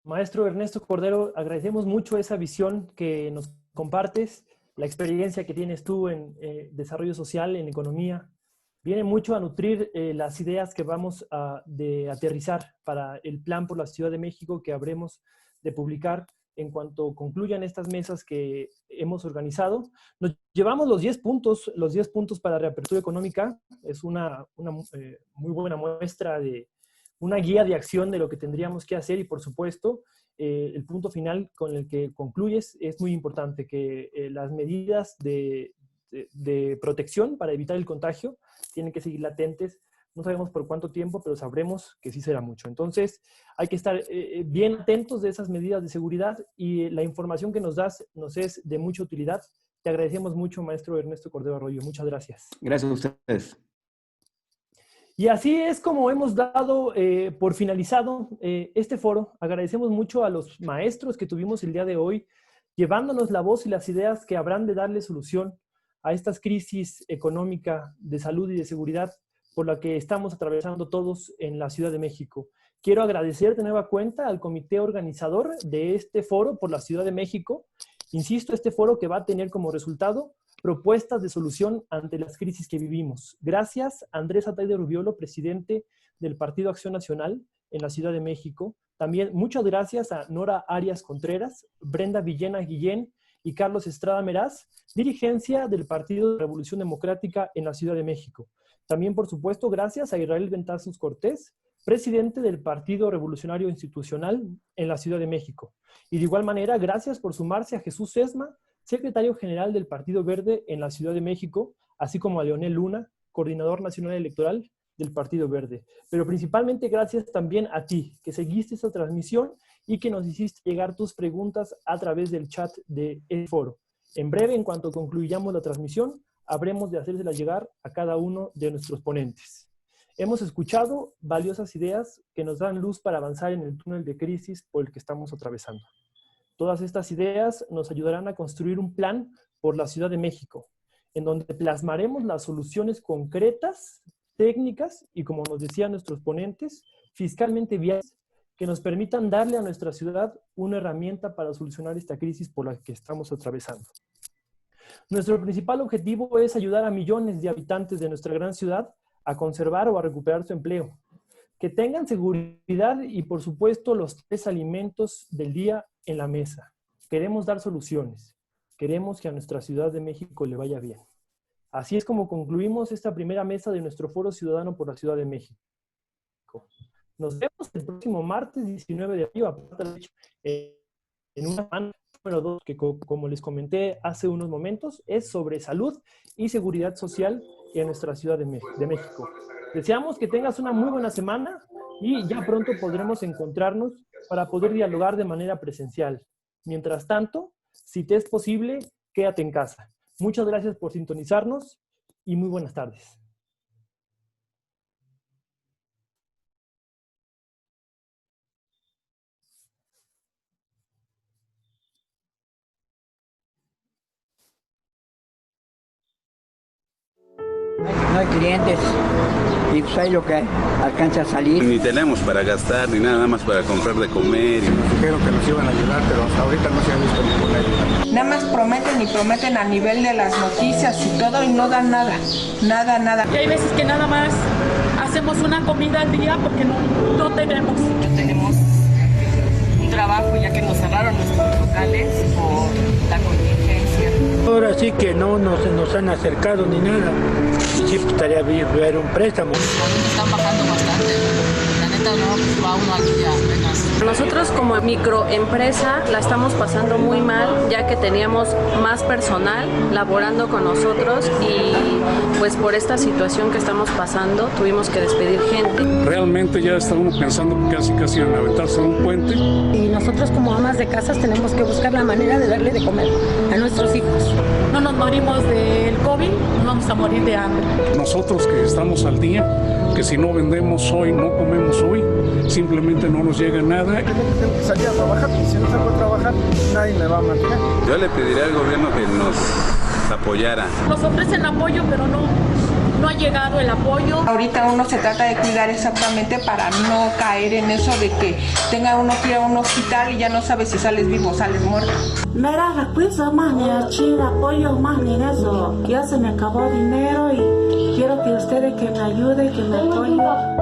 Maestro Ernesto Cordero, agradecemos mucho esa visión que nos compartes, la experiencia que tienes tú en desarrollo social, en economía. Viene mucho a nutrir las ideas que vamos de aterrizar para el plan por la Ciudad de México que habremos de publicar en cuanto concluyan estas mesas que hemos organizado. Nos llevamos los 10 puntos para reapertura económica. Es una muy buena muestra de una guía de acción de lo que tendríamos que hacer y, por supuesto, el punto final con el que concluyes es muy importante, que las medidas de protección para evitar el contagio tienen que seguir latentes. No sabemos por cuánto tiempo, pero sabremos que sí será mucho. Entonces, hay que estar bien atentos de esas medidas de seguridad y la información que nos das nos es de mucha utilidad. Te agradecemos mucho, maestro Ernesto Cordero Arroyo. Muchas gracias. Gracias a ustedes. Y así es como hemos dado por finalizado este foro. Agradecemos mucho a los maestros que tuvimos el día de hoy, llevándonos la voz y las ideas que habrán de darle solución a estas crisis económica, de salud y de seguridad por la que estamos atravesando todos en la Ciudad de México. Quiero agradecer de nueva cuenta al comité organizador de este foro por la Ciudad de México. Insisto, este foro que va a tener como resultado propuestas de solución ante las crisis que vivimos. Gracias, Andrés Atay de Rubiolo, presidente del Partido Acción Nacional en la Ciudad de México. También muchas gracias a Nora Arias Contreras, Brenda Villena Guillén y Carlos Estrada Meraz, dirigencia del Partido de Revolución Democrática en la Ciudad de México. También, por supuesto, gracias a Israel Ventazos Cortés, presidente del Partido Revolucionario Institucional en la Ciudad de México. Y de igual manera, gracias por sumarse a Jesús Sesma, secretario general del Partido Verde en la Ciudad de México, así como a Leonel Luna, coordinador nacional electoral del Partido Verde. Pero principalmente gracias también a ti, que seguiste esta transmisión y que nos hiciste llegar tus preguntas a través del chat de el foro. En breve, en cuanto concluyamos la transmisión, habremos de hacérselas llegar a cada uno de nuestros ponentes. Hemos escuchado valiosas ideas que nos dan luz para avanzar en el túnel de crisis por el que estamos atravesando. Todas estas ideas nos ayudarán a construir un plan por la Ciudad de México, en donde plasmaremos las soluciones concretas, técnicas y, como nos decían nuestros ponentes, fiscalmente viables, que nos permitan darle a nuestra ciudad una herramienta para solucionar esta crisis por la que estamos atravesando. Nuestro principal objetivo es ayudar a millones de habitantes de nuestra gran ciudad a conservar o a recuperar su empleo, que tengan seguridad y, por supuesto, los 3 alimentos del día en la mesa. Queremos dar soluciones. Queremos que a nuestra Ciudad de México le vaya bien. Así es como concluimos esta primera mesa de nuestro Foro Ciudadano por la Ciudad de México. Nos vemos el próximo martes 19 de abril en una semana número 2 que, como les comenté hace unos momentos, es sobre salud y seguridad social en nuestra Ciudad de México. Deseamos que tengas una muy buena semana y ya pronto podremos encontrarnos para poder dialogar de manera presencial. Mientras tanto, si te es posible, quédate en casa. Muchas gracias por sintonizarnos y muy buenas tardes. No hay clientes y pues hay lo que alcanza a salir. Ni tenemos para gastar ni nada más para comprar de comer. Nos dijeron que nos iban a ayudar, pero hasta ahorita no se ha visto ninguna ayuda. Nada más prometen y prometen a nivel de las noticias y todo y no dan nada, nada. Y hay veces que nada más hacemos una comida al día porque no tenemos. No tenemos un trabajo ya que nos cerraron nuestros locales por la contingencia. Ahora sí que no nos han acercado ni nada. Sí, estaría bien ver un préstamo. Están bajando bastante. ahorita no, pues va uno al día apenas. Nosotros como microempresa la estamos pasando muy mal, ya que teníamos más personal laborando con nosotros y pues por esta situación que estamos pasando tuvimos que despedir gente. Realmente ya está uno pensando casi en aventarse en un puente. Y nosotros como amas de casas tenemos que buscar la manera de darle de comer a nuestros hijos. No nos morimos del COVID, no vamos a morir de hambre. Nosotros que estamos al día, que si no vendemos hoy, no comemos hoy, simplemente no nos llega nada. Tengo que salir a trabajar, y si no salgo a trabajar, nadie me va a mantener. Yo le pediría al gobierno que nos apoyara. Nos ofrecen apoyo, pero no ha llegado el apoyo. Ahorita uno se trata de cuidar exactamente para no caer en eso de que tenga uno que ir a un hospital y ya no sabe si sales vivo o sales muerto. Mira, recuerdo más ni el apoyo más ni eso. Ya se me acabó dinero y quiero que ustedes que me ayuden, que me apoyen.